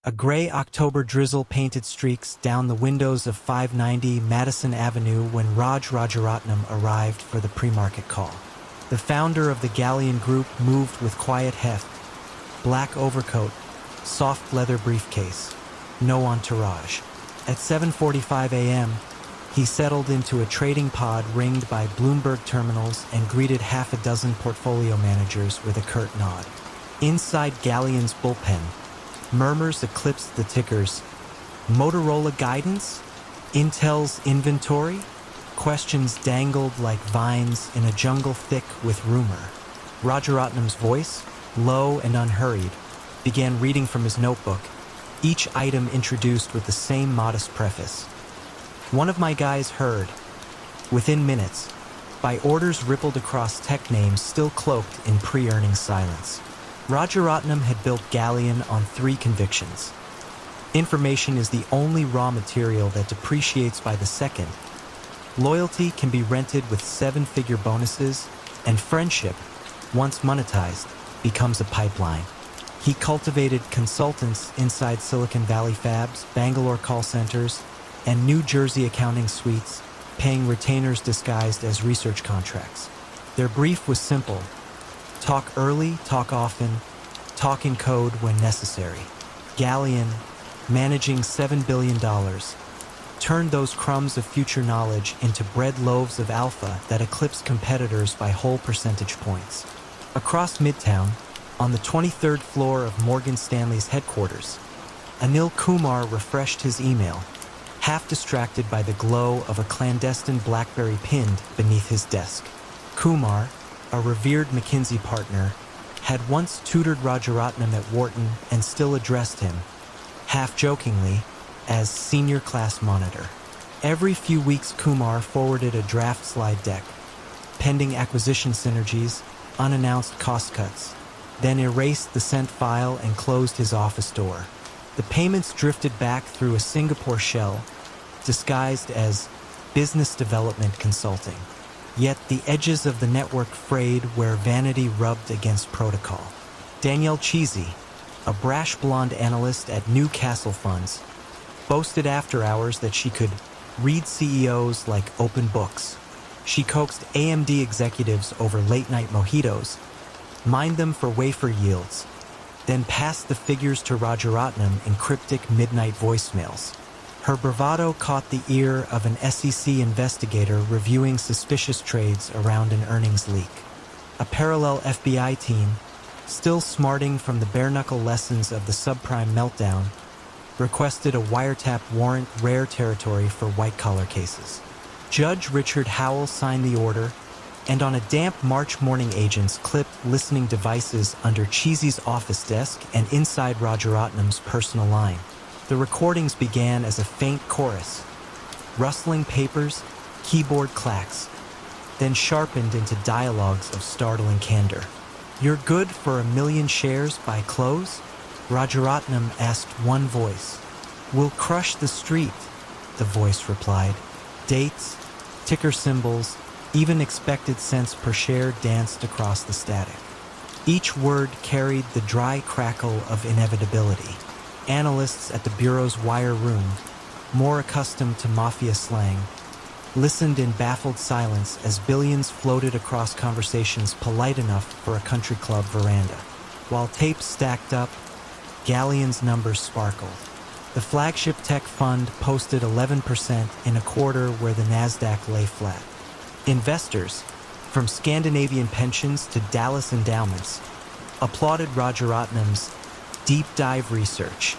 A gray October drizzle painted streaks down the windows of 590 Madison Avenue when Raj Rajaratnam arrived for the pre-market call. The founder of the Galleon Group moved with quiet heft, black overcoat, soft leather briefcase, no entourage. At 7:45 a.m., he settled into a trading pod ringed by Bloomberg terminals and greeted half a dozen portfolio managers with a curt nod. Inside Galleon's bullpen, murmurs eclipsed the tickers. Motorola guidance? Intel's inventory? Questions dangled like vines in a jungle thick with rumor. Rajaratnam's voice, low and unhurried, began reading from his notebook, each item introduced with the same modest preface. One of my guys heard. Within minutes, by orders rippled across tech names still cloaked in pre-earnings silence. Rajaratnam had built Galleon on 3 convictions. Information is the only raw material that depreciates by the second. Loyalty can be rented with 7-figure bonuses, and friendship, once monetized, becomes a pipeline. He cultivated consultants inside Silicon Valley fabs, Bangalore call centers, and New Jersey accounting suites, paying retainers disguised as research contracts. Their brief was simple: talk early, talk often, talk in code when necessary. Galleon, managing $7 billion, turned those crumbs of future knowledge into bread loaves of alpha that eclipsed competitors by whole percentage points. Across Midtown, on the 23rd floor of Morgan Stanley's headquarters, Anil Kumar refreshed his email, half distracted by the glow of a clandestine BlackBerry pinned beneath his desk. Kumar, a revered McKinsey partner, had once tutored Rajaratnam at Wharton and still addressed him, half-jokingly, as senior class monitor. Every few weeks Kumar forwarded a draft slide deck, pending acquisition synergies, unannounced cost cuts, then erased the sent file and closed his office door. The payments drifted back through a Singapore shell, disguised as business development consulting. Yet the edges of the network frayed where vanity rubbed against protocol. Danielle Cheesy, a brash blonde analyst at Newcastle Funds, boasted after hours that she could read CEOs like open books. She coaxed AMD executives over late-night mojitos, mined them for wafer yields, then passed the figures to Rajaratnam in cryptic midnight voicemails. Her bravado caught the ear of an SEC investigator reviewing suspicious trades around an earnings leak. A parallel FBI team, still smarting from the bare-knuckle lessons of the subprime meltdown, requested a wiretap warrant, rare territory for white-collar cases. Judge Richard Howell signed the order, and on a damp March morning agents clipped listening devices under Cheesy's office desk and inside Rajaratnam's personal line. The recordings began as a faint chorus, rustling papers, keyboard clacks, then sharpened into dialogues of startling candor. "You're good for 1 million shares by close?" Rajaratnam asked one voice. "We'll crush the street," the voice replied. Dates, ticker symbols, even expected cents per share danced across the static. Each word carried the dry crackle of inevitability. Analysts at the Bureau's wire room, more accustomed to mafia slang, listened in baffled silence as billions floated across conversations polite enough for a country club veranda. While tapes stacked up, Galleon's numbers sparkled. The flagship tech fund posted 11% in a quarter where the Nasdaq lay flat. Investors, from Scandinavian pensions to Dallas endowments, applauded Rajaratnam's deep dive research.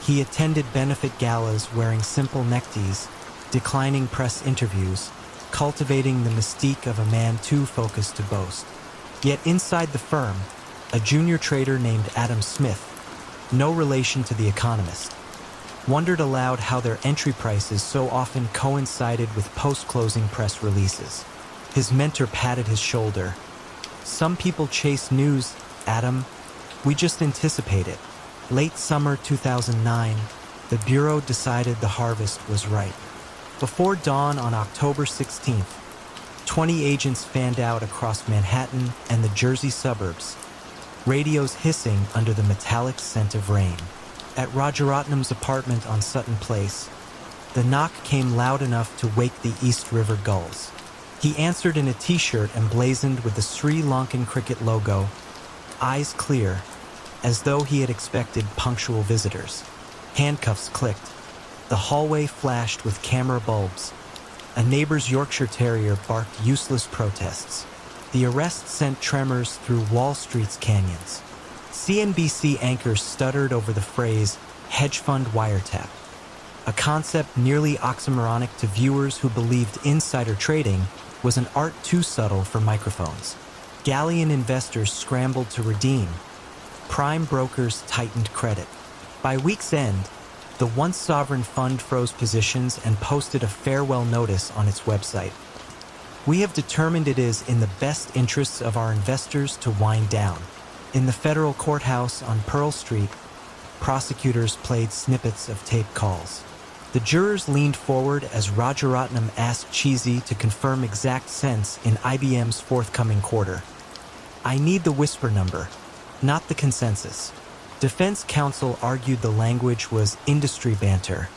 He attended benefit galas wearing simple neckties, declining press interviews, cultivating the mystique of a man too focused to boast. Yet inside the firm, a junior trader named Adam Smith, no relation to The Economist, wondered aloud how their entry prices so often coincided with post-closing press releases. His mentor patted his shoulder. "Some people chase news, Adam. We just anticipate it." Late summer 2009, the Bureau decided the harvest was ripe. Before dawn on October 16th, 20 agents fanned out across Manhattan and the Jersey suburbs, radios hissing under the metallic scent of rain. At Rajaratnam's apartment on Sutton Place, the knock came loud enough to wake the East River gulls. He answered in a t-shirt emblazoned with the Sri Lankan cricket logo, eyes clear, as though he had expected punctual visitors. Handcuffs clicked. The hallway flashed with camera bulbs. A neighbor's Yorkshire Terrier barked useless protests. The arrest sent tremors through Wall Street's canyons. CNBC anchors stuttered over the phrase, hedge fund wiretap, a concept nearly oxymoronic to viewers who believed insider trading was an art too subtle for microphones. Galleon investors scrambled to redeem. Prime brokers tightened credit. By week's end, the once sovereign fund froze positions and posted a farewell notice on its website. We have determined it is in the best interests of our investors to wind down. In the federal courthouse on Pearl Street, prosecutors played snippets of tape calls. The jurors leaned forward as Rajaratnam asked Cheesy to confirm exact cents in IBM's forthcoming quarter. I need the whisper number, not the consensus. Defense counsel argued the language was industry banter,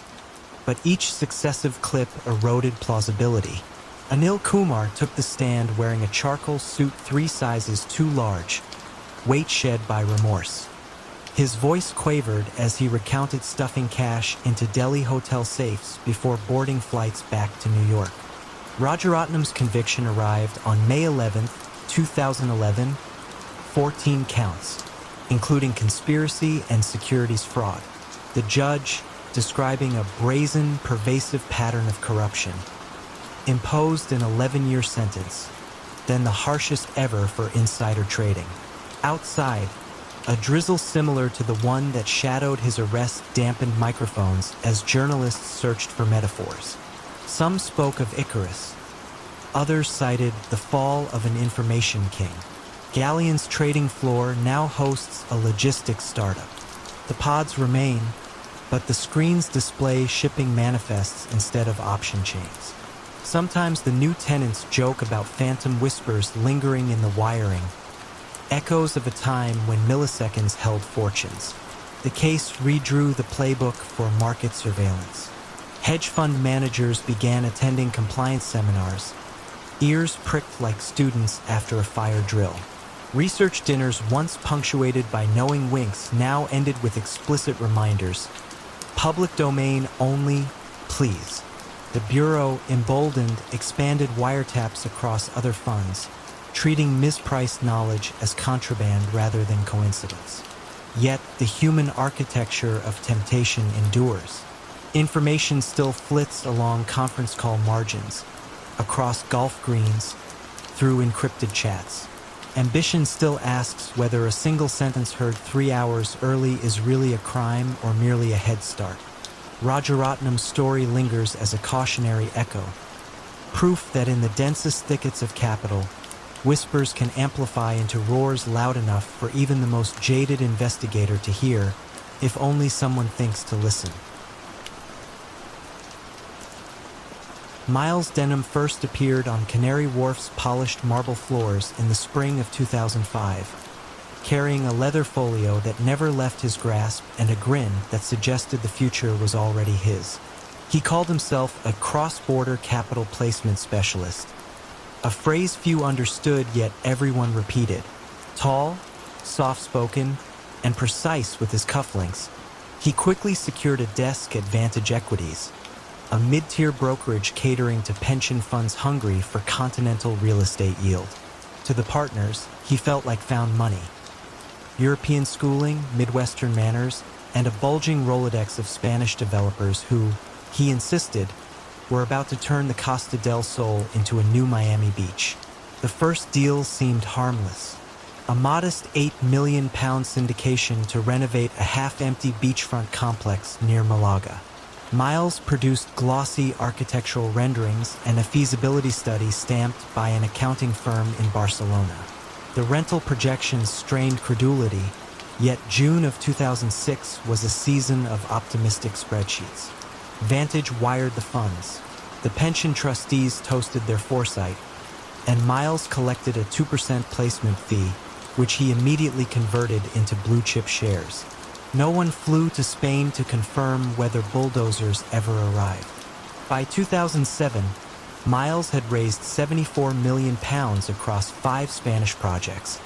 but each successive clip eroded plausibility. Anil Kumar took the stand wearing a charcoal suit 3 sizes too large, weight shed by remorse. His voice quavered as he recounted stuffing cash into Delhi hotel safes before boarding flights back to New York. Rajaratnam's conviction arrived on May 11, 2011, 14 counts, including conspiracy and securities fraud. The judge, describing a brazen, pervasive pattern of corruption, imposed an 11-year sentence, then the harshest ever for insider trading. Outside, a drizzle similar to the one that shadowed his arrest dampened microphones as journalists searched for metaphors. Some spoke of Icarus. Others cited the fall of an information king. Galleon's trading floor now hosts a logistics startup. The pods remain, but the screens display shipping manifests instead of option chains. Sometimes the new tenants joke about phantom whispers lingering in the wiring, echoes of a time when milliseconds held fortunes. The case redrew the playbook for market surveillance. Hedge fund managers began attending compliance seminars, ears pricked like students after a fire drill. Research dinners once punctuated by knowing winks now ended with explicit reminders. Public domain only, please. The Bureau, emboldened, expanded wiretaps across other funds, treating mispriced knowledge as contraband rather than coincidence. Yet the human architecture of temptation endures. Information still flits along conference call margins, across golf greens, through encrypted chats. Ambition still asks whether a single sentence heard 3 hours early is really a crime or merely a head start. Rajaratnam's story lingers as a cautionary echo, proof that in the densest thickets of capital, whispers can amplify into roars loud enough for even the most jaded investigator to hear, if only someone thinks to listen. Miles Denham first appeared on Canary Wharf's polished marble floors in the spring of 2005, carrying a leather folio that never left his grasp and a grin that suggested the future was already his. He called himself a cross-border capital placement specialist, a phrase few understood yet everyone repeated. Tall, soft-spoken, and precise with his cufflinks, he quickly secured a desk at Vantage Equities, a mid-tier brokerage catering to pension funds hungry for continental real estate yield. To the partners, he felt like found money. European schooling, Midwestern manners, and a bulging Rolodex of Spanish developers who, he insisted, were about to turn the Costa del Sol into a new Miami Beach. The first deal seemed harmless. A modest £8 million syndication to renovate a half-empty beachfront complex near Malaga. Miles produced glossy architectural renderings and a feasibility study stamped by an accounting firm in Barcelona. The rental projections strained credulity, yet June of 2006 was a season of optimistic spreadsheets. Vantage wired the funds. The pension trustees toasted their foresight, and Miles collected a 2% placement fee, which he immediately converted into blue-chip shares. No one flew to Spain to confirm whether bulldozers ever arrived. By 2007, Miles had raised £74 million across 5 Spanish projects,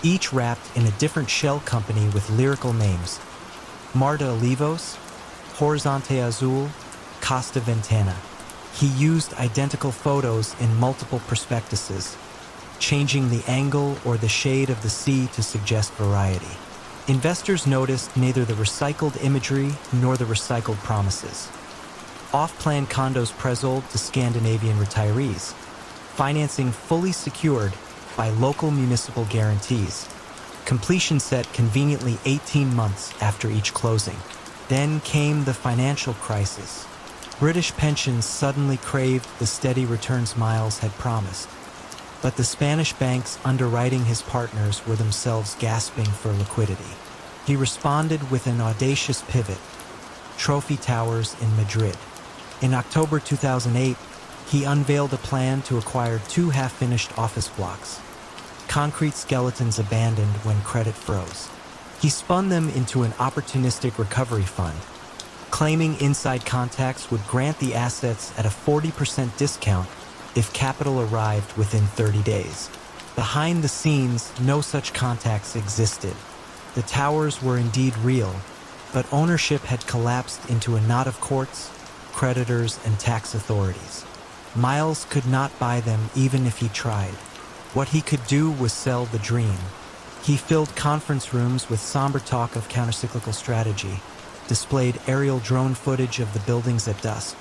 each wrapped in a different shell company with lyrical names: Mar de Olivos, Horizonte Azul, Costa Ventana. He used identical photos in multiple prospectuses, changing the angle or the shade of the sea to suggest variety. Investors noticed neither the recycled imagery nor the recycled promises. Off-plan condos pre-sold to Scandinavian retirees, financing fully secured by local municipal guarantees. Completion set conveniently 18 months after each closing. Then came the financial crisis. British pensions suddenly craved the steady returns Miles had promised. But the Spanish banks underwriting his partners were themselves gasping for liquidity. He responded with an audacious pivot: trophy towers in Madrid. In October 2008, he unveiled a plan to acquire 2 half-finished office blocks, concrete skeletons abandoned when credit froze. He spun them into an opportunistic recovery fund, claiming inside contacts would grant the assets at a 40% discount if capital arrived within 30 days. Behind the scenes, no such contacts existed. The towers were indeed real, but ownership had collapsed into a knot of courts, creditors, and tax authorities. Miles could not buy them even if he tried. What he could do was sell the dream. He filled conference rooms with somber talk of countercyclical strategy, displayed aerial drone footage of the buildings at dusk,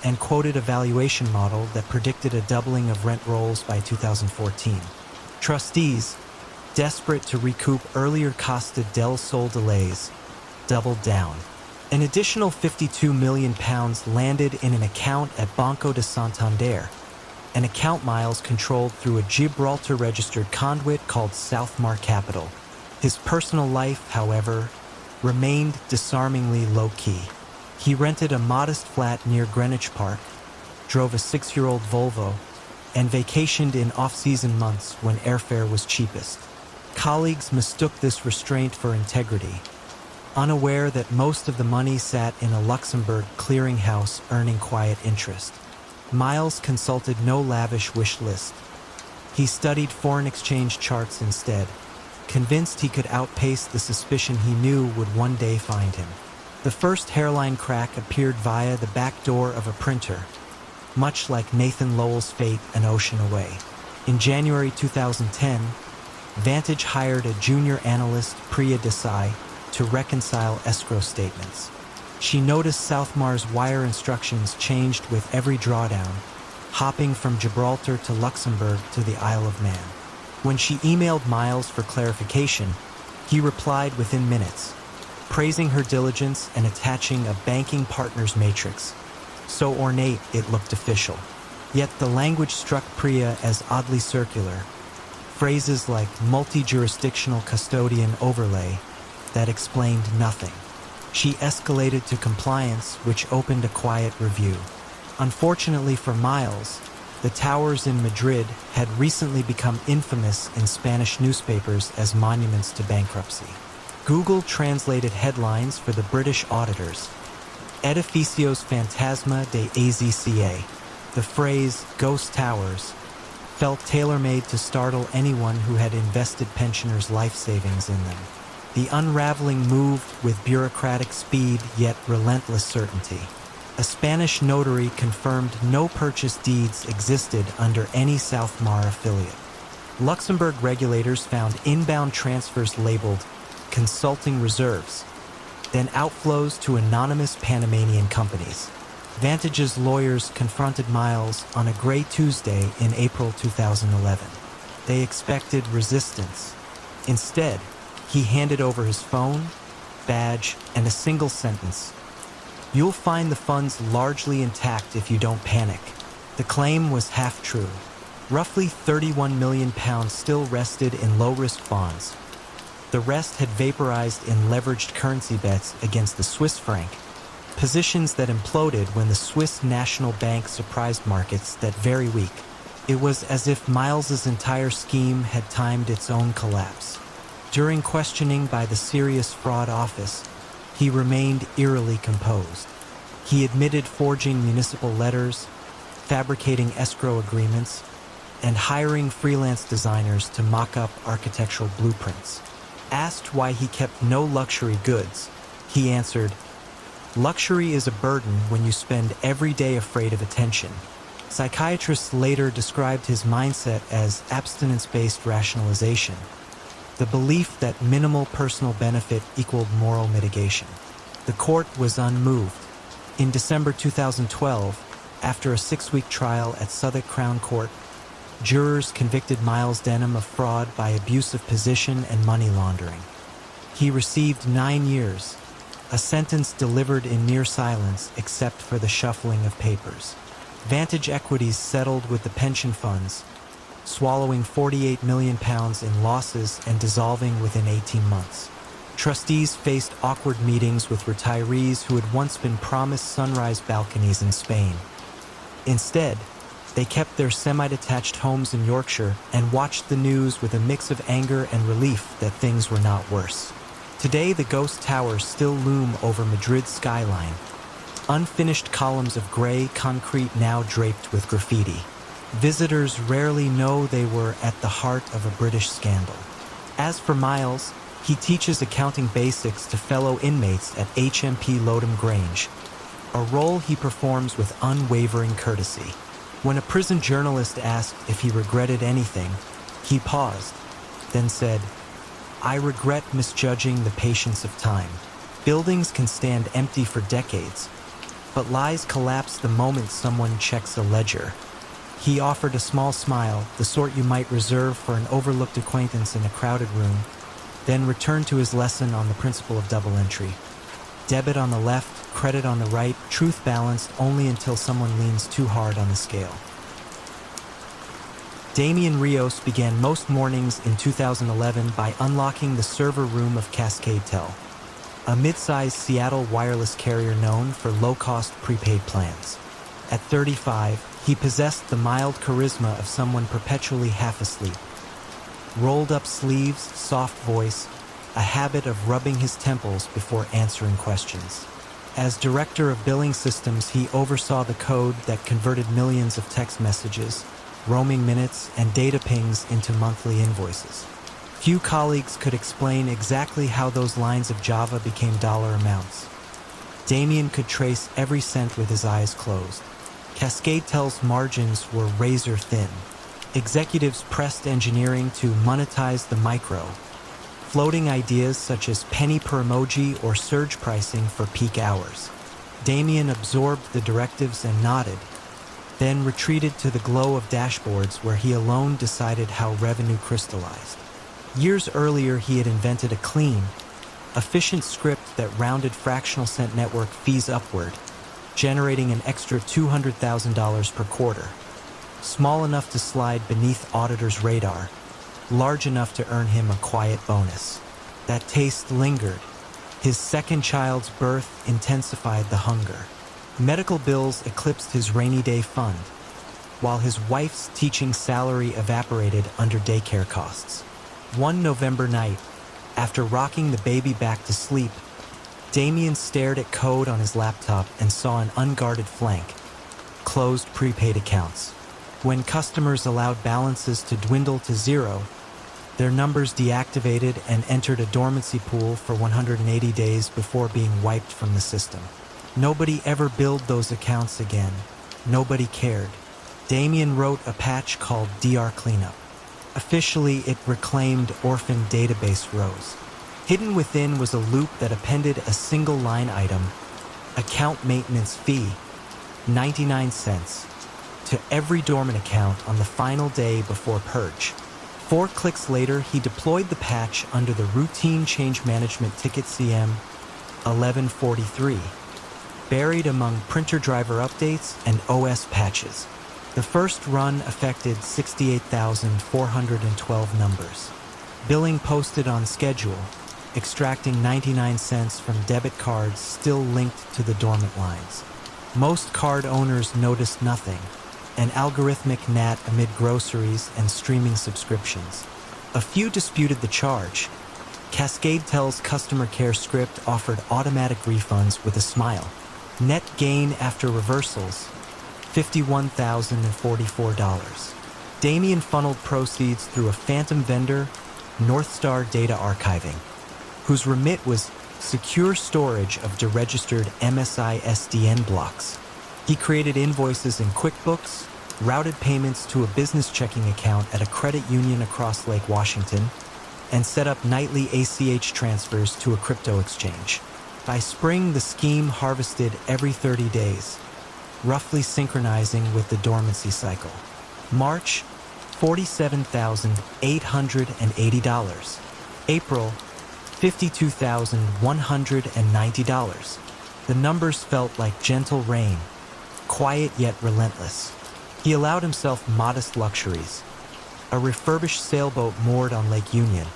and quoted a valuation model that predicted a doubling of rent rolls by 2014. Trustees, desperate to recoup earlier Costa del Sol delays, doubled down. An additional £52 million landed in an account at Banco de Santander, an account Miles controlled through a Gibraltar-registered conduit called Southmar Capital. His personal life, however, remained disarmingly low-key. He rented a modest flat near Greenwich Park, drove a 6-year-old Volvo, and vacationed in off-season months when airfare was cheapest. Colleagues mistook this restraint for integrity, unaware that most of the money sat in a Luxembourg clearinghouse earning quiet interest. Miles consulted no lavish wish list. He studied foreign exchange charts instead, convinced he could outpace the suspicion he knew would one day find him. The first hairline crack appeared via the back door of a printer, much like Nathan Lowell's fate an ocean away. In January 2010, Vantage hired a junior analyst, Priya Desai, to reconcile escrow statements. She noticed Southmar's wire instructions changed with every drawdown, hopping from Gibraltar to Luxembourg to the Isle of Man. When she emailed Miles for clarification, he replied within minutes, praising her diligence and attaching a banking partners matrix. So ornate it looked official. Yet the language struck Priya as oddly circular. Phrases like multi-jurisdictional custodian overlay that explained nothing. She escalated to compliance, which opened a quiet review. Unfortunately for Miles, the towers in Madrid had recently become infamous in Spanish newspapers as monuments to bankruptcy. Google translated headlines for the British auditors. Edificios Fantasma de AZCA, the phrase "ghost towers," felt tailor-made to startle anyone who had invested pensioners' life savings in them. The unraveling moved with bureaucratic speed yet relentless certainty. A Spanish notary confirmed no purchase deeds existed under any Southmar affiliate. Luxembourg regulators found inbound transfers labeled consulting reserves, then outflows to anonymous Panamanian companies. Vantage's lawyers confronted Miles on a gray Tuesday in April 2011. They expected resistance. Instead, he handed over his phone, badge, and a single sentence. "You'll find the funds largely intact if you don't panic." The claim was half true. Roughly £31 million still rested in low-risk bonds. The rest had vaporized in leveraged currency bets against the Swiss franc, positions that imploded when the Swiss National Bank surprised markets that very week. It was as if Miles's entire scheme had timed its own collapse. During questioning by the Serious Fraud Office, he remained eerily composed. He admitted forging municipal letters, fabricating escrow agreements, and hiring freelance designers to mock up architectural blueprints. Asked why he kept no luxury goods, he answered, "Luxury is a burden when you spend every day afraid of attention." Psychiatrists later described his mindset as abstinence-based rationalization, the belief that minimal personal benefit equaled moral mitigation. The court was unmoved. In December 2012, after a 6-week trial at Southwark Crown Court, jurors convicted Miles Denham of fraud by abuse of position and money laundering. He received 9 years, a sentence delivered in near silence except for the shuffling of papers. Vantage Equities settled with the pension funds, swallowing £48 million in losses and dissolving within 18 months. Trustees faced awkward meetings with retirees who had once been promised sunrise balconies in Spain. Instead, they kept their semi-detached homes in Yorkshire and watched the news with a mix of anger and relief that things were not worse. Today, the ghost towers still loom over Madrid's skyline, unfinished columns of gray concrete now draped with graffiti. Visitors rarely know they were at the heart of a British scandal. As for Miles, he teaches accounting basics to fellow inmates at HMP Lodham Grange, a role he performs with unwavering courtesy. When a prison journalist asked if he regretted anything, he paused, then said, "I regret misjudging the patience of time. Buildings can stand empty for decades, but lies collapse the moment someone checks a ledger." He offered a small smile, the sort you might reserve for an overlooked acquaintance in a crowded room, then returned to his lesson on the principle of double entry. Debit on the left, credit on the right, truth balanced only until someone leans too hard on the scale. Damian Rios began most mornings in 2011 by unlocking the server room of Cascade Tel, a mid-sized Seattle wireless carrier known for low-cost prepaid plans. At 35, he possessed the mild charisma of someone perpetually half asleep. Rolled-up sleeves, soft voice, a habit of rubbing his temples before answering questions. As director of billing systems, he oversaw the code that converted millions of text messages, roaming minutes, and data pings into monthly invoices. Few colleagues could explain exactly how those lines of Java became dollar amounts. Damian could trace every cent with his eyes closed. Cascade Tel's margins were razor thin. Executives pressed engineering to monetize the micro, floating ideas such as penny per emoji or surge pricing for peak hours. Damian absorbed the directives and nodded, then retreated to the glow of dashboards where he alone decided how revenue crystallized. Years earlier, he had invented a clean, efficient script that rounded fractional cent network fees upward, generating an extra $200,000 per quarter. Small enough to slide beneath auditors' radar, large enough to earn him a quiet bonus. That taste lingered. His second child's birth intensified the hunger. Medical bills eclipsed his rainy day fund, while his wife's teaching salary evaporated under daycare costs. One November night, after rocking the baby back to sleep, Damian stared at code on his laptop and saw an unguarded flank: closed prepaid accounts. When customers allowed balances to dwindle to zero, their numbers deactivated and entered a dormancy pool for 180 days before being wiped from the system. Nobody ever billed those accounts again. Nobody cared. Damian wrote a patch called DR Cleanup. Officially, it reclaimed orphan database rows. Hidden within was a loop that appended a single line item, account maintenance fee, 99 cents, to every dormant account on the final day before purge. 4 clicks later, he deployed the patch under the routine change management ticket CM 1143, buried among printer driver updates and OS patches. The first run affected 68,412 numbers. Billing posted on schedule, extracting 99 cents from debit cards still linked to the dormant lines. Most card owners noticed nothing, an algorithmic gnat amid groceries and streaming subscriptions. A few disputed the charge, Cascade Tel's customer care script offered automatic refunds with a smile. Net gain after reversals, $51,044. Damien funneled proceeds through a phantom vendor, Northstar Data Archiving, whose remit was secure storage of deregistered MSI SDN blocks. He created invoices in QuickBooks, routed payments to a business checking account at a credit union across Lake Washington, and set up nightly ACH transfers to a crypto exchange. By spring, the scheme harvested every 30 days, roughly synchronizing with the dormancy cycle. March, $47,880. April, $52,190. The numbers felt like gentle rain, quiet yet relentless. He allowed himself modest luxuries: a refurbished sailboat moored on Lake Union,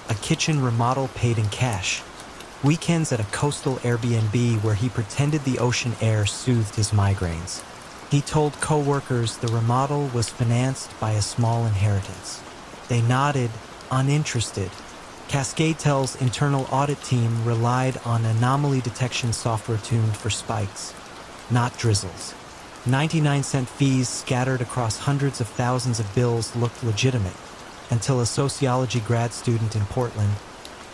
a kitchen remodel paid in cash, weekends at a coastal Airbnb where he pretended the ocean air soothed his migraines. He told co-workers the remodel was financed by a small inheritance. They nodded, uninterested. Cascade Tel's internal audit team relied on anomaly detection software tuned for spikes, not drizzles. 99-cent fees scattered across hundreds of thousands of bills looked legitimate, until a sociology grad student in Portland,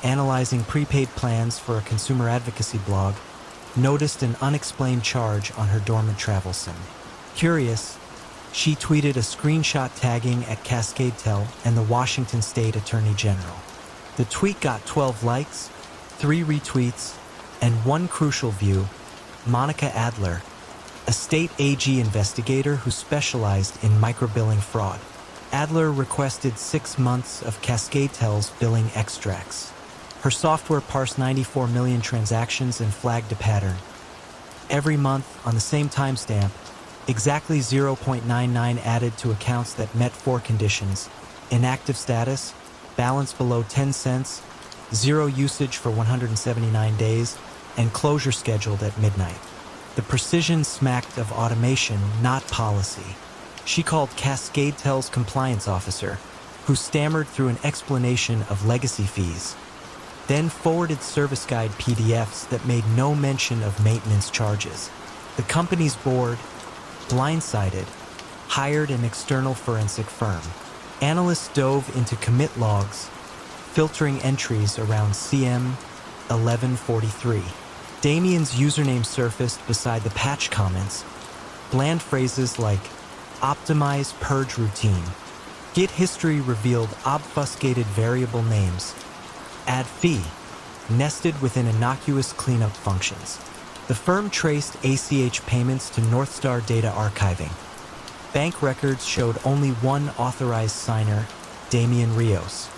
analyzing prepaid plans for a consumer advocacy blog, noticed an unexplained charge on her dormant travel sim. Curious, she tweeted a screenshot tagging at Cascade Tel and the Washington State Attorney General. The tweet got 12 likes, 3 retweets, and one crucial view: Monica Adler, a state AG investigator who specialized in microbilling fraud. Adler requested 6 months of Cascade Tel's billing extracts. Her software parsed 94 million transactions and flagged a pattern. Every month, on the same timestamp, exactly 0.99 added to accounts that met 4 conditions: inactive status, balance below 10 cents, 0 usage for 179 days, and closure scheduled at midnight. The precision smacked of automation, not policy. She called Cascade Tel's compliance officer, who stammered through an explanation of legacy fees, then forwarded service guide PDFs that made no mention of maintenance charges. The company's board, blindsided, hired an external forensic firm. Analysts dove into commit logs, filtering entries around CM 1143. Damien's username surfaced beside the patch comments, bland phrases like optimize purge routine. Git history revealed obfuscated variable names. Add fee, nested within innocuous cleanup functions. The firm traced ACH payments to Northstar Data Archiving. Bank records showed only one authorized signer, Damien Rios.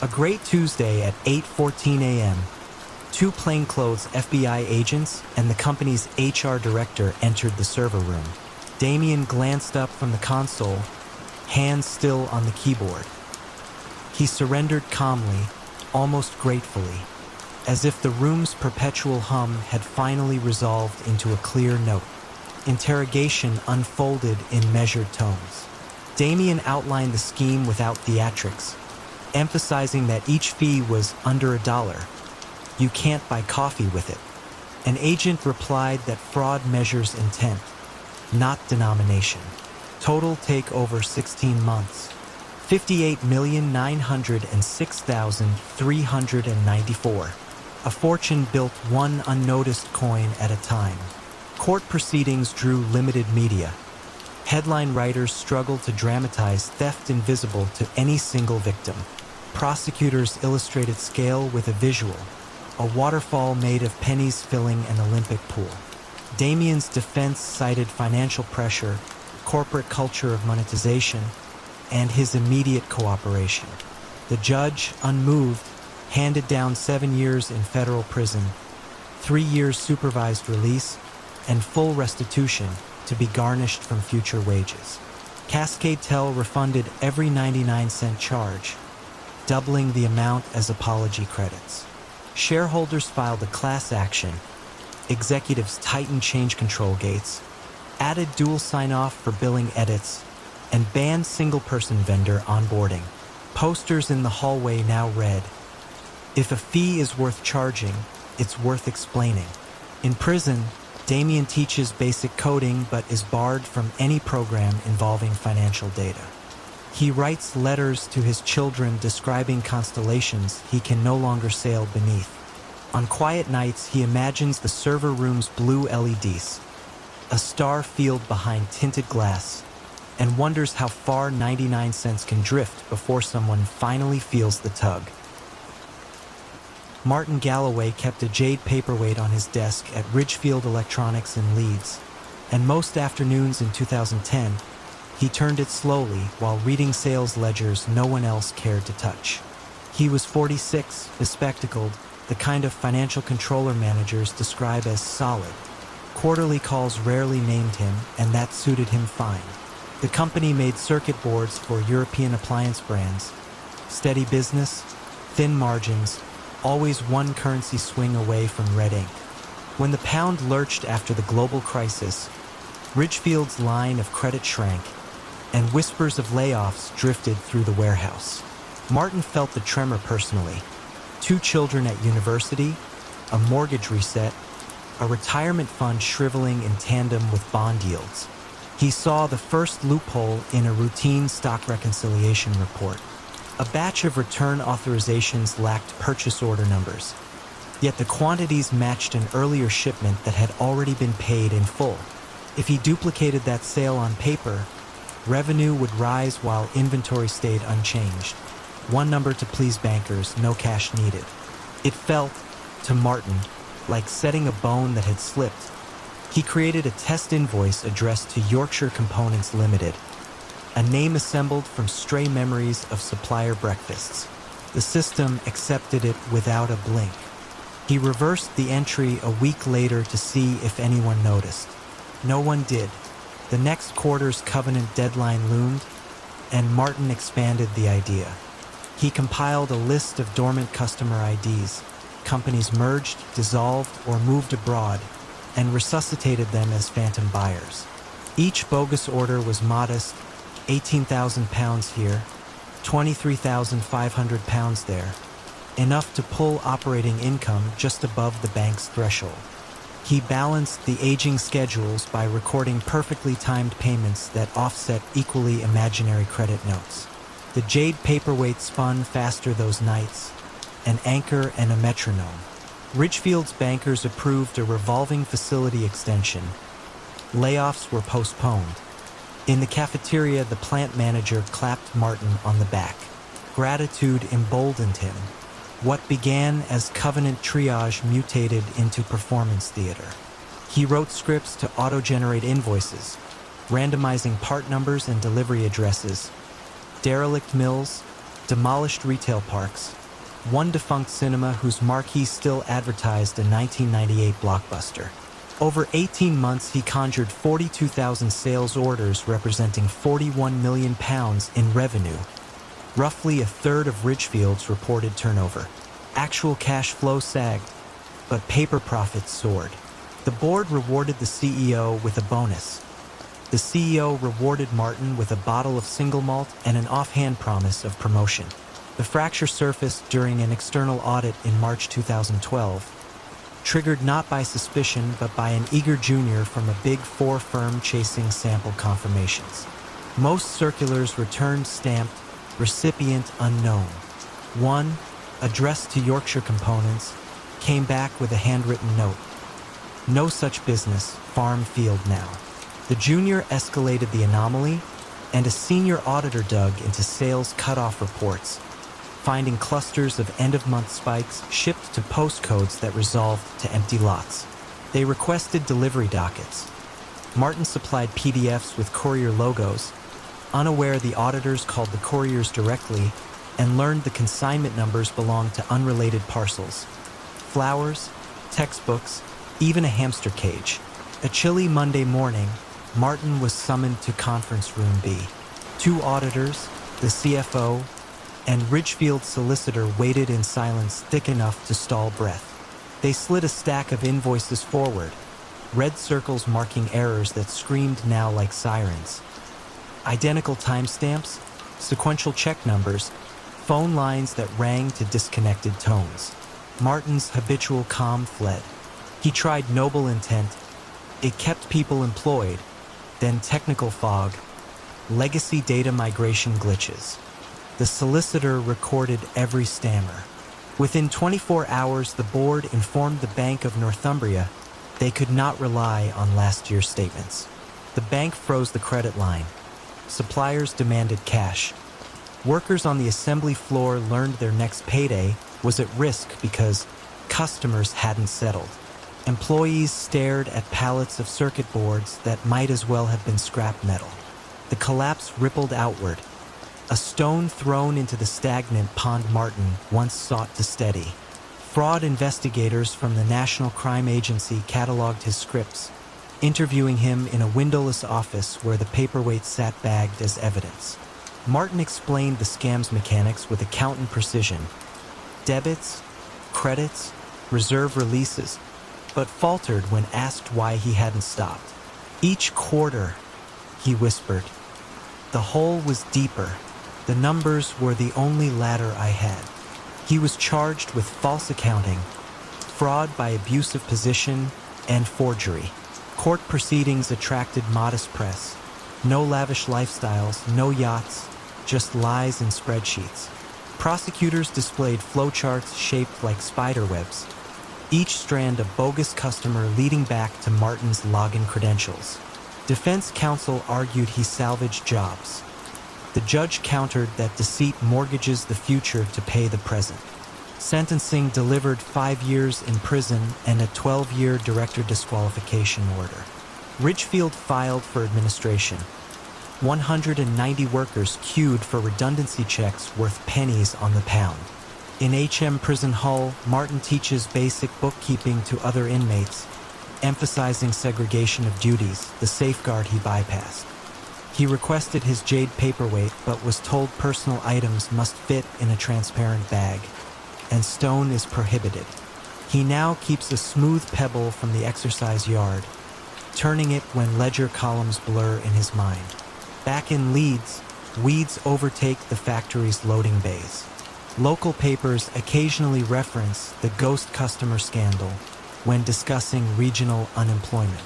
A great Tuesday at 8:14 a.m., 2 plainclothes FBI agents and the company's HR director entered the server room. Damien glanced up from the console, hands still on the keyboard. He surrendered calmly, almost gratefully, as if the room's perpetual hum had finally resolved into a clear note. Interrogation unfolded in measured tones. Damien outlined the scheme without theatrics, emphasizing that each fee was under $1. You can't buy coffee with it. An agent replied that fraud measures intent, not denomination. Total take over 16 months. $58,906,394. A fortune built one unnoticed coin at a time. Court proceedings drew limited media. Headline writers struggled to dramatize theft invisible to any single victim. Prosecutors illustrated scale with a visual, a waterfall made of pennies filling an Olympic pool. Damien's defense cited financial pressure, corporate culture of monetization, and his immediate cooperation. The judge, unmoved, handed down 7 years in federal prison, 3 years supervised release, and full restitution to be garnished from future wages. Cascade Tel refunded every 99-cent charge, doubling the amount as apology credits. Shareholders filed a class action. Executives tightened change control gates, added dual sign-off for billing edits, and banned single-person vendor onboarding. Posters in the hallway now read, If a fee is worth charging, it's worth explaining. In prison, Damien teaches basic coding but is barred from any program involving financial data. He writes letters to his children describing constellations he can no longer sail beneath. On quiet nights, he imagines the server room's blue LEDs, a star field behind tinted glass, and wonders how far 99 cents can drift before someone finally feels the tug. Martin Galloway kept a jade paperweight on his desk at Ridgefield Electronics in Leeds, and most afternoons in 2010, he turned it slowly while reading sales ledgers no one else cared to touch. He was 46, bespectacled, the kind of financial controller managers describe as solid. Quarterly calls rarely named him, and that suited him fine. The company made circuit boards for European appliance brands. Steady business, thin margins, always one currency swing away from red ink. When the pound lurched after the global crisis, Ridgefield's line of credit shrank, and whispers of layoffs drifted through the warehouse. Martin felt the tremor personally. 2 children at university, a mortgage reset, a retirement fund shriveling in tandem with bond yields. He saw the first loophole in a routine stock reconciliation report. A batch of return authorizations lacked purchase order numbers, yet the quantities matched an earlier shipment that had already been paid in full. If he duplicated that sale on paper, revenue would rise while inventory stayed unchanged. One number to please bankers, no cash needed. It felt, to Martin, like setting a bone that had slipped. He created a test invoice addressed to Yorkshire Components Limited, a name assembled from stray memories of supplier breakfasts. The system accepted it without a blink. He reversed the entry a week later to see if anyone noticed. No one did. The next quarter's covenant deadline loomed, and Martin expanded the idea. He compiled a list of dormant customer IDs, companies merged, dissolved, or moved abroad, and resuscitated them as phantom buyers. Each bogus order was modest, £18,000 here, £23,500 there, enough to pull operating income just above the bank's threshold. He balanced the aging schedules by recording perfectly timed payments that offset equally imaginary credit notes. The jade paperweight spun faster those nights, an anchor and a metronome. Ridgefield's bankers approved a revolving facility extension. Layoffs were postponed. In the cafeteria, the plant manager clapped Martin on the back. Gratitude emboldened him. What began as covenant triage mutated into performance theater. He wrote scripts to auto-generate invoices, randomizing part numbers and delivery addresses, derelict mills, demolished retail parks, one defunct cinema whose marquee still advertised a 1998 blockbuster. Over 18 months, he conjured 42,000 sales orders representing £41 million in revenue, roughly a third of Ridgefield's reported turnover. Actual cash flow sagged, but paper profits soared. The board rewarded the CEO with a bonus. The CEO rewarded Martin with a bottle of single malt and an offhand promise of promotion. The fracture surfaced during an external audit in March 2012, triggered not by suspicion but by an eager junior from a Big Four firm chasing sample confirmations. Most circulars returned stamped recipient unknown. One, addressed to Yorkshire Components, came back with a handwritten note. No such business, farm field now. The junior escalated the anomaly, and a senior auditor dug into sales cutoff reports, finding clusters of end-of-month spikes shipped to postcodes that resolved to empty lots. They requested delivery dockets. Martin supplied PDFs with courier logos, unaware the auditors called the couriers directly and learned the consignment numbers belonged to unrelated parcels. Flowers, textbooks, even a hamster cage. A chilly Monday morning, Martin was summoned to Conference Room B. 2 auditors, the CFO, and Ridgefield's solicitor waited in silence thick enough to stall breath. They slid a stack of invoices forward, red circles marking errors that screamed now like sirens. Identical timestamps, sequential check numbers, phone lines that rang to disconnected tones. Martin's habitual calm fled. He tried noble intent. It kept people employed. Then technical fog, legacy data migration glitches. The solicitor recorded every stammer. Within 24 hours, the board informed the Bank of Northumbria they could not rely on last year's statements. The bank froze the credit line. Suppliers demanded cash. Workers on the assembly floor learned their next payday was at risk because customers hadn't settled. Employees stared at pallets of circuit boards that might as well have been scrap metal. The collapse rippled outward. A stone thrown into the stagnant pond Martin once sought to steady. Fraud investigators from the National Crime Agency cataloged his scripts, interviewing him in a windowless office where the paperweight sat bagged as evidence. Martin explained the scam's mechanics with accountant precision. Debits, credits, reserve releases, but faltered when asked why he hadn't stopped. Each quarter, he whispered. The hole was deeper. The numbers were the only ladder I had. He was charged with false accounting, fraud by abusive position, and forgery. Court proceedings attracted modest press. No lavish lifestyles, no yachts, just lies and spreadsheets. Prosecutors displayed flowcharts shaped like spiderwebs, each strand a bogus customer leading back to Martin's login credentials. Defense counsel argued he salvaged jobs. The judge countered that deceit mortgages the future to pay the present. Sentencing delivered 5 years in prison and a 12-year director disqualification order. Ridgefield filed for administration. 190 workers queued for redundancy checks worth pennies on the pound. In HM Prison Hull, Martin teaches basic bookkeeping to other inmates, emphasizing segregation of duties, the safeguard he bypassed. He requested his jade paperweight, but was told personal items must fit in a transparent bag, and stone is prohibited. He now keeps a smooth pebble from the exercise yard, turning it when ledger columns blur in his mind. Back in Leeds, weeds overtake the factory's loading bays. Local papers occasionally reference the ghost customer scandal when discussing regional unemployment.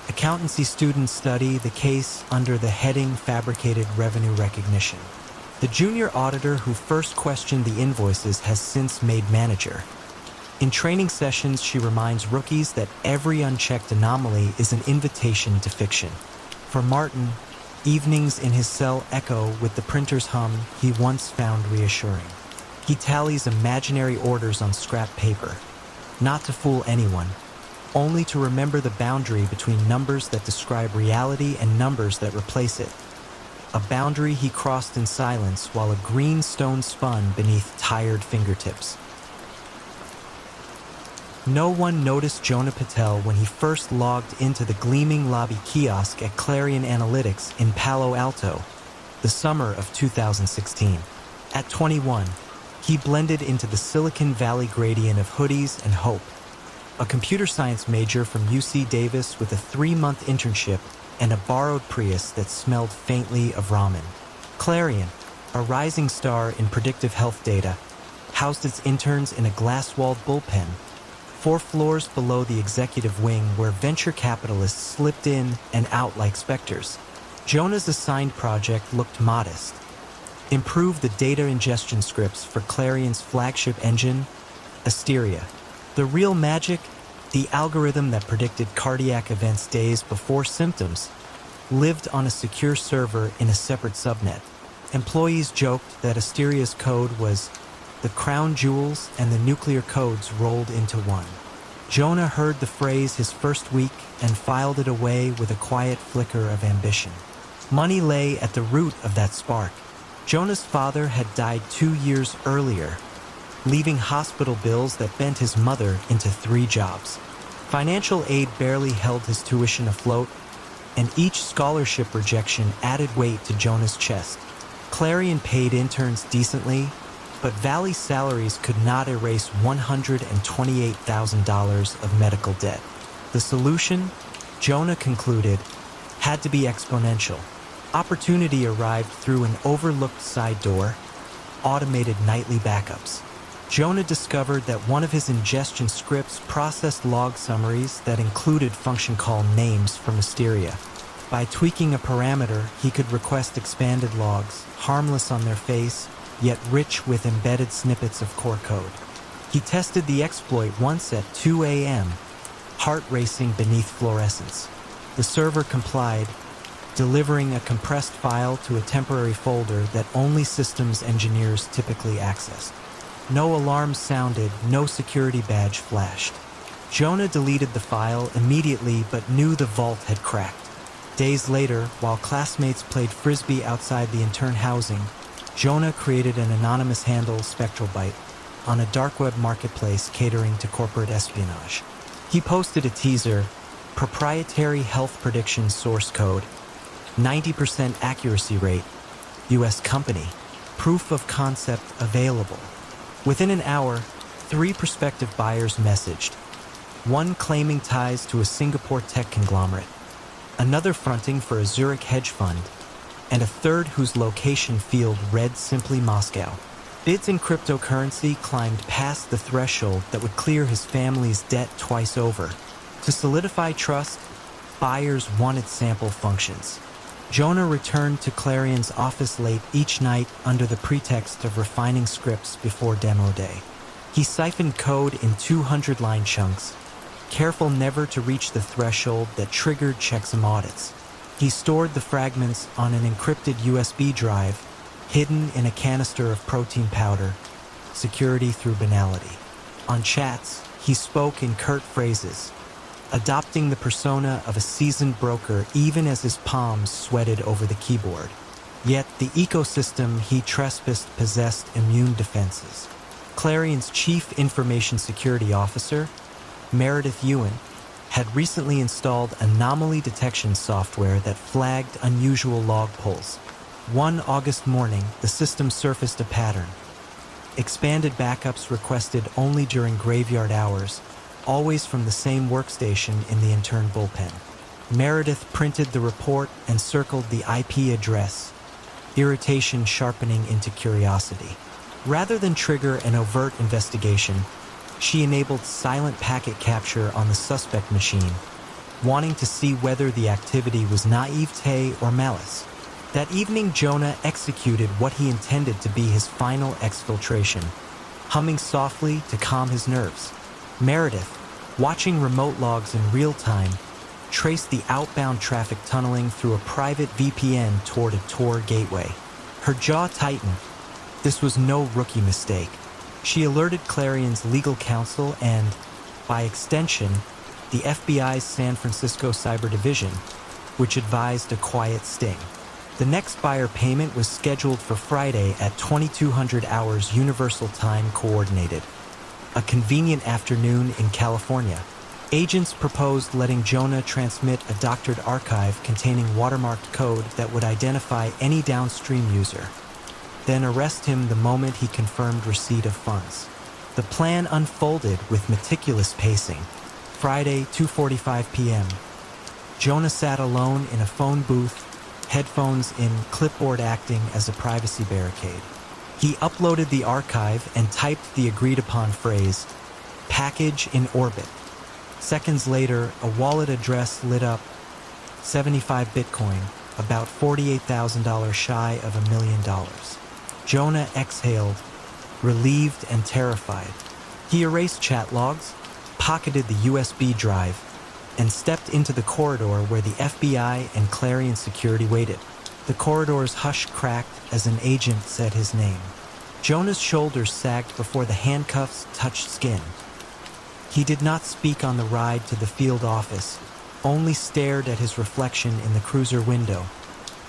Accountancy students study the case under the heading Fabricated Revenue Recognition. The junior auditor who first questioned the invoices has since made manager. In training sessions, she reminds rookies that every unchecked anomaly is an invitation to fiction. For Martin, evenings in his cell echo with the printer's hum he once found reassuring. He tallies imaginary orders on scrap paper, not to fool anyone, only to remember the boundary between numbers that describe reality and numbers that replace it. A boundary he crossed in silence while a green stone spun beneath tired fingertips. No one noticed Jonah Patel when he first logged into the gleaming lobby kiosk at Clarion Analytics in Palo Alto, the summer of 2016. At 21, he blended into the Silicon Valley gradient of hoodies and hope. A computer science major from UC Davis with a 3-month internship and a borrowed Prius that smelled faintly of ramen. Clarion, a rising star in predictive health data, housed its interns in a glass-walled bullpen, 4 floors below the executive wing where venture capitalists slipped in and out like specters. Jonah's assigned project looked modest. Improve the data ingestion scripts for Clarion's flagship engine, Asteria. The real magic, the algorithm that predicted cardiac events days before symptoms, lived on a secure server in a separate subnet. Employees joked that Asteria's code was the crown jewels and the nuclear codes rolled into one. Jonah heard the phrase his first week and filed it away with a quiet flicker of ambition. Money lay at the root of that spark. Jonah's father had died 2 years earlier, leaving hospital bills that bent his mother into 3 jobs. Financial aid barely held his tuition afloat, and each scholarship rejection added weight to Jonah's chest. Clarion paid interns decently, but Valley salaries could not erase $128,000 of medical debt. The solution, Jonah concluded, had to be exponential. Opportunity arrived through an overlooked side door, automated nightly backups. Jonah discovered that one of his ingestion scripts processed log summaries that included function call names from Mysteria. By tweaking a parameter, he could request expanded logs, harmless on their face, yet rich with embedded snippets of core code. He tested the exploit once at 2 a.m., heart racing beneath fluorescence. The server complied, delivering a compressed file to a temporary folder that only systems engineers typically accessed. No alarms sounded, no security badge flashed. Jonah deleted the file immediately but knew the vault had cracked. Days later, while classmates played frisbee outside the intern housing, Jonah created an anonymous handle, SpectralByte, on a dark web marketplace catering to corporate espionage. He posted a teaser, proprietary health prediction source code, 90% accuracy rate, US company, proof of concept available. Within an hour, 3 prospective buyers messaged, one claiming ties to a Singapore tech conglomerate, another fronting for a Zurich hedge fund, and a third whose location field read simply Moscow. Bids in cryptocurrency climbed past the threshold that would clear his family's debt twice over. To solidify trust, buyers wanted sample functions. Jonah returned to Clarion's office late each night under the pretext of refining scripts before demo day. He siphoned code in 200-line chunks, careful never to reach the threshold that triggered checksum audits. He stored the fragments on an encrypted USB drive, hidden in a canister of protein powder, security through banality. On chats, he spoke in curt phrases, adopting the persona of a seasoned broker even as his palms sweated over the keyboard. Yet the ecosystem he trespassed possessed immune defenses. Clarion's chief information security officer, Meredith Ewan, had recently installed anomaly detection software that flagged unusual log pulls. One August morning, the system surfaced a pattern. Expanded backups requested only during graveyard hours, always from the same workstation in the intern bullpen. Meredith printed the report and circled the IP address, irritation sharpening into curiosity. Rather than trigger an overt investigation, she enabled silent packet capture on the suspect machine, wanting to see whether the activity was naivete or malice. That evening, Jonah executed what he intended to be his final exfiltration, humming softly to calm his nerves. Meredith, watching remote logs in real time, traced the outbound traffic tunneling through a private VPN toward a Tor gateway. Her jaw tightened. This was no rookie mistake. She alerted Clarion's legal counsel and, by extension, the FBI's San Francisco Cyber Division, which advised a quiet sting. The next buyer payment was scheduled for Friday at 2200 hours Universal Time Coordinated, a convenient afternoon in California. Agents proposed letting Jonah transmit a doctored archive containing watermarked code that would identify any downstream user, then arrest him the moment he confirmed receipt of funds. The plan unfolded with meticulous pacing. Friday, 2:45 p.m. Jonah sat alone in a phone booth, headphones in, clipboard acting as a privacy barricade. He uploaded the archive and typed the agreed-upon phrase, "package in orbit." Seconds later, a wallet address lit up, 75 Bitcoin, about $48,000 shy of $1 million. Jonah exhaled, relieved and terrified. He erased chat logs, pocketed the USB drive, and stepped into the corridor where the FBI and Clarion security waited. The corridor's hush cracked as an agent said his name. Jonah's shoulders sagged before the handcuffs touched skin. He did not speak on the ride to the field office, only stared at his reflection in the cruiser window,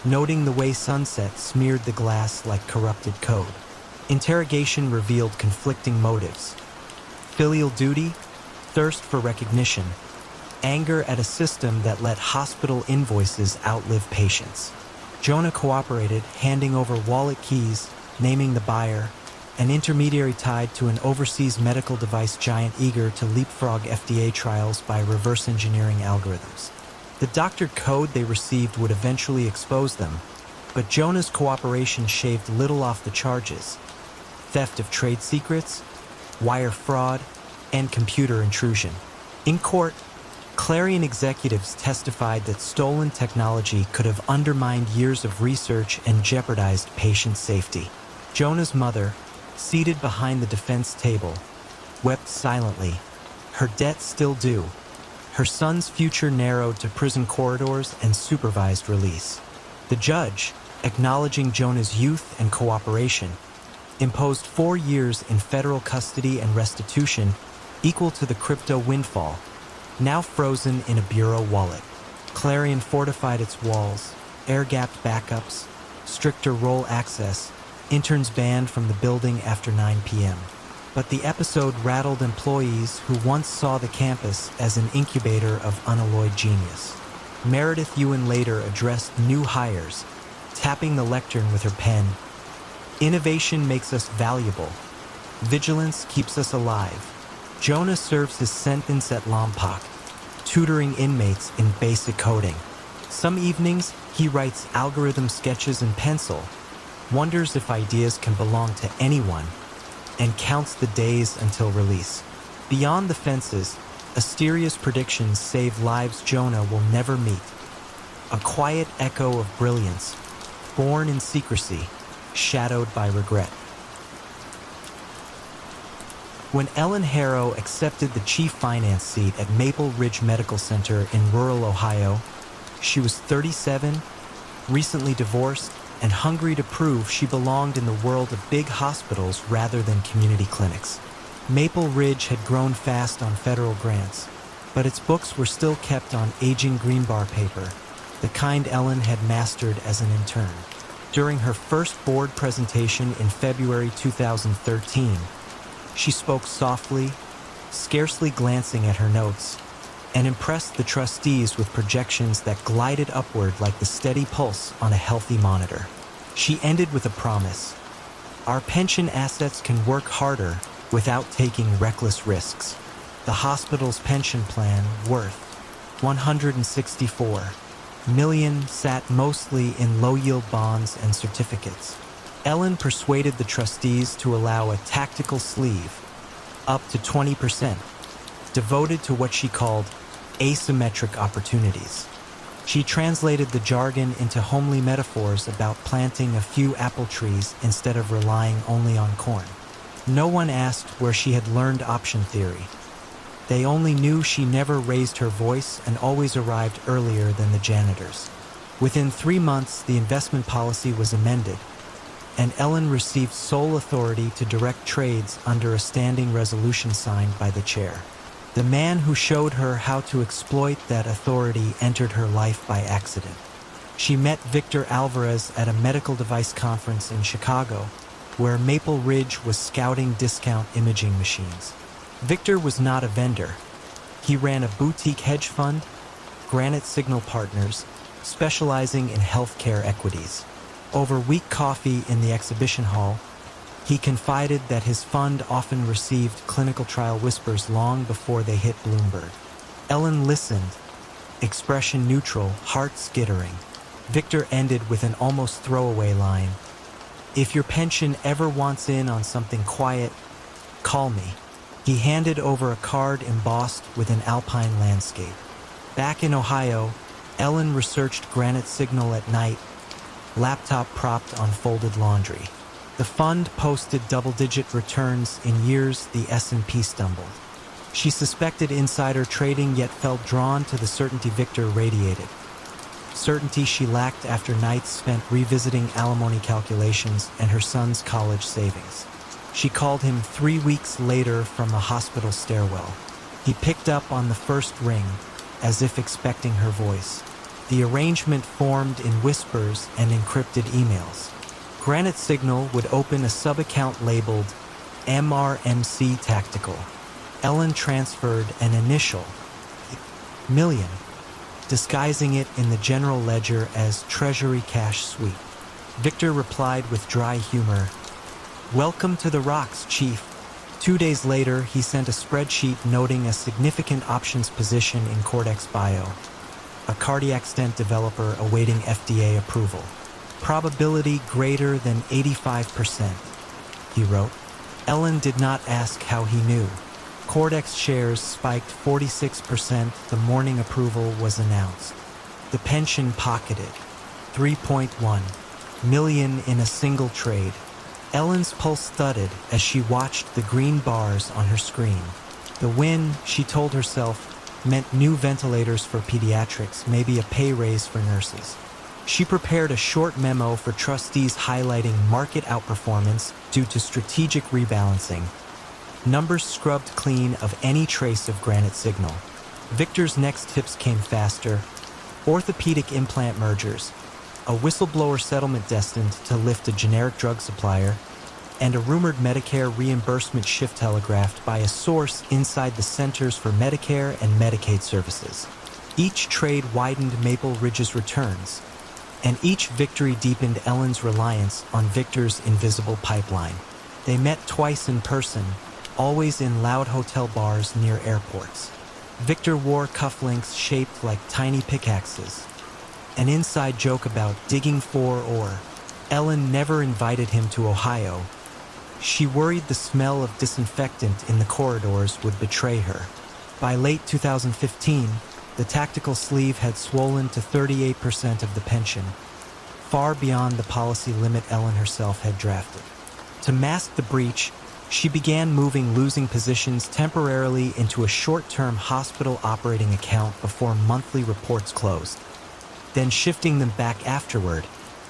noting the way sunset smeared the glass like corrupted code. Interrogation revealed conflicting motives. Filial duty, thirst for recognition, anger at a system that let hospital invoices outlive patients. Jonah cooperated, handing over wallet keys, naming the buyer, an intermediary tied to an overseas medical device giant eager to leapfrog FDA trials by reverse engineering algorithms. The doctored code they received would eventually expose them, but Jonah's cooperation shaved little off the charges. theft of trade secrets, wire fraud, and computer intrusion. In court, Clarion executives testified that stolen technology could have undermined years of research and jeopardized patient safety. Jonah's mother, seated behind the defense table, wept silently, her debt still due, her son's future narrowed to prison corridors and supervised release. The judge, acknowledging Jonah's youth and cooperation, imposed 4 years in federal custody and restitution equal to the crypto windfall, now frozen in a bureau wallet. Clarion fortified its walls, air-gapped backups, stricter role access, interns banned from the building after 9 p.m. But the episode rattled employees who once saw the campus as an incubator of unalloyed genius. Meredith Ewan later addressed new hires, tapping the lectern with her pen. Innovation makes us valuable. Vigilance keeps us alive. Jonah serves his sentence at Lompoc, tutoring inmates in basic coding. Some evenings, he writes algorithm sketches in pencil, wonders if ideas can belong to anyone, and counts the days until release. Beyond the fences, Asteria's predictions save lives Jonah will never meet. A quiet echo of brilliance, born in secrecy, shadowed by regret. When Ellen Harrow accepted the chief finance seat at Maple Ridge Medical Center in rural Ohio, she was 37, recently divorced, and hungry to prove she belonged in the world of big hospitals rather than community clinics. Maple Ridge had grown fast on federal grants, but its books were still kept on aging greenbar paper, the kind Ellen had mastered as an intern. During her first board presentation in February 2013, she spoke softly, scarcely glancing at her notes, and impressed the trustees with projections that glided upward like the steady pulse on a healthy monitor. She ended with a promise. Our pension assets can work harder without taking reckless risks. The hospital's pension plan, worth $164 million, sat mostly in low-yield bonds and certificates. Ellen persuaded the trustees to allow a tactical sleeve, up to 20%, devoted to what she called asymmetric opportunities. She translated the jargon into homely metaphors about planting a few apple trees instead of relying only on corn. No one asked where she had learned option theory. They only knew she never raised her voice and always arrived earlier than the janitors. Within 3 months, the investment policy was amended, and Ellen received sole authority to direct trades under a standing resolution signed by the chair. The man who showed her how to exploit that authority entered her life by accident. She met Victor Alvarez at a medical device conference in Chicago, where Maple Ridge was scouting discount imaging machines. Victor was not a vendor. He ran a boutique hedge fund, Granite Signal Partners, specializing in healthcare equities. Over weak coffee in the exhibition hall, he confided that his fund often received clinical trial whispers long before they hit Bloomberg. Ellen listened, expression neutral, heart skittering. Victor ended with an almost throwaway line. If your pension ever wants in on something quiet, call me. He handed over a card embossed with an alpine landscape. Back in Ohio, Ellen researched Granite Signal at night, laptop propped on folded laundry. The fund posted double-digit returns in years the S&P stumbled. She suspected insider trading yet felt drawn to the certainty Victor radiated. Certainty she lacked after nights spent revisiting alimony calculations and her son's college savings. She called him 3 weeks later from a hospital stairwell. He picked up on the first ring, as if expecting her voice. The arrangement formed in whispers and encrypted emails. Granite Signal would open a sub-account labeled MRMC Tactical. Ellen transferred an initial, million, disguising it in the general ledger as Treasury Cash Sweep. Victor replied with dry humor, "Welcome to the rocks, Chief." 2 days later, he sent a spreadsheet noting a significant options position in Cortex Bio, a cardiac stent developer awaiting FDA approval. Probability greater than 85%, he wrote. Ellen did not ask how he knew. Cordex shares spiked 46% the morning approval was announced. The pension pocketed. 3.1 million in a single trade. Ellen's pulse thudded as she watched the green bars on her screen. The win, she told herself, meant new ventilators for pediatrics, maybe a pay raise for nurses. She prepared a short memo for trustees highlighting market outperformance due to strategic rebalancing. Numbers scrubbed clean of any trace of Granite Signal. Victor's next tips came faster. Orthopedic implant mergers, a whistleblower settlement destined to lift a generic drug supplier, and a rumored Medicare reimbursement shift telegraphed by a source inside the Centers for Medicare and Medicaid Services. Each trade widened Maple Ridge's returns, and each victory deepened Ellen's reliance on Victor's invisible pipeline. They met twice in person, always in loud hotel bars near airports. Victor wore cufflinks shaped like tiny pickaxes, an inside joke about digging for ore. Ellen never invited him to Ohio. She worried the smell of disinfectant in the corridors would betray her. By late 2015, the tactical sleeve had swollen to 38% of the pension, far beyond the policy limit Ellen herself had drafted. To mask the breach, she began moving losing positions temporarily into a short-term hospital operating account before monthly reports closed, then shifting them back afterward,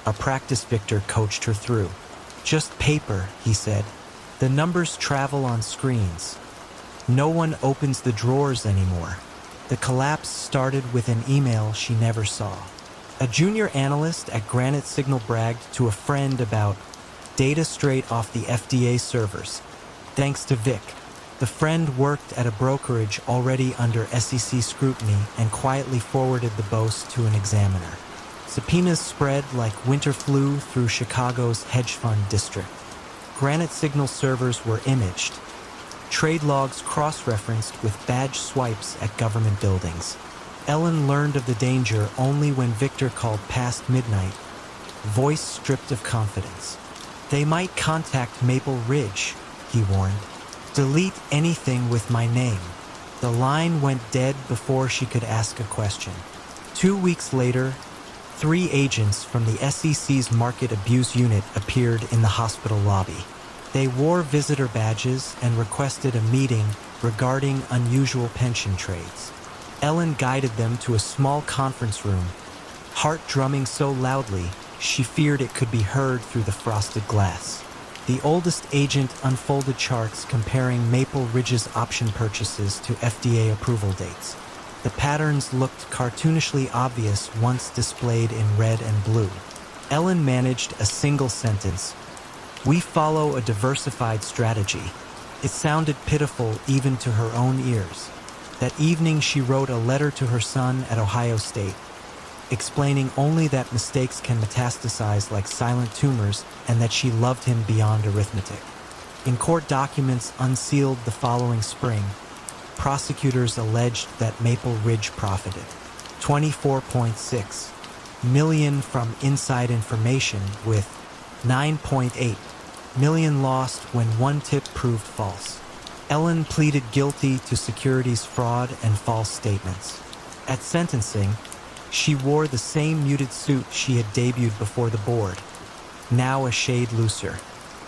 a practice Victor coached her through. Just paper, he said. The numbers travel on screens. No one opens the drawers anymore. The collapse started with an email she never saw. A junior analyst at Granite Signal bragged to a friend about data straight off the FDA servers. Thanks to Vic. The friend worked at a brokerage already under SEC scrutiny and quietly forwarded the boast to an examiner. Subpoenas spread like winter flu through Chicago's hedge fund district. Granite Signal servers were imaged. Trade logs cross-referenced with badge swipes at government buildings. Ellen learned of the danger only when Victor called past midnight, voice stripped of confidence. They might contact Maple Ridge, he warned. Delete anything with my name. The line went dead before she could ask a question. 2 weeks later, 3 agents from the SEC's Market Abuse Unit appeared in the hospital lobby. They wore visitor badges and requested a meeting regarding unusual pension trades. Ellen guided them to a small conference room, heart drumming so loudly she feared it could be heard through the frosted glass. The oldest agent unfolded charts comparing Maple Ridge's option purchases to FDA approval dates. The patterns looked cartoonishly obvious once displayed in red and blue. Ellen managed a single sentence. "We follow a diversified strategy." It sounded pitiful even to her own ears. That evening she wrote a letter to her son at Ohio State, explaining only that mistakes can metastasize like silent tumors and that she loved him beyond arithmetic. In court documents unsealed the following spring, prosecutors alleged that Maple Ridge profited $24.6 million from inside information, with $9.8 million lost when one tip proved false. Ellen pleaded guilty to securities fraud and false statements. At sentencing, she wore the same muted suit she had debuted before the board, now a shade looser.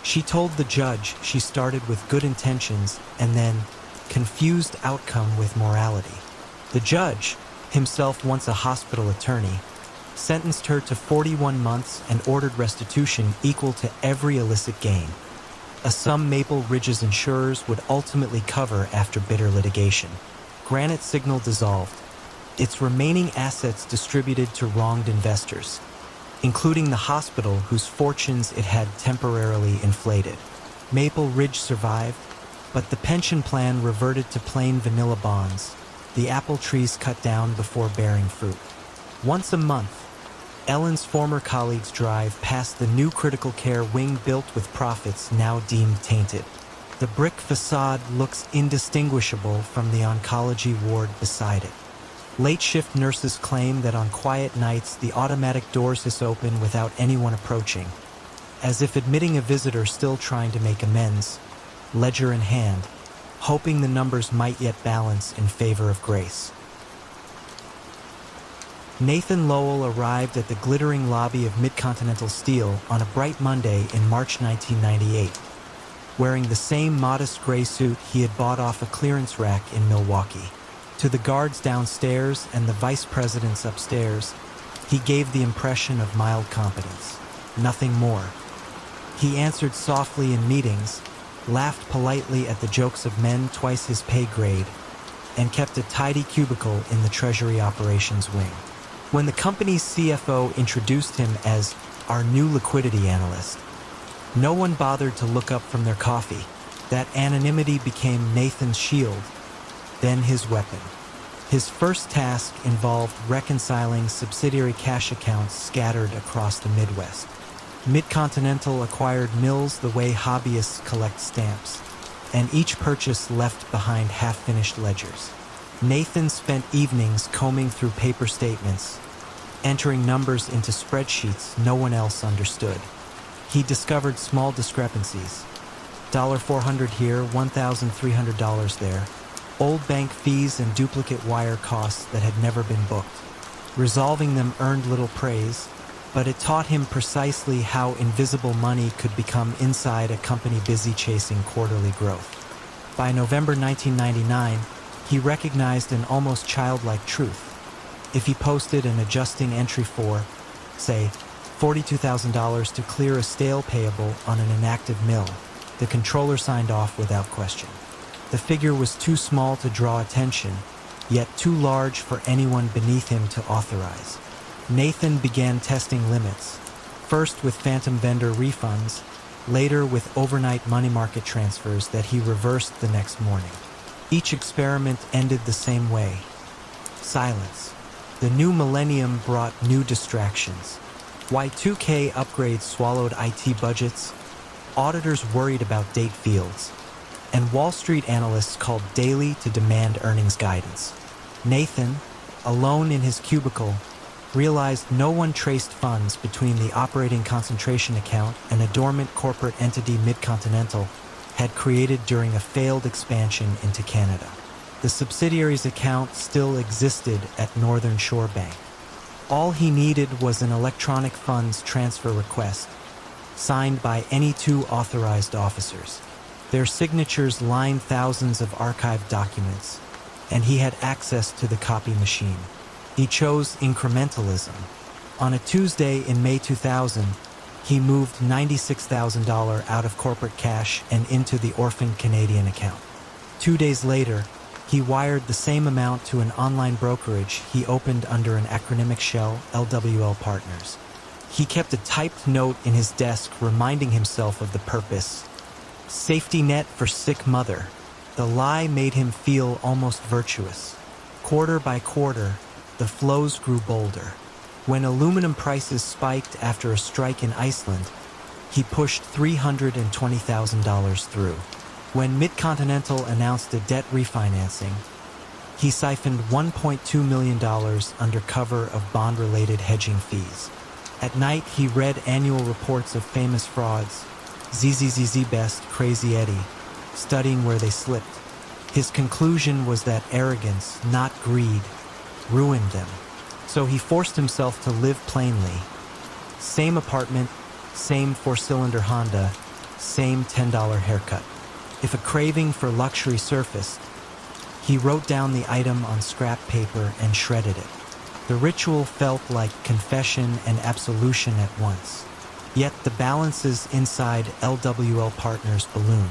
She told the judge she started with good intentions and then confused outcome with morality. The judge, himself once a hospital attorney, sentenced her to 41 months and ordered restitution equal to every illicit gain, a sum Maple Ridge's insurers would ultimately cover after bitter litigation. Granite Signal dissolved, its remaining assets distributed to wronged investors, including the hospital whose fortunes it had temporarily inflated. Maple Ridge survived, but the pension plan reverted to plain vanilla bonds, the apple trees cut down before bearing fruit. Once a month, Ellen's former colleagues drive past the new critical care wing built with profits now deemed tainted. The brick facade looks indistinguishable from the oncology ward beside it. Late shift nurses claim that on quiet nights the automatic doors hiss open without anyone approaching, as if admitting a visitor still trying to make amends. ledger in hand, hoping the numbers might yet balance in favor of grace. Nathan Lowell arrived at the glittering lobby of Midcontinental Steel on a bright Monday in March 1998, wearing the same modest gray suit he had bought off a clearance rack in Milwaukee. To the guards downstairs and the vice presidents upstairs, he gave the impression of mild competence, nothing more. He answered softly in meetings, laughed politely at the jokes of men twice his pay grade, and kept a tidy cubicle in the Treasury operations wing. When the company's CFO introduced him as our new liquidity analyst, no one bothered to look up from their coffee. That anonymity became Nathan's shield, then his weapon. His first task involved reconciling subsidiary cash accounts scattered across the Midwest. Midcontinental acquired mills the way hobbyists collect stamps, and each purchase left behind half-finished ledgers. Nathan spent evenings combing through paper statements, entering numbers into spreadsheets no one else understood. He discovered small discrepancies. $400 here, $1,300 there. Old bank fees and duplicate wire costs that had never been booked. Resolving them earned little praise, but it taught him precisely how invisible money could become inside a company busy chasing quarterly growth. By November 1999, he recognized an almost childlike truth. If he posted an adjusting entry for, say, $42,000 to clear a stale payable on an inactive mill, the controller signed off without question. The figure was too small to draw attention, yet too large for anyone beneath him to authorize. Nathan began testing limits, first with phantom vendor refunds, later with overnight money market transfers that he reversed the next morning. Each experiment ended the same way. Silence. The new millennium brought new distractions. Y2K upgrades swallowed IT budgets, auditors worried about date fields, and Wall Street analysts called daily to demand earnings guidance. Nathan, alone in his cubicle, realized no one traced funds between the operating concentration account and a dormant corporate entity Midcontinental had created during a failed expansion into Canada. The subsidiary's account still existed at Northern Shore Bank. All he needed was an electronic funds transfer request, signed by any two authorized officers. Their signatures lined thousands of archived documents, and he had access to the copy machine. He chose incrementalism. On a Tuesday in May 2000, he moved $96,000 out of corporate cash and into the orphaned Canadian account. 2 days later, he wired the same amount to an online brokerage he opened under an acronymic shell, LWL Partners. He kept a typed note in his desk reminding himself of the purpose. Safety net for sick mother. The lie made him feel almost virtuous. Quarter by quarter, the flows grew bolder. When aluminum prices spiked after a strike in Iceland, he pushed $320,000 through. When Midcontinental announced a debt refinancing, he siphoned $1.2 million under cover of bond-related hedging fees. At night, he read annual reports of famous frauds, ZZZZ Best, Crazy Eddie, studying where they slipped. His conclusion was that arrogance, not greed, ruined them. So he forced himself to live plainly. Same apartment, same four-cylinder Honda, same $10 haircut. If a craving for luxury surfaced, he wrote down the item on scrap paper and shredded it. The ritual felt like confession and absolution at once. Yet the balances inside LWL Partners ballooned.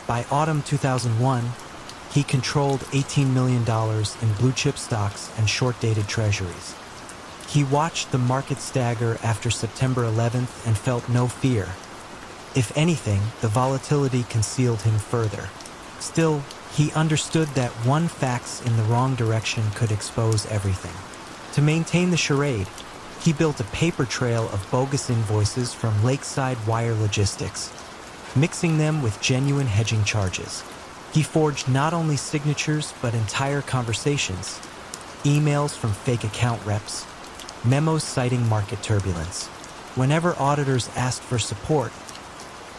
By autumn 2001, he controlled $18 million in blue-chip stocks and short-dated treasuries. He watched the market stagger after September 11th and felt no fear. If anything, the volatility concealed him further. Still, he understood that one fax in the wrong direction could expose everything. To maintain the charade, he built a paper trail of bogus invoices from Lakeside Wire Logistics, mixing them with genuine hedging charges. He forged not only signatures but entire conversations, emails from fake account reps, memos citing market turbulence. Whenever auditors asked for support,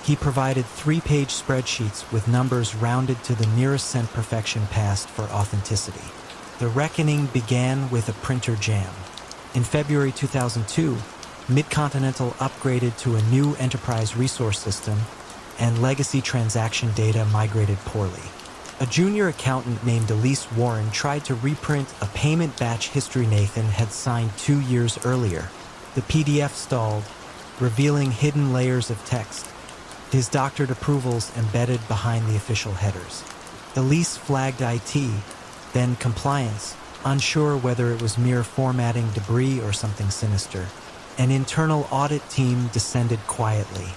He provided 3-page spreadsheets with numbers rounded to the nearest cent perfection passed for authenticity. The reckoning began with a printer jam. In February 2002, Midcontinental upgraded to a new enterprise resource system, and legacy transaction data migrated poorly. A junior accountant named Elise Warren tried to reprint a payment batch history Nathan had signed 2 years earlier. The PDF stalled, revealing hidden layers of text, his doctored approvals embedded behind the official headers. Elise flagged IT, then compliance, unsure whether it was mere formatting debris or something sinister. An internal audit team descended quietly.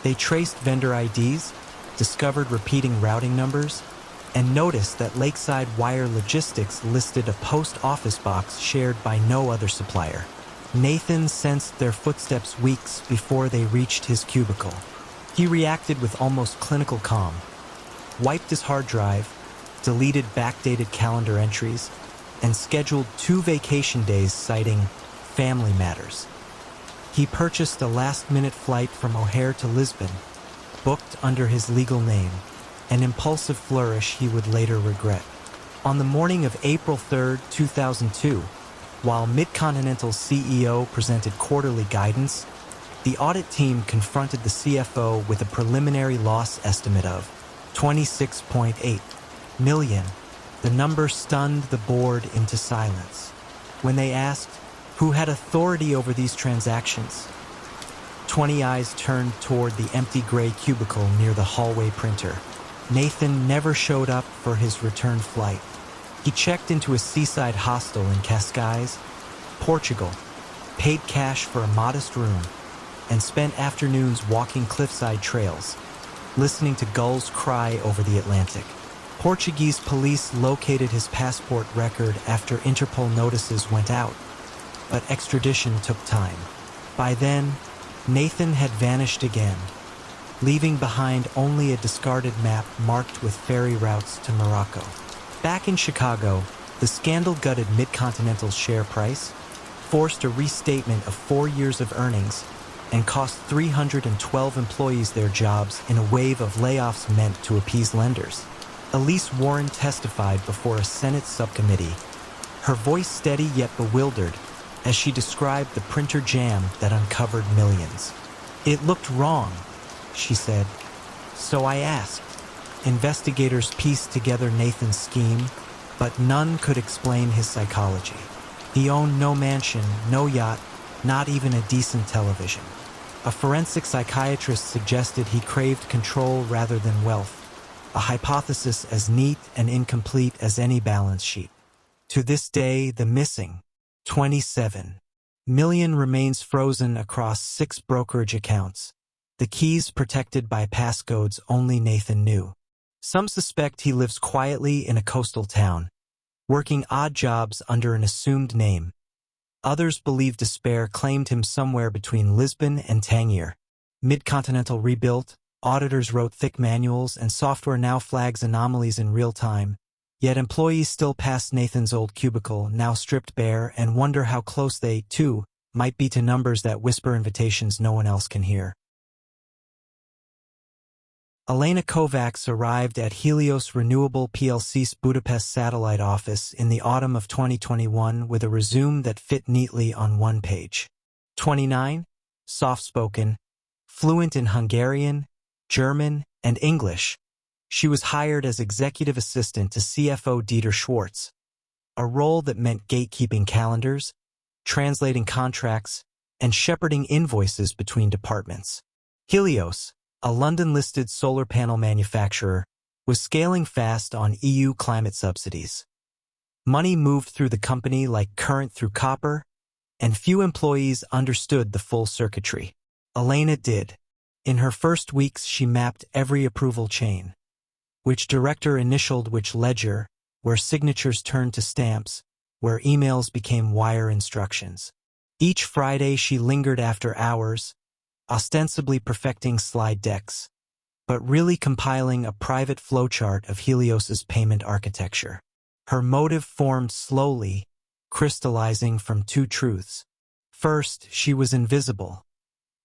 They traced vendor IDs, discovered repeating routing numbers, and noticed that Lakeside Wire Logistics listed a post office box shared by no other supplier. Nathan sensed their footsteps weeks before they reached his cubicle. He reacted with almost clinical calm, wiped his hard drive, deleted backdated calendar entries, and scheduled 2 vacation days citing family matters. He purchased a last-minute flight from O'Hare to Lisbon, booked under his legal name, an impulsive flourish he would later regret. On the morning of April 3, 2002, while Midcontinental's CEO presented quarterly guidance, the audit team confronted the CFO with a preliminary loss estimate of $26.8 million. The number stunned the board into silence. When they asked who had authority over these transactions, 20 eyes turned toward the empty gray cubicle near the hallway printer. Nathan never showed up for his return flight. He checked into a seaside hostel in Cascais, Portugal, paid cash for a modest room, and spent afternoons walking cliffside trails, listening to gulls cry over the Atlantic. Portuguese police located his passport record after Interpol notices went out, but extradition took time. By then, Nathan had vanished again, leaving behind only a discarded map marked with ferry routes to Morocco. Back in Chicago, the scandal-gutted Midcontinental's share price forced a restatement of 4 years of earnings and cost 312 employees their jobs in a wave of layoffs meant to appease lenders. Elise Warren testified before a Senate subcommittee, her voice steady yet bewildered as she described the printer jam that uncovered millions. "It looked wrong," she said. "So I asked." Investigators pieced together Nathan's scheme, but none could explain his psychology. He owned no mansion, no yacht, not even a decent television. A forensic psychiatrist suggested he craved control rather than wealth, a hypothesis as neat and incomplete as any balance sheet. To this day, the missing $27 million remains frozen across 6 brokerage accounts, the keys protected by passcodes only Nathan knew. Some suspect he lives quietly in a coastal town, working odd jobs under an assumed name. Others believe despair claimed him somewhere between Lisbon and Tangier. Midcontinental rebuilt, auditors wrote thick manuals, and software now flags anomalies in real time. Yet employees still pass Nathan's old cubicle, now stripped bare, and wonder how close they, too, might be to numbers that whisper invitations no one else can hear. Elena Kovacs arrived at Helios Renewable plc's Budapest satellite office in the autumn of 2021 with a resume that fit neatly on one page. 29, soft-spoken, fluent in Hungarian, German, and English, she was hired as executive assistant to CFO Dieter Schwartz, a role that meant gatekeeping calendars, translating contracts, and shepherding invoices between departments. Helios, a London-listed solar panel manufacturer, was scaling fast on EU climate subsidies. Money moved through the company like current through copper, and few employees understood the full circuitry. Elena did. In her first weeks, she mapped every approval chain. Which director initialed which ledger, where signatures turned to stamps, where emails became wire instructions. Each Friday she lingered after hours, ostensibly perfecting slide decks, but really compiling a private flowchart of Helios's payment architecture. Her motive formed slowly, crystallizing from 2 truths. First, she was invisible.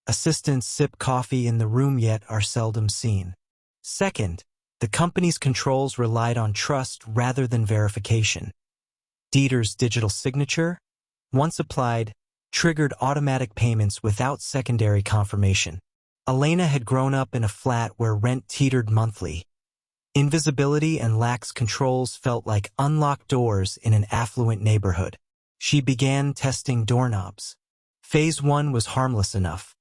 Assistants sip coffee in the room yet are seldom seen. Second, the company's controls relied on trust rather than verification. Dieter's digital signature, once applied, triggered automatic payments without secondary confirmation. Elena had grown up in a flat where rent teetered monthly. Invisibility and lax controls felt like unlocked doors in an affluent neighborhood. She began testing doorknobs. Phase 1 was harmless enough.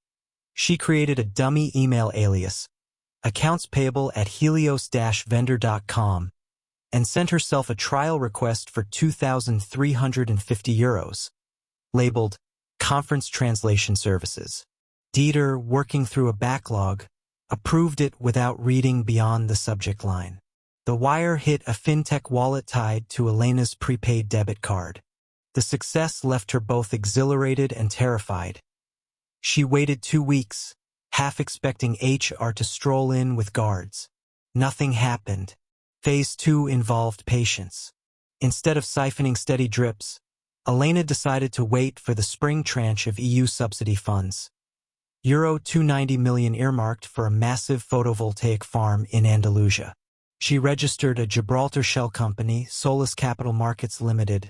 She created a dummy email alias, accounts payable at helios-vendor.com, and sent herself a trial request for €2,350, labeled Conference Translation Services. Dieter, working through a backlog, approved it without reading beyond the subject line. The wire hit a fintech wallet tied to Elena's prepaid debit card. The success left her both exhilarated and terrified. She waited 2 weeks, half expecting HR to stroll in with guards. Nothing happened. Phase 2 involved patience. Instead of siphoning steady drips, Elena decided to wait for the spring tranche of EU subsidy funds. €290 million earmarked for a massive photovoltaic farm in Andalusia. She registered a Gibraltar shell company, Solus Capital Markets Limited,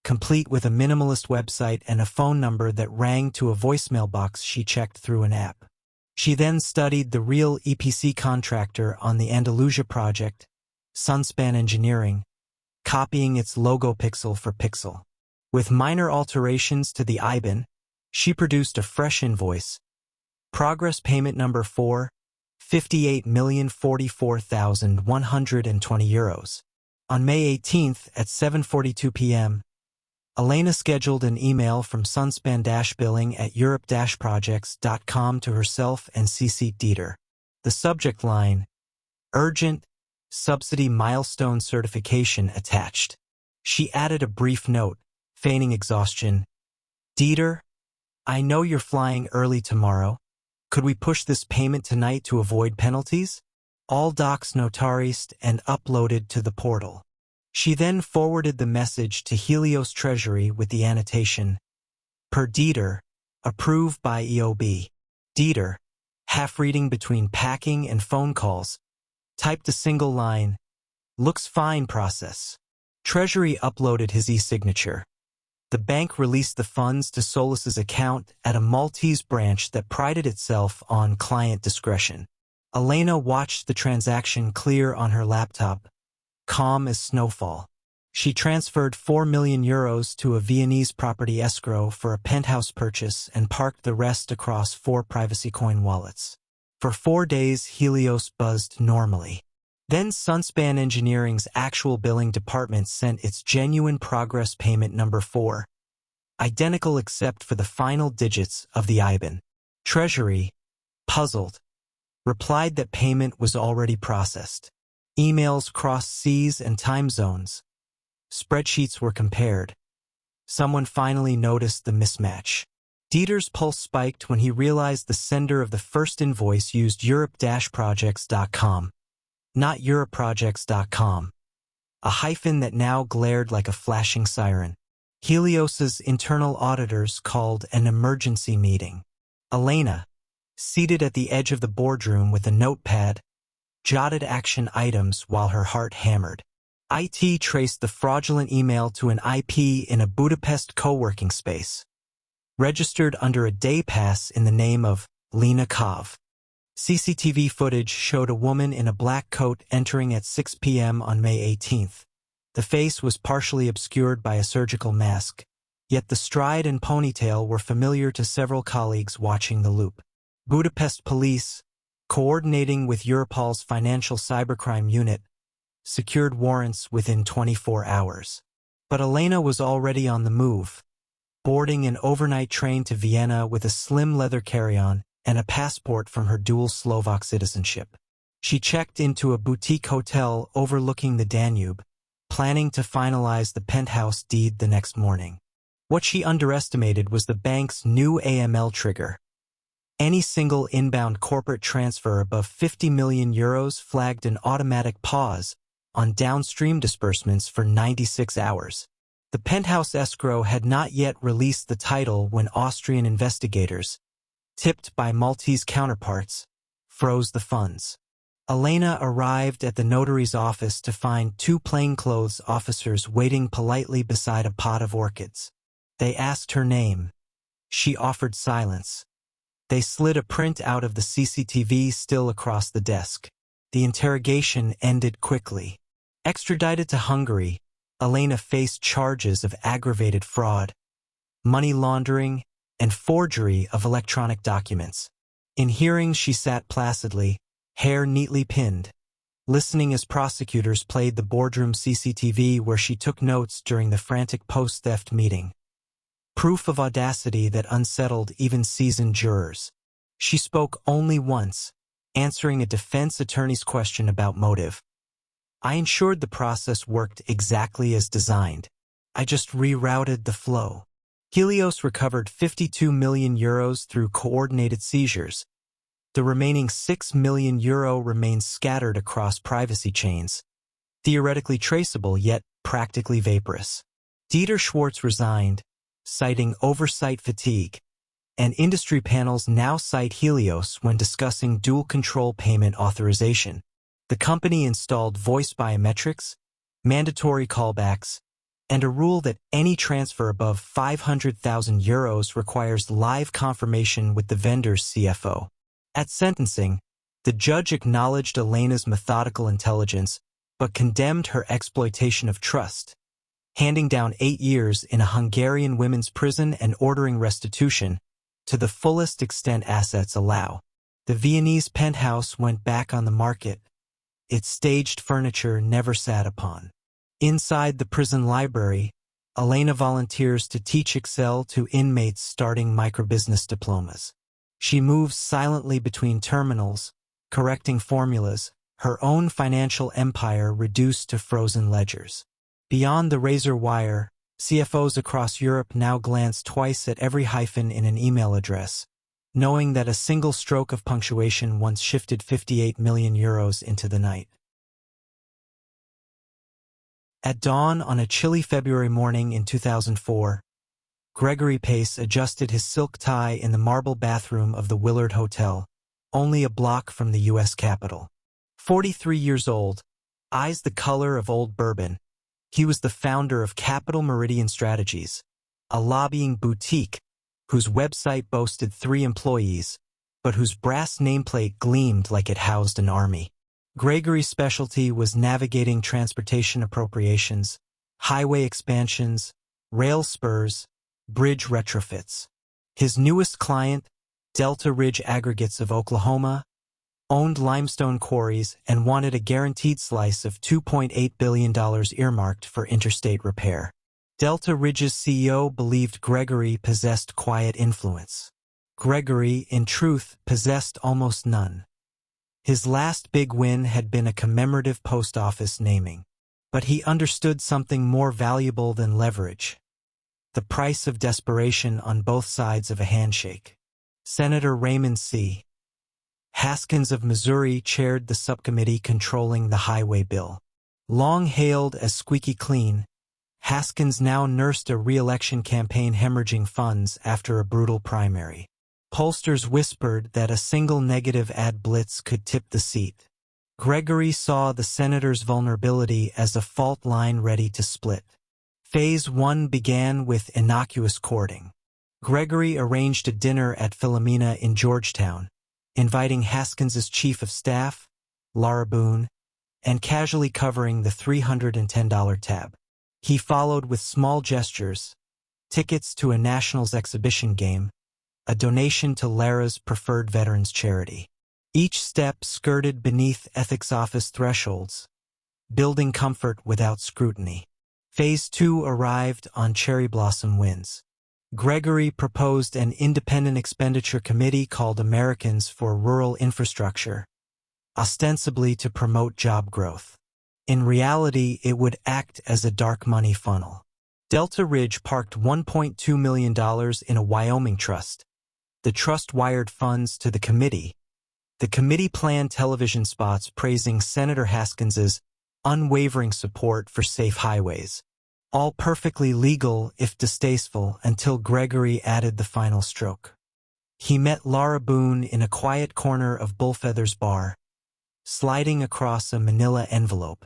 complete with a minimalist website and a phone number that rang to a voicemail box she checked through an app. She then studied the real EPC contractor on the Andalusia project, Sunspan Engineering, copying its logo pixel for pixel. With minor alterations to the IBAN, she produced a fresh invoice. Progress payment number 4, €58,044,120. On May 18th at 7:42 p.m., Elena scheduled an email from Sunspan-billing at europe-projects.com to herself and CC'd Dieter. The subject line, Urgent, Subsidy Milestone Certification attached. She added a brief note, feigning exhaustion. Dieter, I know you're flying early tomorrow. Could we push this payment tonight to avoid penalties? All docs notarized and uploaded to the portal. She then forwarded the message to Helios Treasury with the annotation, Per Dieter, approved by EOB. Dieter, half reading between packing and phone calls, typed a single line, looks fine process. Treasury uploaded his e-signature. The bank released the funds to Solus's account at a Maltese branch that prided itself on client discretion. Elena watched the transaction clear on her laptop, calm as snowfall. She transferred €4 million to a Viennese property escrow for a penthouse purchase and parked the rest across 4 privacy coin wallets. For 4 days, Helios buzzed normally. Then Sunspan Engineering's actual billing department sent its genuine progress payment number 4, identical except for the final digits of the IBAN. Treasury, puzzled, replied that payment was already processed. Emails crossed seas and time zones. Spreadsheets were compared. Someone finally noticed the mismatch. Dieter's pulse spiked when he realized the sender of the first invoice used europe-projects.com, not europrojects.com, a hyphen that now glared like a flashing siren. Helios's internal auditors called an emergency meeting. Elena, seated at the edge of the boardroom with a notepad, jotted action items while her heart hammered. IT traced the fraudulent email to an IP in a Budapest co-working space, registered under a day pass in the name of Lena Kov. CCTV footage showed a woman in a black coat entering at 6 p.m. on May 18th. The face was partially obscured by a surgical mask, yet the stride and ponytail were familiar to several colleagues watching the loop. Budapest police, coordinating with Europol's financial cybercrime unit, secured warrants within 24 hours. But Elena was already on the move, boarding an overnight train to Vienna with a slim leather carry-on and a passport from her dual Slovak citizenship. She checked into a boutique hotel overlooking the Danube, planning to finalize the penthouse deed the next morning. What she underestimated was the bank's new AML trigger. Any single inbound corporate transfer above €50 million flagged an automatic pause on downstream disbursements for 96 hours. The penthouse escrow had not yet released the title when Austrian investigators, tipped by Maltese counterparts, froze the funds. Elena arrived at the notary's office to find two plainclothes officers waiting politely beside a pot of orchids. They asked her name. She offered silence. They slid a print out of the CCTV still across the desk. The interrogation ended quickly. Extradited to Hungary, Elena faced charges of aggravated fraud, money laundering, and forgery of electronic documents. In hearings, she sat placidly, hair neatly pinned, listening as prosecutors played the boardroom CCTV where she took notes during the frantic post-theft meeting. Proof of audacity that unsettled even seasoned jurors. She spoke only once, answering a defense attorney's question about motive. I ensured the process worked exactly as designed. I just rerouted the flow. Helios recovered €52 million through coordinated seizures. The remaining €6 million remains scattered across privacy chains, theoretically traceable yet practically vaporous. Dieter Schwartz resigned, citing oversight fatigue, and industry panels now cite Helios when discussing dual-control payment authorization. The company installed voice biometrics, mandatory callbacks, and a rule that any transfer above €500,000 requires live confirmation with the vendor's CFO. At sentencing, the judge acknowledged Elena's methodical intelligence but condemned her exploitation of trust, handing down 8 years in a Hungarian women's prison and ordering restitution to the fullest extent assets allow. The Viennese penthouse went back on the market. Its staged furniture never sat upon. Inside the prison library, Elena volunteers to teach Excel to inmates starting microbusiness diplomas. She moves silently between terminals, correcting formulas, her own financial empire reduced to frozen ledgers. Beyond the razor wire, CFOs across Europe now glance twice at every hyphen in an email address, knowing that a single stroke of punctuation once shifted €58 million into the night. At dawn on a chilly February morning in 2004, Gregory Pace adjusted his silk tie in the marble bathroom of the Willard Hotel, only a block from the U.S. Capitol. 43 years old, eyes the color of old bourbon, he was the founder of Capital Meridian Strategies, a lobbying boutique whose website boasted 3 employees, but whose brass nameplate gleamed like it housed an army. Gregory's specialty was navigating transportation appropriations, highway expansions, rail spurs, bridge retrofits. His newest client, Delta Ridge Aggregates of Oklahoma, owned limestone quarries and wanted a guaranteed slice of $2.8 billion earmarked for interstate repair. Delta Ridge's CEO believed Gregory possessed quiet influence. Gregory, in truth, possessed almost none. His last big win had been a commemorative post office naming. But he understood something more valuable than leverage: the price of desperation on both sides of a handshake. Senator Raymond C. Haskins of Missouri chaired the subcommittee controlling the highway bill. Long hailed as squeaky clean, Haskins now nursed a re-election campaign hemorrhaging funds after a brutal primary. Pollsters whispered that a single negative ad blitz could tip the seat. Gregory saw the senator's vulnerability as a fault line ready to split. Phase 1 began with innocuous courting. Gregory arranged a dinner at Philomena in Georgetown, inviting Haskins's chief of staff, Laura Boone, and casually covering the $310 tab. He followed with small gestures: tickets to a Nationals exhibition game, a donation to Lara's preferred veterans charity. Each step skirted beneath ethics office thresholds, building comfort without scrutiny. Phase 2 arrived on cherry blossom winds. Gregory proposed an independent expenditure committee called Americans for Rural Infrastructure, ostensibly to promote job growth. In reality, it would act as a dark money funnel. Delta Ridge parked $1.2 million in a Wyoming trust. The trust wired funds to the committee. The committee planned television spots praising Senator Haskins's unwavering support for safe highways. All perfectly legal if distasteful until Gregory added the final stroke. He met Laura Boone in a quiet corner of Bullfeather's bar, sliding across a manila envelope.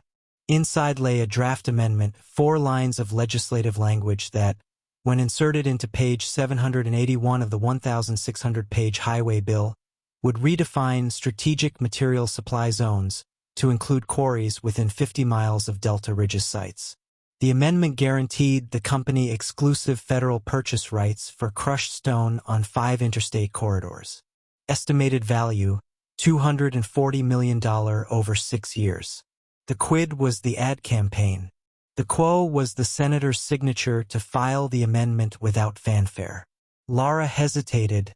Inside lay a draft amendment, 4 lines of legislative language that, when inserted into page 781 of the 1,600-page highway bill, would redefine strategic material supply zones to include quarries within 50 miles of Delta Ridge's sites. The amendment guaranteed the company exclusive federal purchase rights for crushed stone on 5 interstate corridors. Estimated value, $240 million over 6 years. The quid was the ad campaign. The quo was the senator's signature to file the amendment without fanfare. Laura hesitated,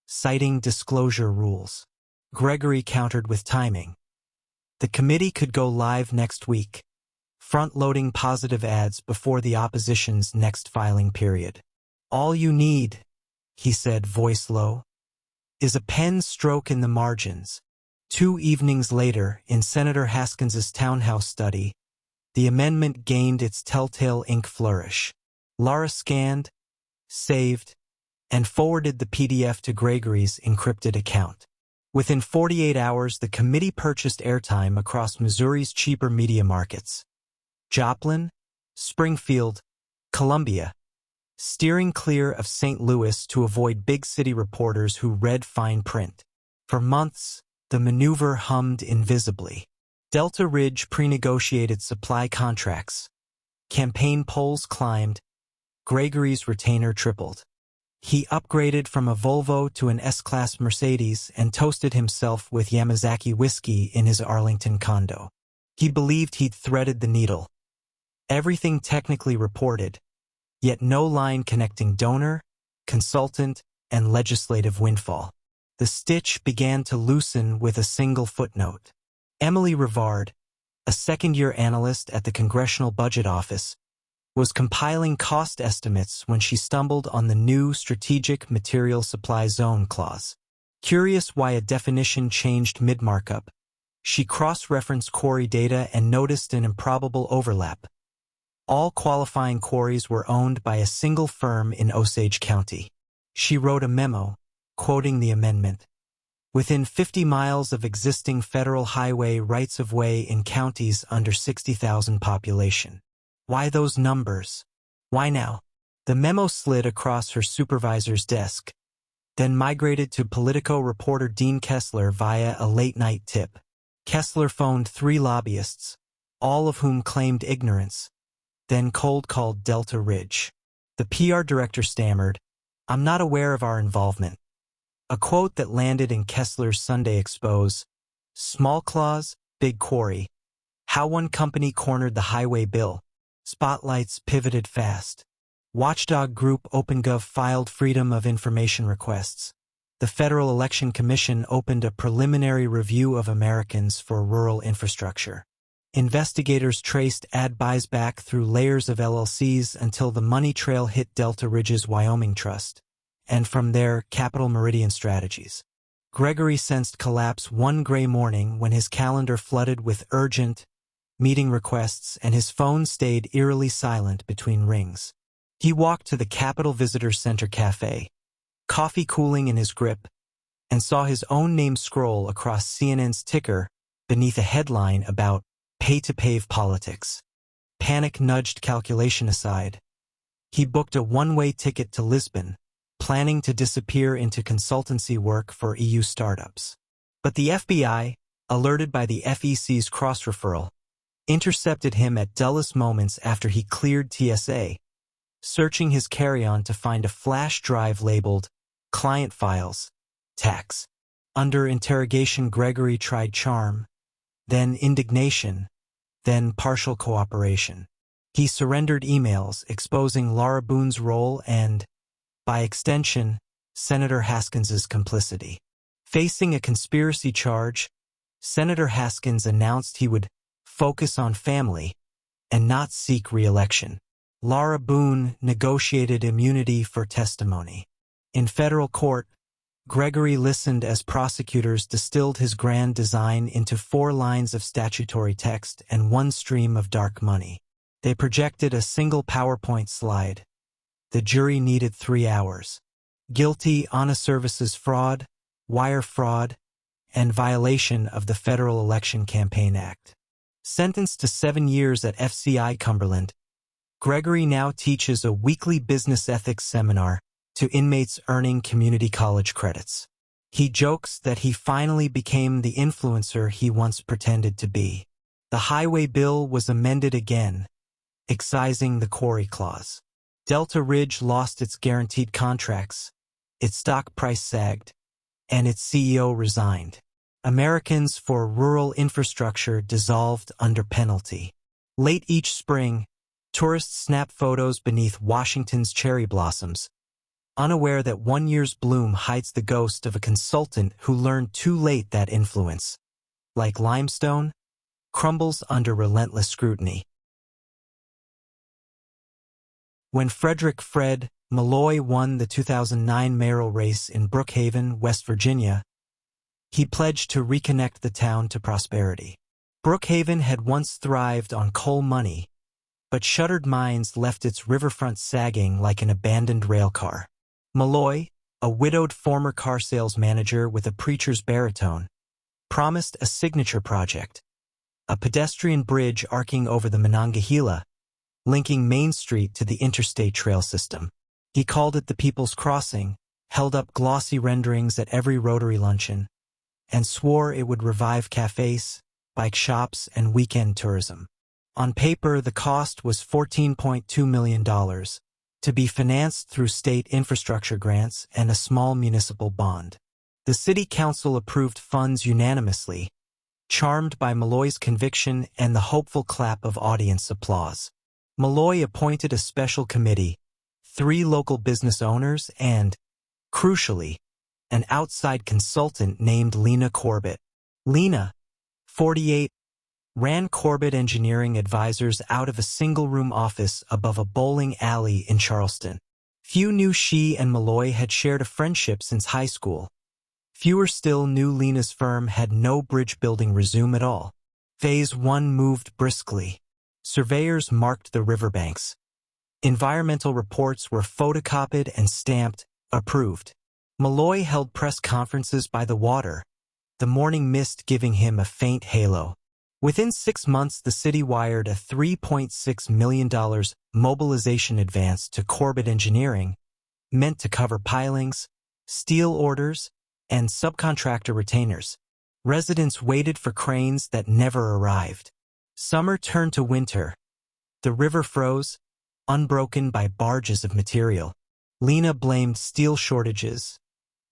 citing disclosure rules. Gregory countered with timing. The committee could go live next week, front-loading positive ads before the opposition's next filing period. All you need, he said, voice low, is a pen stroke in the margins. 2 evenings later, in Senator Haskins's townhouse study, the amendment gained its telltale ink flourish. Laura scanned, saved, and forwarded the PDF to Gregory's encrypted account. Within 48 hours, the committee purchased airtime across Missouri's cheaper media markets: Joplin, Springfield, Columbia, steering clear of St. Louis to avoid big city reporters who read fine print. For months, the maneuver hummed invisibly. Delta Ridge pre-negotiated supply contracts. Campaign polls climbed. Gregory's retainer tripled. He upgraded from a Volvo to an S-Class Mercedes and toasted himself with Yamazaki whiskey in his Arlington condo. He believed he'd threaded the needle. Everything technically reported, yet no line connecting donor, consultant, and legislative windfall. The stitch began to loosen with a single footnote. Emily Rivard, a second-year analyst at the Congressional Budget Office, was compiling cost estimates when she stumbled on the new Strategic Material Supply Zone clause. Curious why a definition changed mid-markup, she cross-referenced quarry data and noticed an improbable overlap. All qualifying quarries were owned by a single firm in Osage County. She wrote a memo, quoting the amendment. Within 50 miles of existing federal highway rights-of-way in counties under 60,000 population. Why those numbers? Why now? The memo slid across her supervisor's desk, then migrated to Politico reporter Dean Kessler via a late-night tip. Kessler phoned 3 lobbyists, all of whom claimed ignorance, then cold-called Delta Ridge. The PR director stammered, "I'm not aware of our involvement." A quote that landed in Kessler's Sunday expose: "Small clause, big quarry. How one company cornered the highway bill. Spotlights pivoted fast. Watchdog group OpenGov filed Freedom of Information requests. The Federal Election Commission opened a preliminary review of Americans for rural infrastructure. Investigators traced ad buys back through layers of LLCs until the money trail hit Delta Ridge's Wyoming Trust, and from there, Capital Meridian Strategies." Gregory sensed collapse one gray morning when his calendar flooded with urgent meeting requests and his phone stayed eerily silent between rings. He walked to the Capitol Visitor Center Cafe, coffee cooling in his grip, and saw his own name scroll across CNN's ticker beneath a headline about pay-to-pave politics. Panic nudged calculation aside. He booked a one-way ticket to Lisbon, planning to disappear into consultancy work for EU startups. But the FBI, alerted by the FEC's cross-referral, intercepted him at dullest moments after he cleared TSA, searching his carry-on to find a flash drive labeled Client Files, Tax. Under interrogation, Gregory tried charm, then indignation, then partial cooperation. He surrendered emails exposing Laura Boone's role and, by extension, Senator Haskins's complicity. Facing a conspiracy charge, Senator Haskins announced he would focus on family and not seek re-election. Laura Boone negotiated immunity for testimony. In federal court, Gregory listened as prosecutors distilled his grand design into 4 lines of statutory text and 1 stream of dark money. They projected a single PowerPoint slide. The jury needed 3 hours. guilty on a services fraud, wire fraud, and violation of the Federal Election Campaign Act. Sentenced to 7 years at FCI Cumberland, Gregory now teaches a weekly business ethics seminar to inmates earning community college credits. He jokes that he finally became the influencer he once pretended to be. The highway bill was amended again, excising the quarry clause. Delta Ridge lost its guaranteed contracts, its stock price sagged, and its CEO resigned. Americans for Rural Infrastructure dissolved under penalty. Late each spring, tourists snap photos beneath Washington's cherry blossoms, unaware that 1 year's bloom hides the ghost of a consultant who learned too late that influence, like limestone, crumbles under relentless scrutiny. When Frederick "Fred" Malloy won the 2009 mayoral race in Brookhaven, West Virginia, he pledged to reconnect the town to prosperity. Brookhaven had once thrived on coal money, but shuttered mines left its riverfront sagging like an abandoned railcar. Malloy, a widowed former car sales manager with a preacher's baritone, promised a signature project, a pedestrian bridge arcing over the Monongahela, linking Main Street to the interstate trail system. He called it the People's Crossing, held up glossy renderings at every Rotary luncheon, and swore it would revive cafes, bike shops, and weekend tourism. On paper, the cost was $14.2 million, to be financed through state infrastructure grants and a small municipal bond. The city council approved funds unanimously, charmed by Malloy's conviction and the hopeful clap of audience applause. Malloy appointed a special committee, 3 local business owners and, crucially, an outside consultant named Lena Corbett. Lena, 48, ran Corbett Engineering Advisors out of a single-room office above a bowling alley in Charleston. Few knew she and Malloy had shared a friendship since high school. Fewer still knew Lena's firm had no bridge-building resume at all. Phase 1 moved briskly. Surveyors marked the riverbanks. Environmental reports were photocopied and stamped, approved. Malloy held press conferences by the water, the morning mist giving him a faint halo. Within 6 months, the city wired a $3.6 million mobilization advance to Corbett Engineering, meant to cover pilings, steel orders, and subcontractor retainers. Residents waited for cranes that never arrived. Summer turned to winter. The river froze, unbroken by barges of material. Lena blamed steel shortages,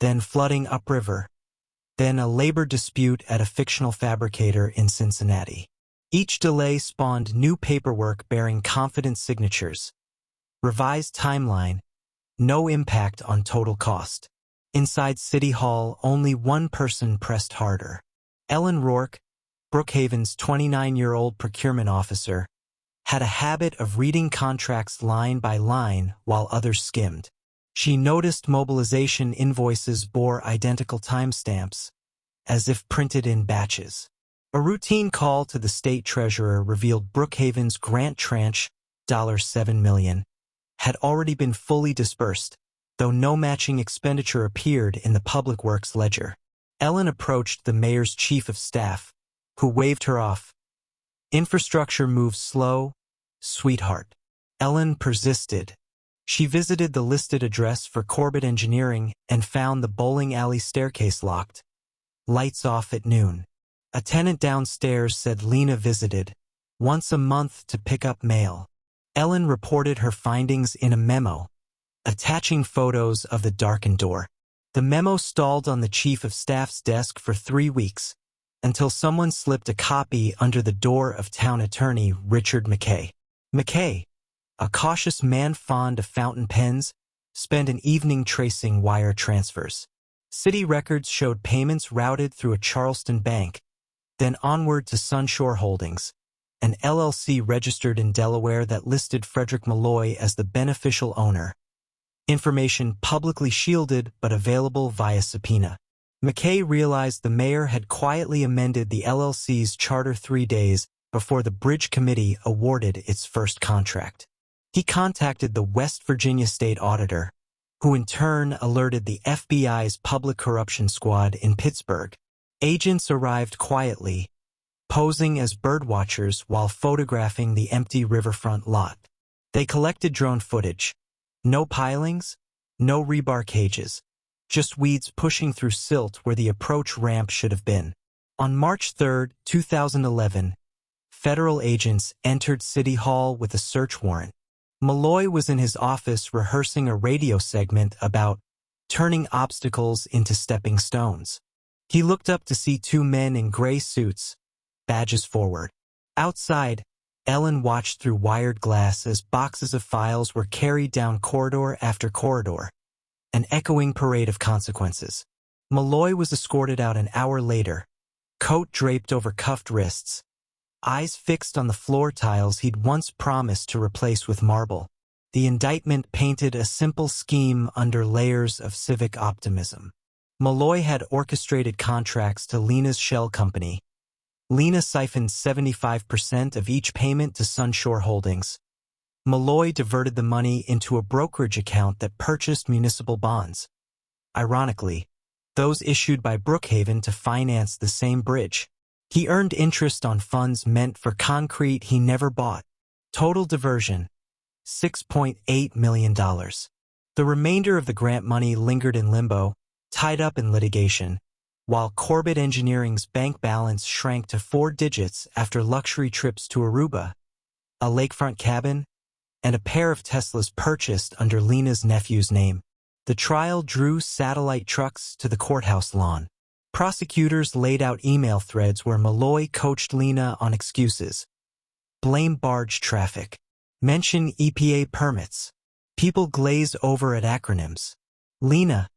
then flooding upriver, then a labor dispute at a fictional fabricator in Cincinnati. Each delay spawned new paperwork bearing confident signatures. Revised timeline, no impact on total cost. Inside City Hall, only one person pressed harder. Ellen Rourke, Brookhaven's 29-year-old procurement officer, had a habit of reading contracts line by line while others skimmed. She noticed mobilization invoices bore identical timestamps, as if printed in batches. A routine call to the state treasurer revealed Brookhaven's grant tranche, $7 million, had already been fully disbursed, though no matching expenditure appeared in the Public Works ledger. Ellen approached the mayor's chief of staff, who waved her off. Infrastructure moves slow, sweetheart. Ellen persisted. She visited the listed address for Corbett Engineering and found the bowling alley staircase locked. Lights off at noon. A tenant downstairs said Lena visited once a month to pick up mail. Ellen reported her findings in a memo, attaching photos of the darkened door. The memo stalled on the chief of staff's desk for 3 weeks, until someone slipped a copy under the door of town attorney Richard McKay. McKay, a cautious man fond of fountain pens, spent an evening tracing wire transfers. City records showed payments routed through a Charleston bank, then onward to Sunshore Holdings, an LLC registered in Delaware that listed Frederick Malloy as the beneficial owner. Information publicly shielded but available via subpoena. McKay realized the mayor had quietly amended the LLC's charter 3 days before the Bridge Committee awarded its first contract. He contacted the West Virginia State Auditor, who in turn alerted the FBI's Public Corruption Squad in Pittsburgh. Agents arrived quietly, posing as birdwatchers while photographing the empty riverfront lot. They collected drone footage. No pilings, no rebar cages, just weeds pushing through silt where the approach ramp should have been. On March 3, 2011, federal agents entered City Hall with a search warrant. Malloy was in his office rehearsing a radio segment about turning obstacles into stepping stones. He looked up to see two men in gray suits, badges forward. Outside, Ellen watched through wired glass as boxes of files were carried down corridor after corridor, an echoing parade of consequences. Malloy was escorted out an hour later, coat draped over cuffed wrists, eyes fixed on the floor tiles he'd once promised to replace with marble. The indictment painted a simple scheme under layers of civic optimism. Malloy had orchestrated contracts to Lena's shell company. Lena siphoned 75% of each payment to Sunshore Holdings. Malloy diverted the money into a brokerage account that purchased municipal bonds. Ironically, those issued by Brookhaven to finance the same bridge. He earned interest on funds meant for concrete he never bought. Total diversion, $6.8 million. The remainder of the grant money lingered in limbo, tied up in litigation, while Corbett Engineering's bank balance shrank to 4 digits after luxury trips to Aruba, a lakefront cabin, and a pair of Teslas purchased under Lena's nephew's name. The trial drew satellite trucks to the courthouse lawn. Prosecutors laid out email threads where Malloy coached Lena on excuses. Blame barge traffic. Mention EPA permits. People glaze over at acronyms. Lena,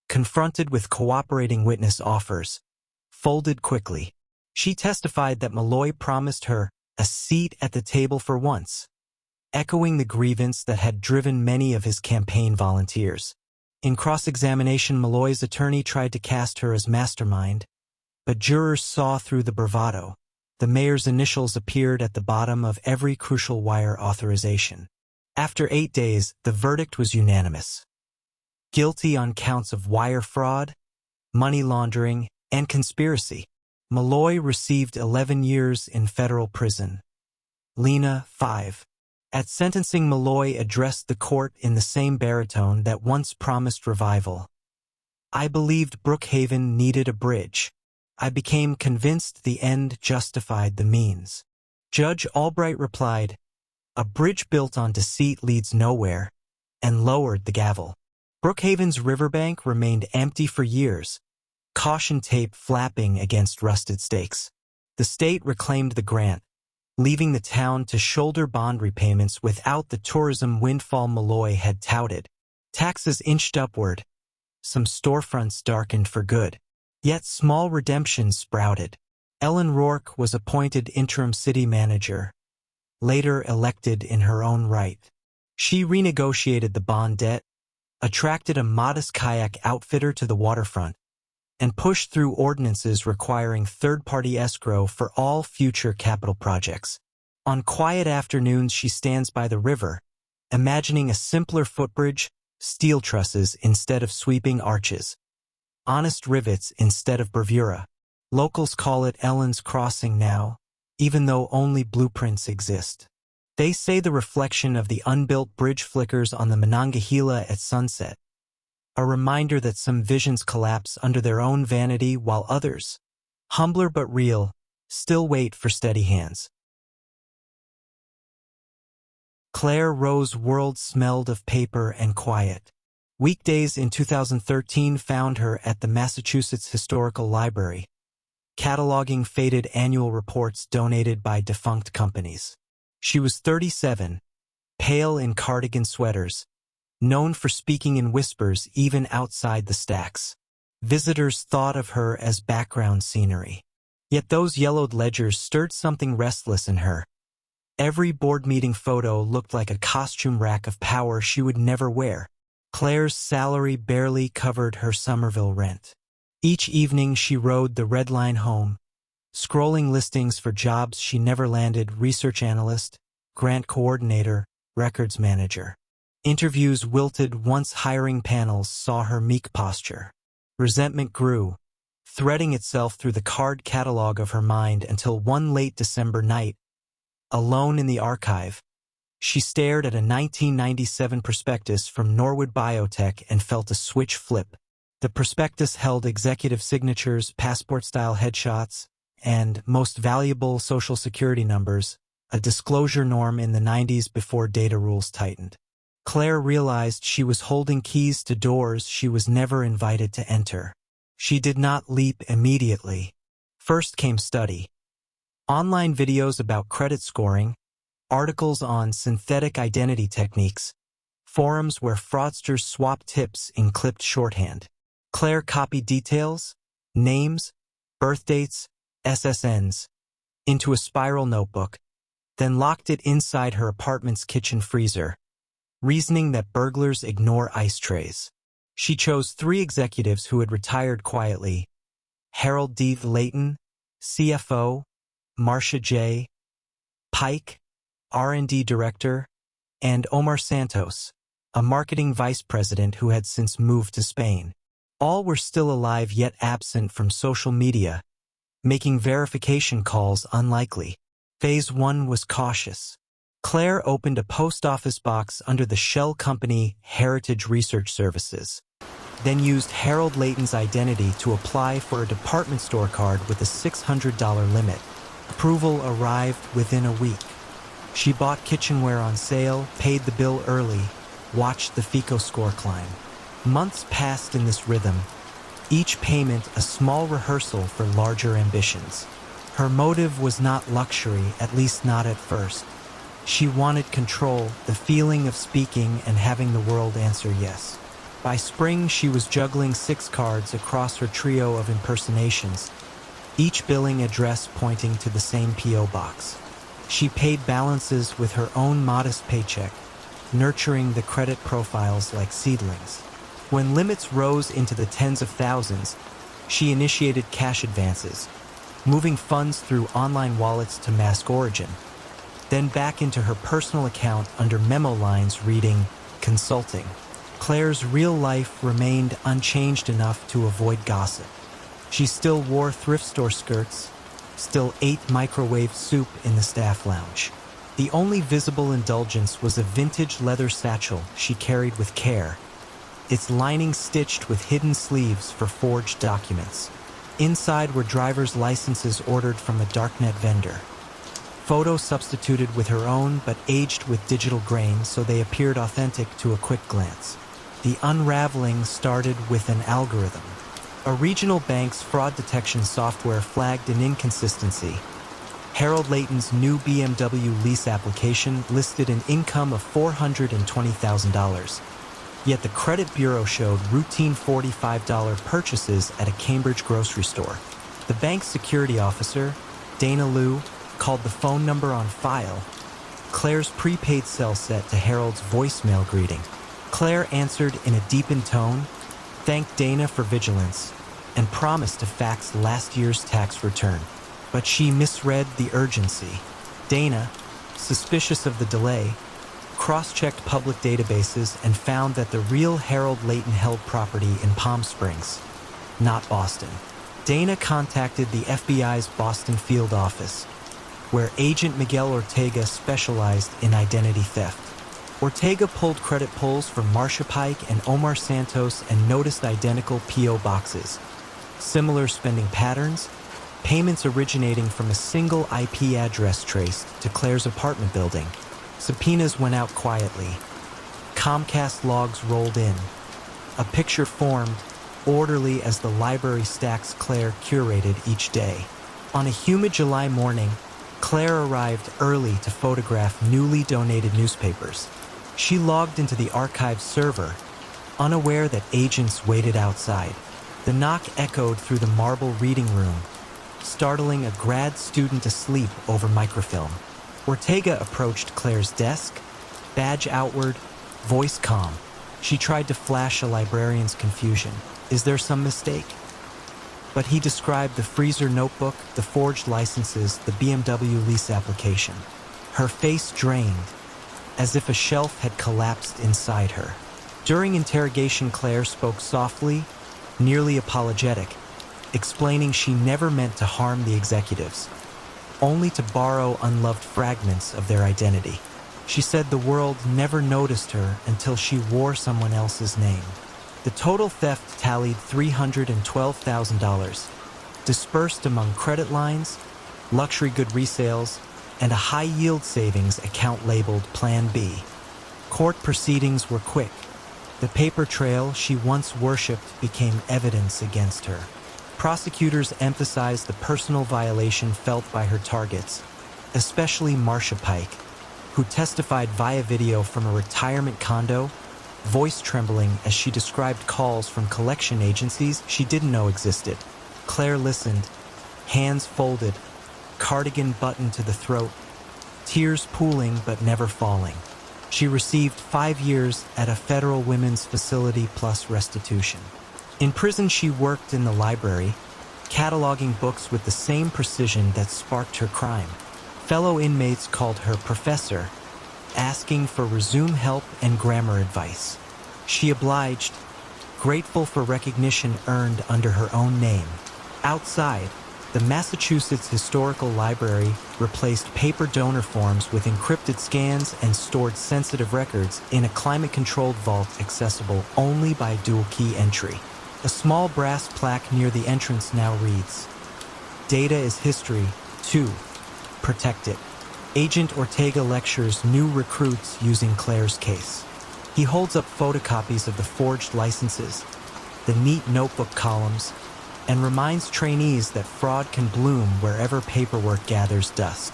confronted with cooperating witness offers, folded quickly. She testified that Malloy promised her a seat at the table for once, echoing the grievance that had driven many of his campaign volunteers. In cross-examination, Malloy's attorney tried to cast her as mastermind, but jurors saw through the bravado. The mayor's initials appeared at the bottom of every crucial wire authorization. After 8 days, the verdict was unanimous. Guilty on counts of wire fraud, money laundering, and conspiracy. Malloy received 11 years in federal prison. Lena, 5. At sentencing, Malloy addressed the court in the same baritone that once promised revival. I believed Brookhaven needed a bridge. I became convinced the end justified the means. Judge Albright replied, a bridge built on deceit leads nowhere, and lowered the gavel. Brookhaven's riverbank remained empty for years, caution tape flapping against rusted stakes. The state reclaimed the grant, leaving the town to shoulder bond repayments without the tourism windfall Malloy had touted. Taxes inched upward. Some storefronts darkened for good. Yet small redemptions sprouted. Ellen Rourke was appointed interim city manager, later elected in her own right. She renegotiated the bond debt, attracted a modest kayak outfitter to the waterfront, and pushed through ordinances requiring third-party escrow for all future capital projects. On quiet afternoons, she stands by the river, imagining a simpler footbridge, steel trusses instead of sweeping arches, honest rivets instead of bravura. Locals call it Ellen's Crossing now, even though only blueprints exist. They say the reflection of the unbuilt bridge flickers on the Monongahela at sunset, a reminder that some visions collapse under their own vanity while others, humbler but real, still wait for steady hands. Claire Rowe's world smelled of paper and quiet. Weekdays in 2013 found her at the Massachusetts Historical Library, cataloging faded annual reports donated by defunct companies. She was 37, pale in cardigan sweaters, known for speaking in whispers even outside the stacks. Visitors thought of her as background scenery. Yet those yellowed ledgers stirred something restless in her. Every board meeting photo looked like a costume rack of power she would never wear. Claire's salary barely covered her Somerville rent. Each evening she rode the Red Line home, scrolling listings for jobs she never landed: research analyst, grant coordinator, records manager. Interviews wilted once hiring panels saw her meek posture. Resentment grew, threading itself through the card catalog of her mind until one late December night, alone in the archive, she stared at a 1997 prospectus from Norwood Biotech and felt a switch flip. The prospectus held executive signatures, passport-style headshots, and, most valuable, Social Security numbers, a disclosure norm in the 90s before data rules tightened. Claire realized she was holding keys to doors she was never invited to enter. She did not leap immediately. First came study. Online videos about credit scoring, articles on synthetic identity techniques, forums where fraudsters swap tips in clipped shorthand. Claire copied details, names, birth dates, SSNs, into a spiral notebook, then locked it inside her apartment's kitchen freezer, reasoning that burglars ignore ice trays. She chose 3 executives who had retired quietly: Harold D. Layton, CFO, Marcia J. Pike, R&D Director, and Omar Santos, a marketing vice president who had since moved to Spain. All were still alive yet absent from social media, making verification calls unlikely. Phase 1 was cautious. Claire opened a post office box under the shell company Heritage Research Services, then used Harold Layton's identity to apply for a department store card with a $600 limit. Approval arrived within a week. She bought kitchenware on sale, paid the bill early, watched the FICO score climb. Months passed in this rhythm, each payment a small rehearsal for larger ambitions. Her motive was not luxury, at least not at first. She wanted control, the feeling of speaking and having the world answer yes. By spring, she was juggling 6 cards across her trio of impersonations, each billing address pointing to the same P.O. box. She paid balances with her own modest paycheck, nurturing the credit profiles like seedlings. When limits rose into the tens of thousands, she initiated cash advances, moving funds through online wallets to mask origin, then back into her personal account under memo lines reading, "Consulting." Claire's real life remained unchanged enough to avoid gossip. She still wore thrift store skirts, still ate microwave soup in the staff lounge. The only visible indulgence was a vintage leather satchel she carried with care, its lining stitched with hidden sleeves for forged documents. Inside were driver's licenses ordered from a darknet vendor. Photos substituted with her own but aged with digital grain so they appeared authentic to a quick glance. The unraveling started with an algorithm. A regional bank's fraud detection software flagged an inconsistency. Harold Layton's new BMW lease application listed an income of $420,000. Yet the credit bureau showed routine $45 purchases at a Cambridge grocery store. The bank's security officer, Dana Liu, called the phone number on file. Claire's prepaid cell set to Harold's voicemail greeting. Claire answered in a deepened tone, thanked Dana for vigilance, and promised to fax last year's tax return. But she misread the urgency. Dana, suspicious of the delay, cross-checked public databases and found that the real Harold Layton held property in Palm Springs, not Boston. Dana contacted the FBI's Boston field office, where Agent Miguel Ortega specialized in identity theft. Ortega pulled credit pulls from Marcia Pike and Omar Santos and noticed identical P.O. boxes, similar spending patterns, payments originating from a single IP address traced to Claire's apartment building. Subpoenas went out quietly. Comcast logs rolled in. A picture formed, orderly as the library stacks Claire curated each day. On a humid July morning, Claire arrived early to photograph newly donated newspapers. She logged into the archive server, unaware that agents waited outside. The knock echoed through the marble reading room, startling a grad student asleep over microfilm. Ortega approached Claire's desk, badge outward, voice calm. She tried to flash a librarian's confusion. Is there some mistake? But he described the freezer notebook, the forged licenses, the BMW lease application. Her face drained. as if a shelf had collapsed inside her. During interrogation, Claire spoke softly, nearly apologetic, explaining she never meant to harm the executives, only to borrow unloved fragments of their identity. She said the world never noticed her until she wore someone else's name. The total theft tallied $312,000, dispersed among credit lines, luxury good resales, and a high-yield savings account labeled Plan B. Court proceedings were quick. The paper trail she once worshipped became evidence against her. Prosecutors emphasized the personal violation felt by her targets, especially Marcia Pike, who testified via video from a retirement condo, voice trembling as she described calls from collection agencies she didn't know existed. Claire listened, hands folded, cardigan buttoned to the throat, tears pooling but never falling. She received 5 years at a federal women's facility plus restitution. In prison, she worked in the library, cataloging books with the same precision that sparked her crime. Fellow inmates called her professor, asking for resume help and grammar advice. She obliged, grateful for recognition earned under her own name. Outside, the Massachusetts Historical Library replaced paper donor forms with encrypted scans and stored sensitive records in a climate-controlled vault accessible only by dual-key entry. A small brass plaque near the entrance now reads, "Data is history, too. Protect it." Agent Ortega lectures new recruits using Claire's case. He holds up photocopies of the forged licenses, the neat notebook columns, and reminds trainees that fraud can bloom wherever paperwork gathers dust.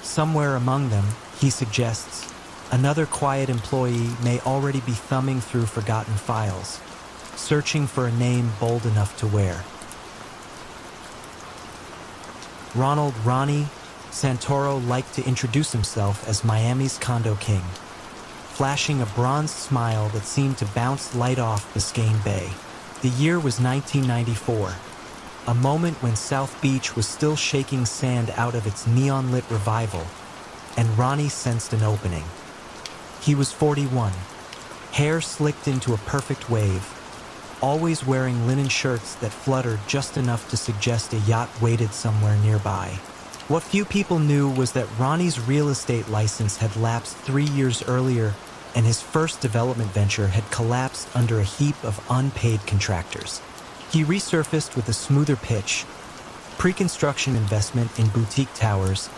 Somewhere among them, he suggests, another quiet employee may already be thumbing through forgotten files, searching for a name bold enough to wear. Ronald "Ronnie" Santoro liked to introduce himself as Miami's condo king, flashing a bronzed smile that seemed to bounce light off Biscayne Bay. The year was 1994, a moment when South Beach was still shaking sand out of its neon-lit revival, and Ronnie sensed an opening. He was 41, hair slicked into a perfect wave, always wearing linen shirts that fluttered just enough to suggest a yacht waited somewhere nearby. What few people knew was that Ronnie's real estate license had lapsed 3 years earlier, and his first development venture had collapsed under a heap of unpaid contractors. He resurfaced with a smoother pitch, pre-construction investment in boutique towers,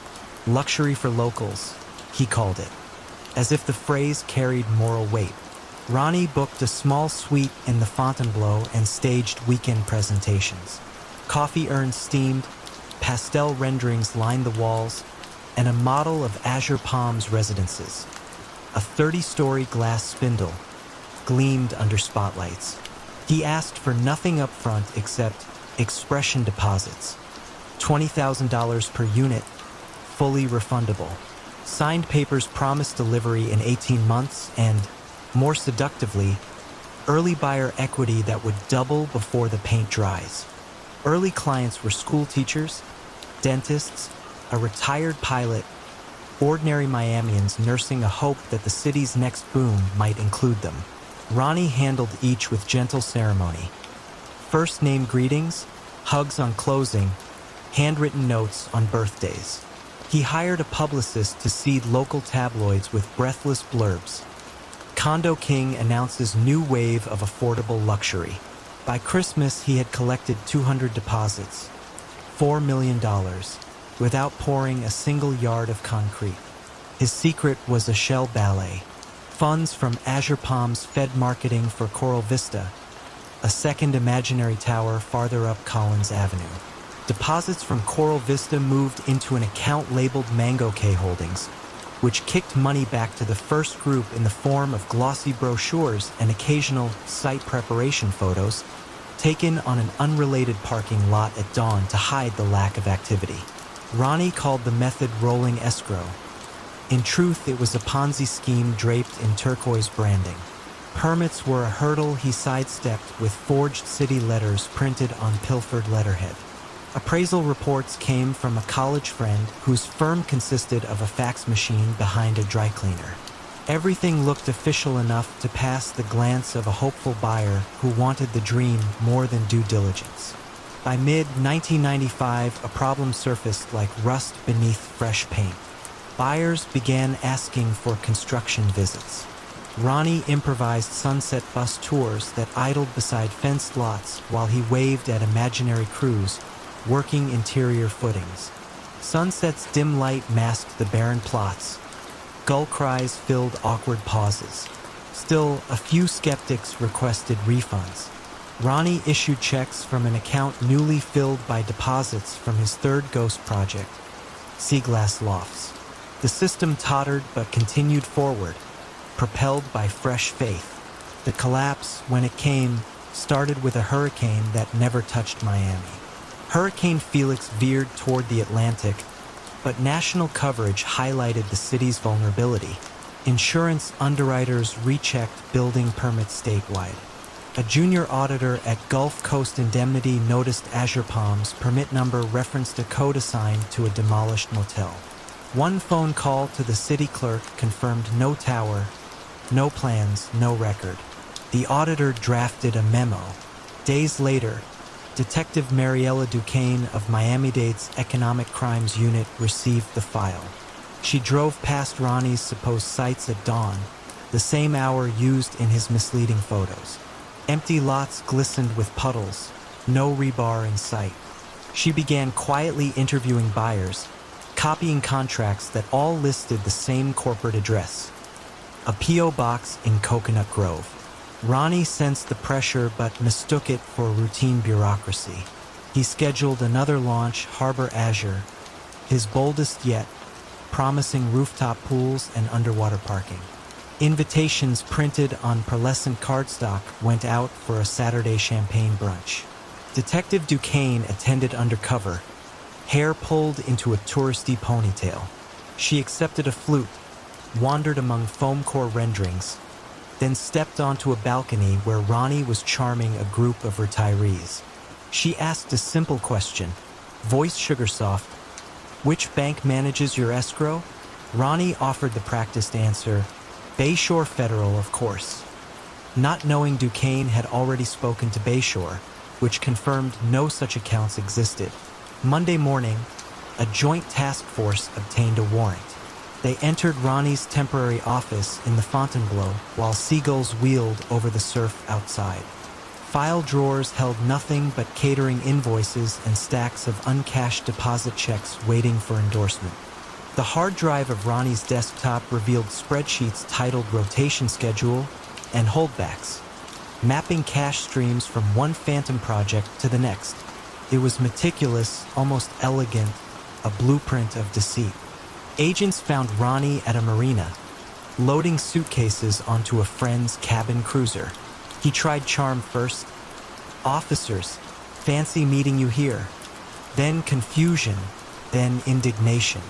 luxury for locals, he called it, as if the phrase carried moral weight. Ronnie booked a small suite in the Fontainebleau and staged weekend presentations. Coffee urns steamed, pastel renderings lined the walls, and a model of Azure Palms residences. A 30-story glass spindle gleamed under spotlights. He asked for nothing up front except expression deposits, $20,000 per unit, fully refundable. Signed papers promised delivery in 18 months and, more seductively, early buyer equity that would double before the paint dries. Early clients were school teachers, dentists, a retired pilot, ordinary Miamians nursing a hope that the city's next boom might include them. Ronnie handled each with gentle ceremony. First name greetings, hugs on closing, handwritten notes on birthdays. He hired a publicist to seed local tabloids with breathless blurbs. Condo King announces new wave of affordable luxury. By Christmas, he had collected 200 deposits, $4 million, without pouring a single yard of concrete. His secret was a shell ballet. Funds from Azure Palms fed marketing for Coral Vista, a second imaginary tower farther up Collins Avenue. Deposits from Coral Vista moved into an account labeled Mango K Holdings, which kicked money back to the first group in the form of glossy brochures and occasional site preparation photos taken on an unrelated parking lot at dawn to hide the lack of activity. Ronnie called the method rolling escrow. In truth, it was a Ponzi scheme draped in turquoise branding. Permits were a hurdle he sidestepped with forged city letters printed on pilfered letterhead. Appraisal reports came from a college friend whose firm consisted of a fax machine behind a dry cleaner. Everything looked official enough to pass the glance of a hopeful buyer who wanted the dream more than due diligence. By mid-1995, a problem surfaced like rust beneath fresh paint. Buyers began asking for construction visits. Ronnie improvised sunset bus tours that idled beside fenced lots while he waved at imaginary crews, working interior footings. Sunset's dim light masked the barren plots. Gull cries filled awkward pauses. Still, a few skeptics requested refunds. Ronnie issued checks from an account newly filled by deposits from his third ghost project, Seaglass Lofts. The system tottered but continued forward, propelled by fresh faith. The collapse, when it came, started with a hurricane that never touched Miami. Hurricane Felix veered toward the Atlantic, but national coverage highlighted the city's vulnerability. Insurance underwriters rechecked building permits statewide. A junior auditor at Gulf Coast Indemnity noticed Azure Palm's permit number referenced a code assigned to a demolished motel. One phone call to the city clerk confirmed no tower, no plans, no record. The auditor drafted a memo. Days later, Detective Mariella Duquesne of Miami-Dade's Economic Crimes Unit received the file. She drove past Ronnie's supposed sites at dawn, the same hour used in his misleading photos. Empty lots glistened with puddles, no rebar in sight. She began quietly interviewing buyers, copying contracts that all listed the same corporate address, a P.O. box in Coconut Grove. Ronnie sensed the pressure but mistook it for routine bureaucracy. He scheduled another launch, Harbor Azure, his boldest yet, promising rooftop pools and underwater parking. Invitations printed on pearlescent cardstock went out for a Saturday champagne brunch. Detective Duquesne attended undercover, hair pulled into a touristy ponytail. She accepted a flute, wandered among foam core renderings, then stepped onto a balcony where Ronnie was charming a group of retirees. She asked a simple question, voice sugar-soft, "Which bank manages your escrow?" Ronnie offered the practiced answer, "Bayshore Federal, of course." Not knowing Duquesne had already spoken to Bayshore, which confirmed no such accounts existed. Monday morning, a joint task force obtained a warrant. They entered Ronnie's temporary office in the Fontainebleau while seagulls wheeled over the surf outside. File drawers held nothing but catering invoices and stacks of uncashed deposit checks waiting for endorsement. The hard drive of Ronnie's desktop revealed spreadsheets titled Rotation Schedule and Holdbacks, mapping cash streams from one phantom project to the next. It was meticulous, almost elegant, a blueprint of deceit. Agents found Ronnie at a marina, loading suitcases onto a friend's cabin cruiser. He tried charm first. "Officers, fancy meeting you here." Then confusion, then indignation.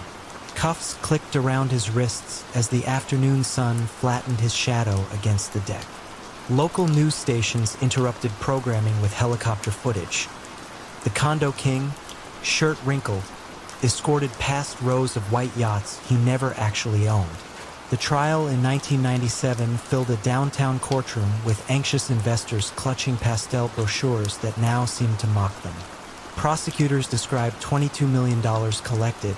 Cuffs clicked around his wrists as the afternoon sun flattened his shadow against the deck. Local news stations interrupted programming with helicopter footage. The condo king, shirt wrinkled, escorted past rows of white yachts he never actually owned. The trial in 1997 filled a downtown courtroom with anxious investors clutching pastel brochures that now seemed to mock them. Prosecutors described $22 million collected,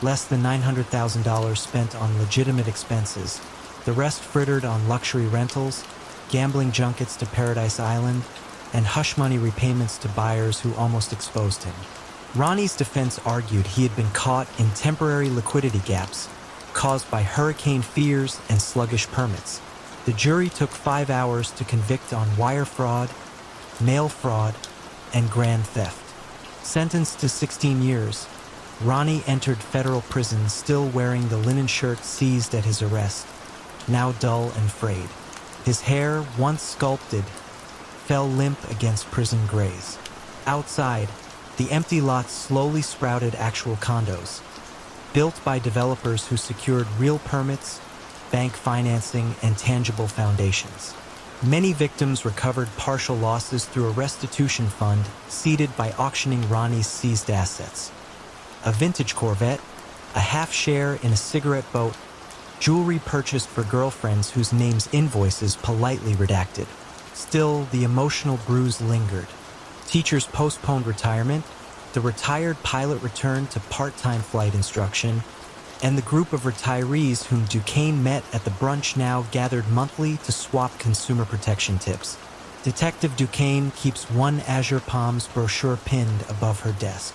less than $900,000 spent on legitimate expenses, the rest frittered on luxury rentals, gambling junkets to Paradise Island, and hush money repayments to buyers who almost exposed him. Ronnie's defense argued he had been caught in temporary liquidity gaps caused by hurricane fears and sluggish permits. The jury took 5 hours to convict on wire fraud, mail fraud, and grand theft. Sentenced to 16 years, Ronnie entered federal prison still wearing the linen shirt seized at his arrest, now dull and frayed. His hair, once sculpted, fell limp against prison grays. Outside, the empty lots slowly sprouted actual condos, built by developers who secured real permits, bank financing, and tangible foundations. Many victims recovered partial losses through a restitution fund seeded by auctioning Ronnie's seized assets. A vintage Corvette, a half share in a cigarette boat, jewelry purchased for girlfriends whose names invoices politely redacted. Still, the emotional bruise lingered. Teachers postponed retirement, the retired pilot returned to part-time flight instruction, and the group of retirees whom Duquesne met at the brunch now gathered monthly to swap consumer protection tips. Detective Duquesne keeps one Azure Palms brochure pinned above her desk.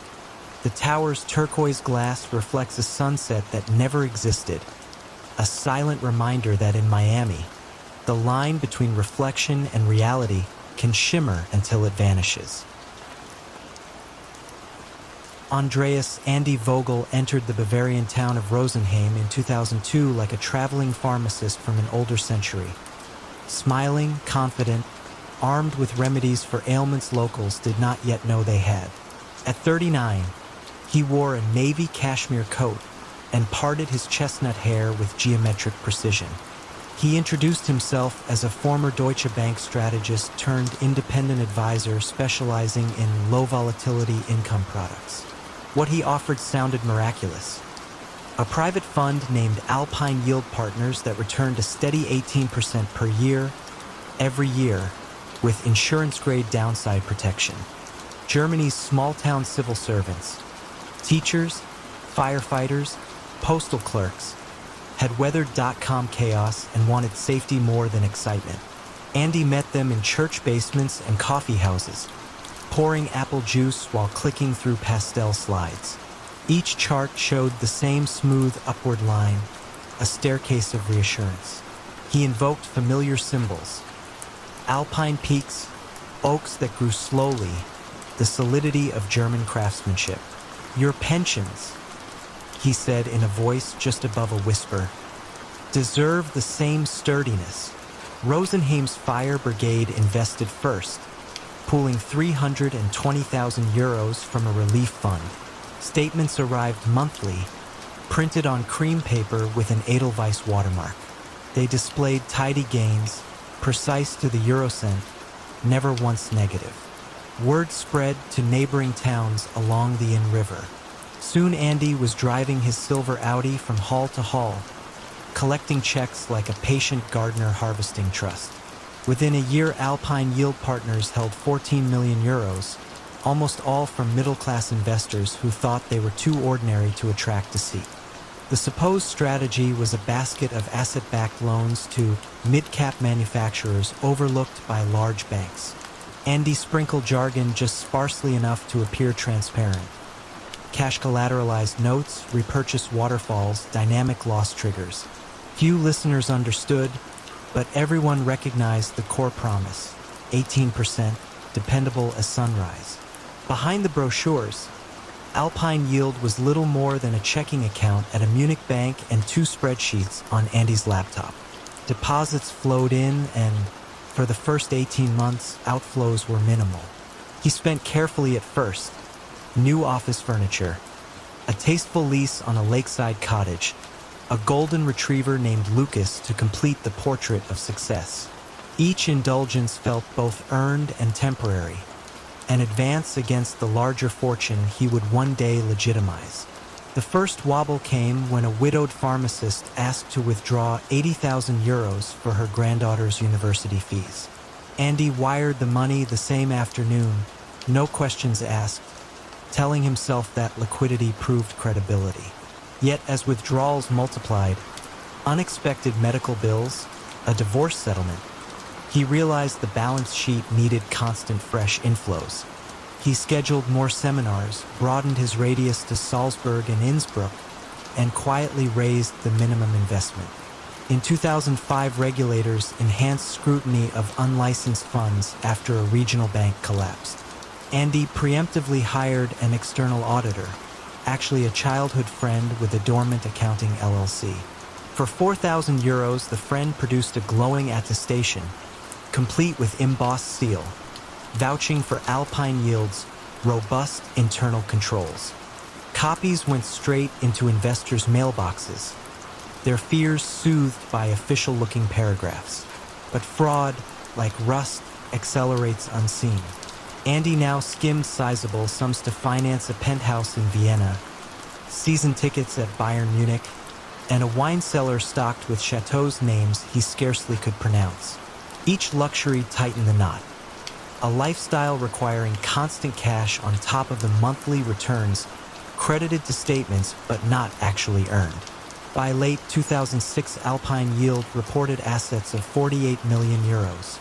The tower's turquoise glass reflects a sunset that never existed, a silent reminder that in Miami, the line between reflection and reality can shimmer until it vanishes. Andreas Andy Vogel entered the Bavarian town of Rosenheim in 2002 like a traveling pharmacist from an older century. Smiling, confident, armed with remedies for ailments locals did not yet know they had. At 39, he wore a navy cashmere coat and parted his chestnut hair with geometric precision. He introduced himself as a former Deutsche Bank strategist turned independent advisor specializing in low-volatility income products. What he offered sounded miraculous. A private fund named Alpine Yield Partners that returned a steady 18% per year, every year, with insurance-grade downside protection. Germany's small-town civil servants, teachers, firefighters, postal clerks, had weathered dot-com chaos and wanted safety more than excitement. Andy met them in church basements and coffee houses, pouring apple juice while clicking through pastel slides. Each chart showed the same smooth upward line, a staircase of reassurance. He invoked familiar symbols: alpine peaks, oaks that grew slowly, the solidity of German craftsmanship. Your pensions, he said in a voice just above a whisper, deserve the same sturdiness. Rosenheim's fire brigade invested first, pooling 320,000 euros from a relief fund. Statements arrived monthly, printed on cream paper with an Edelweiss watermark. They displayed tidy gains, precise to the eurocent, never once negative. Word spread to neighboring towns along the Inn River. Soon Andy was driving his silver Audi from hall to hall, collecting checks like a patient gardener harvesting trust. Within a year, Alpine Yield Partners held 14 million euros, almost all from middle-class investors who thought they were too ordinary to attract a seat. The supposed strategy was a basket of asset-backed loans to mid-cap manufacturers overlooked by large banks. Andy sprinkled jargon just sparsely enough to appear transparent. Cash collateralized notes, repurchase waterfalls, dynamic loss triggers. Few listeners understood, but everyone recognized the core promise: 18%, dependable as sunrise. Behind the brochures, Alpine Yield was little more than a checking account at a Munich bank and 2 spreadsheets on Andy's laptop. Deposits flowed in, and for the first 18 months, outflows were minimal. He spent carefully at first: new office furniture, a tasteful lease on a lakeside cottage, a golden retriever named Lucas to complete the portrait of success. Each indulgence felt both earned and temporary, an advance against the larger fortune he would one day legitimize. The first wobble came when a widowed pharmacist asked to withdraw 80,000 euros for her granddaughter's university fees. Andy wired the money the same afternoon, no questions asked, telling himself that liquidity proved credibility. Yet as withdrawals multiplied, unexpected medical bills, a divorce settlement, he realized the balance sheet needed constant fresh inflows. He scheduled more seminars, broadened his radius to Salzburg and Innsbruck, and quietly raised the minimum investment. In 2005, regulators enhanced scrutiny of unlicensed funds after a regional bank collapsed. Andy preemptively hired an external auditor, actually a childhood friend with a dormant accounting LLC. For 4,000 euros, the friend produced a glowing attestation, complete with embossed seal, vouching for Alpine Yield's robust internal controls. Copies went straight into investors' mailboxes, their fears soothed by official-looking paragraphs. But fraud, like rust, accelerates unseen. Andy now skimmed sizable sums to finance a penthouse in Vienna, season tickets at Bayern Munich, and a wine cellar stocked with chateaux names he scarcely could pronounce. Each luxury tightened the knot. A lifestyle requiring constant cash on top of the monthly returns credited to statements but not actually earned. By late 2006, Alpine Yield reported assets of 48 million euros.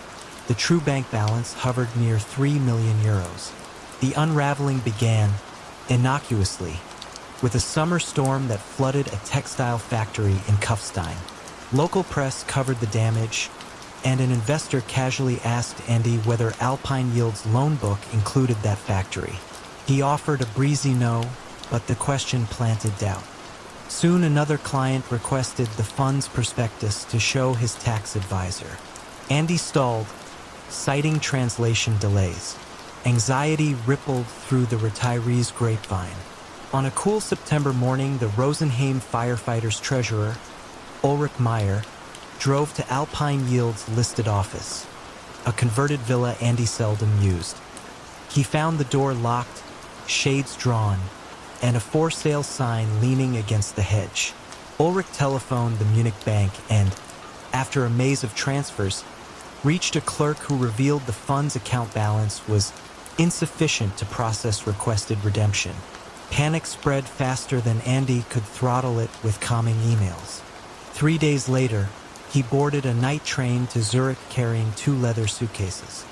The true bank balance hovered near 3 million euros. The unraveling began, innocuously, with a summer storm that flooded a textile factory in Kufstein. Local press covered the damage, and an investor casually asked Andy whether Alpine Yield's loan book included that factory. He offered a breezy no, but the question planted doubt. Soon another client requested the fund's prospectus to show his tax advisor. Andy stalled, citing translation delays. Anxiety rippled through the retiree's grapevine. On a cool September morning, the Rosenheim firefighters' treasurer, Ulrich Meyer, drove to Alpine Yield's listed office, a converted villa Andy seldom used. He found the door locked, shades drawn, and a for sale sign leaning against the hedge. Ulrich telephoned the Munich bank and, after a maze of transfers, reached a clerk who revealed the fund's account balance was insufficient to process requested redemption. Panic spread faster than Andy could throttle it with calming emails. 3 days later, he boarded a night train to Zurich carrying 2 leather suitcases.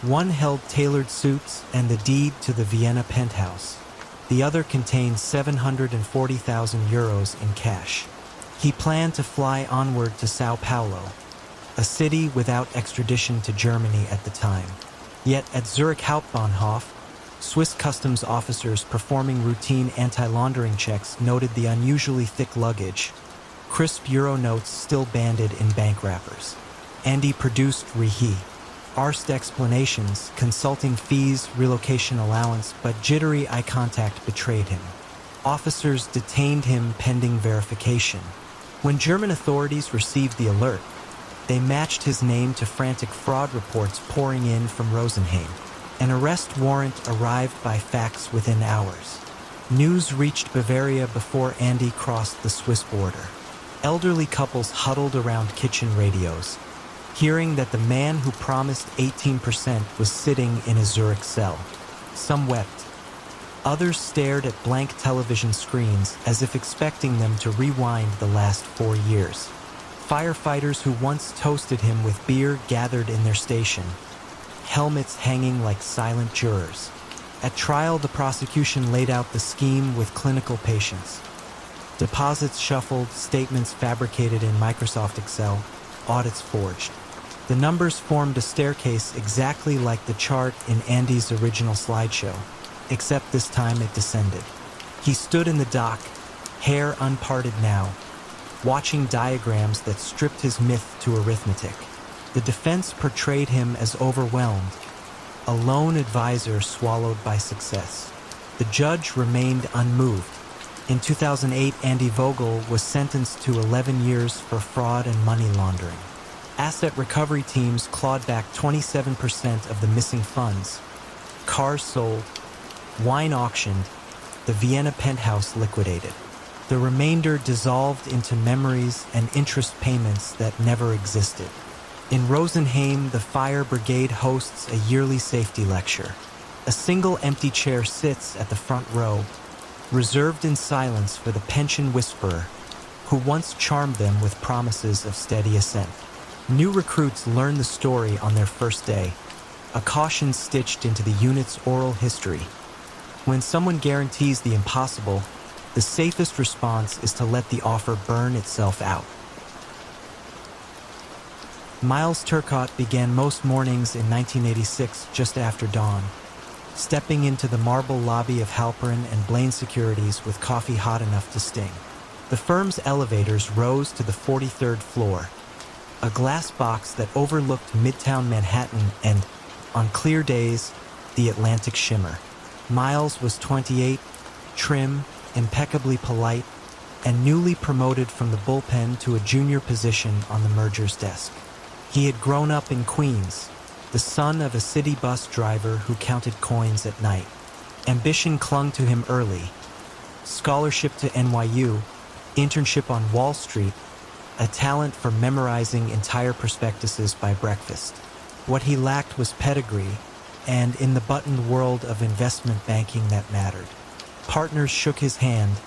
One held tailored suits and the deed to the Vienna penthouse. The other contained 740,000 euros in cash. He planned to fly onward to Sao Paulo, a city without extradition to Germany at the time. Yet at Zurich Hauptbahnhof, Swiss customs officers performing routine anti-laundering checks noted the unusually thick luggage, crisp euro notes still banded in bank wrappers. Andy produced Rihi. Arsed explanations, consulting fees, relocation allowance, but jittery eye contact betrayed him. Officers detained him pending verification. When German authorities received the alert, they matched his name to frantic fraud reports pouring in from Rosenheim. An arrest warrant arrived by fax within hours. News reached Bavaria before Andy crossed the Swiss border. Elderly couples huddled around kitchen radios, hearing that the man who promised 18% was sitting in a Zurich cell. Some wept. Others stared at blank television screens as if expecting them to rewind the last 4 years. Firefighters who once toasted him with beer gathered in their station, helmets hanging like silent jurors. At trial, the prosecution laid out the scheme with clinical patience. Deposits shuffled, statements fabricated in Microsoft Excel, audits forged. The numbers formed a staircase exactly like the chart in Andy's original slideshow, except this time it descended. He stood in the dock, hair unparted now, watching diagrams that stripped his myth to arithmetic. The defense portrayed him as overwhelmed, a lone advisor swallowed by success. The judge remained unmoved. In 2008, Andy Vogel was sentenced to 11 years for fraud and money laundering. Asset recovery teams clawed back 27% of the missing funds. Cars sold, wine auctioned, the Vienna penthouse liquidated. The remainder dissolved into memories and interest payments that never existed. In Rosenheim, the fire brigade hosts a yearly safety lecture. A single empty chair sits at the front row, reserved in silence for the pension whisperer, who once charmed them with promises of steady ascent. New recruits learn the story on their first day, a caution stitched into the unit's oral history. When someone guarantees the impossible, the safest response is to let the offer burn itself out. Miles Turcotte began most mornings in 1986 just after dawn, stepping into the marble lobby of Halperin and Blaine Securities with coffee hot enough to sting. The firm's elevators rose to the 43rd floor, a glass box that overlooked Midtown Manhattan and, on clear days, the Atlantic shimmer. Miles was 28, trim, impeccably polite, and newly promoted from the bullpen to a junior position on the merger's desk. He had grown up in Queens, the son of a city bus driver who counted coins at night. Ambition clung to him early. Scholarship to NYU, internship on Wall Street, a talent for memorizing entire prospectuses by breakfast. What he lacked was pedigree, and in the buttoned world of investment banking that mattered. Partners shook his hand,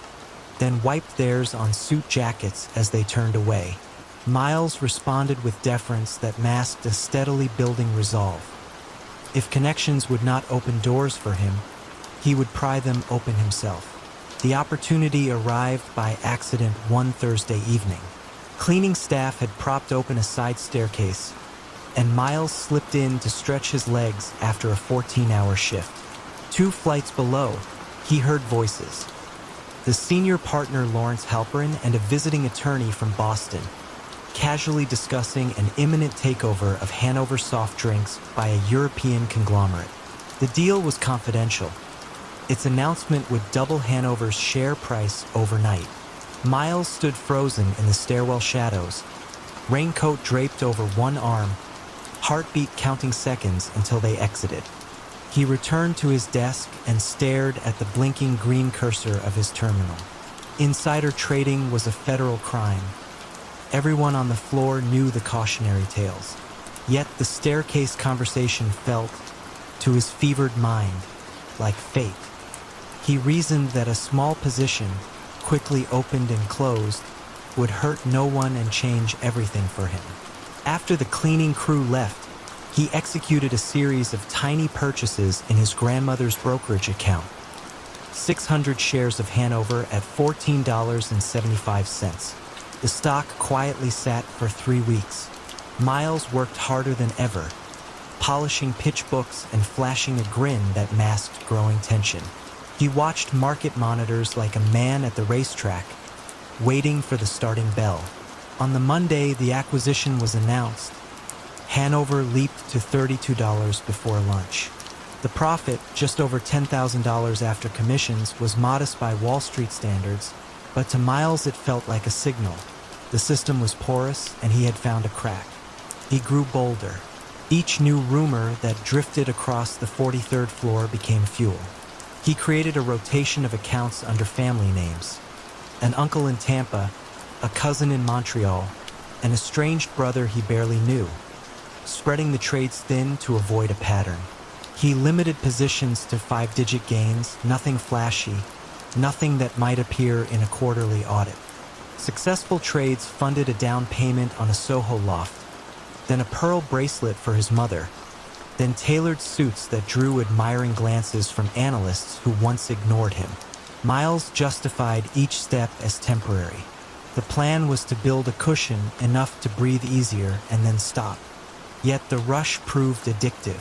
then wiped theirs on suit jackets as they turned away. Miles responded with deference that masked a steadily building resolve. If connections would not open doors for him, he would pry them open himself. The opportunity arrived by accident one Thursday evening. Cleaning staff had propped open a side staircase, and Miles slipped in to stretch his legs after a 14-hour shift. 2 flights below, he heard voices. The senior partner Lawrence Halperin and a visiting attorney from Boston, casually discussing an imminent takeover of Hanover soft drinks by a European conglomerate. The deal was confidential. Its announcement would double Hanover's share price overnight. Miles stood frozen in the stairwell shadows, raincoat draped over one arm, heartbeat counting seconds until they exited. He returned to his desk and stared at the blinking green cursor of his terminal. Insider trading was a federal crime. Everyone on the floor knew the cautionary tales. Yet the staircase conversation felt, to his fevered mind, like fate. He reasoned that a small position, quickly opened and closed, would hurt no one and change everything for him. After the cleaning crew left, he executed a series of tiny purchases in his grandmother's brokerage account. 600 shares of Hanover at $14.75. The stock quietly sat for 3 weeks. Miles worked harder than ever, polishing pitch books and flashing a grin that masked growing tension. He watched market monitors like a man at the racetrack, waiting for the starting bell. On the Monday the acquisition was announced, Hanover leaped to $32 before lunch. The profit, just over $10,000 after commissions, was modest by Wall Street standards, but to Miles it felt like a signal. The system was porous, and he had found a crack. He grew bolder. Each new rumor that drifted across the 43rd floor became fuel. He created a rotation of accounts under family names. An uncle in Tampa, a cousin in Montreal, an estranged brother he barely knew, spreading the trades thin to avoid a pattern. He limited positions to 5-digit gains, nothing flashy, nothing that might appear in a quarterly audit. Successful trades funded a down payment on a Soho loft, then a pearl bracelet for his mother, then tailored suits that drew admiring glances from analysts who once ignored him. Miles justified each step as temporary. The plan was to build a cushion enough to breathe easier and then stop. Yet the rush proved addictive.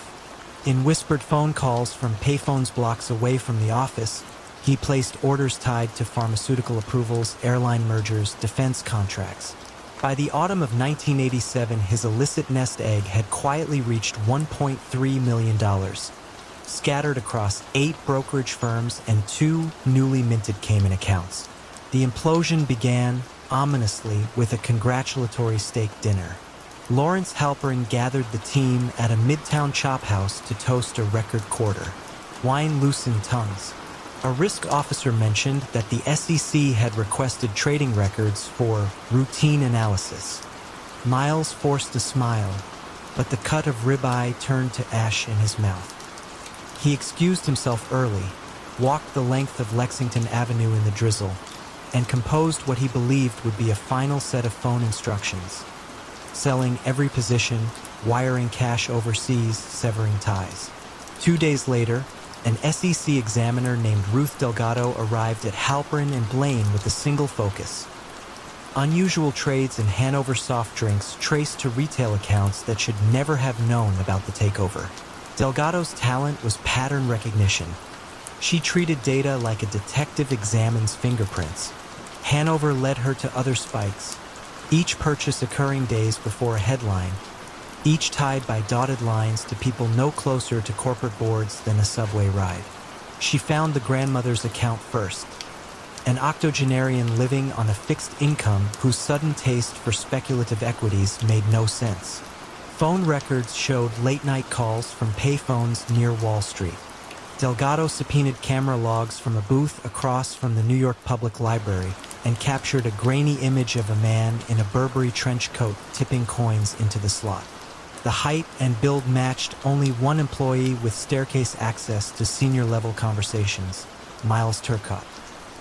In whispered phone calls from payphones blocks away from the office, he placed orders tied to pharmaceutical approvals, airline mergers, defense contracts. By the autumn of 1987, his illicit nest egg had quietly reached $1.3 million, scattered across 8 brokerage firms and 2 newly minted Cayman accounts. The implosion began, ominously, with a congratulatory steak dinner. Lawrence Halperin gathered the team at a midtown chop house to toast a record quarter. Wine loosened tongues. A risk officer mentioned that the SEC had requested trading records for routine analysis. Miles forced a smile, but the cut of ribeye turned to ash in his mouth. He excused himself early, walked the length of Lexington Avenue in the drizzle, and composed what he believed would be a final set of phone instructions. Selling every position, wiring cash overseas, severing ties. 2 days later, an SEC examiner named Ruth Delgado arrived at Halperin and Blaine with a single focus. Unusual trades in Hanover soft drinks traced to retail accounts that should never have known about the takeover. Delgado's talent was pattern recognition. She treated data like a detective examines fingerprints. Hanover led her to other spikes, each purchase occurring days before a headline, each tied by dotted lines to people no closer to corporate boards than a subway ride. She found the grandmother's account first, an octogenarian living on a fixed income whose sudden taste for speculative equities made no sense. Phone records showed late-night calls from payphones near Wall Street. Delgado subpoenaed camera logs from a booth across from the New York Public Library, and captured a grainy image of a man in a Burberry trench coat tipping coins into the slot. The height and build matched only one employee with staircase access to senior-level conversations, Miles Turcotte.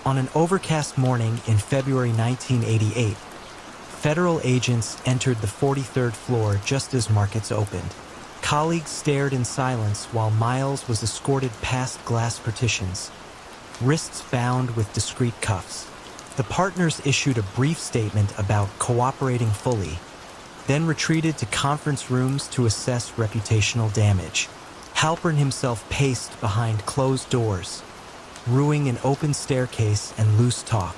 On an overcast morning in February 1988, federal agents entered the 43rd floor just as markets opened. Colleagues stared in silence while Miles was escorted past glass partitions, wrists bound with discreet cuffs. The partners issued a brief statement about cooperating fully, then retreated to conference rooms to assess reputational damage. Halpern himself paced behind closed doors, ruing an open staircase and loose talk.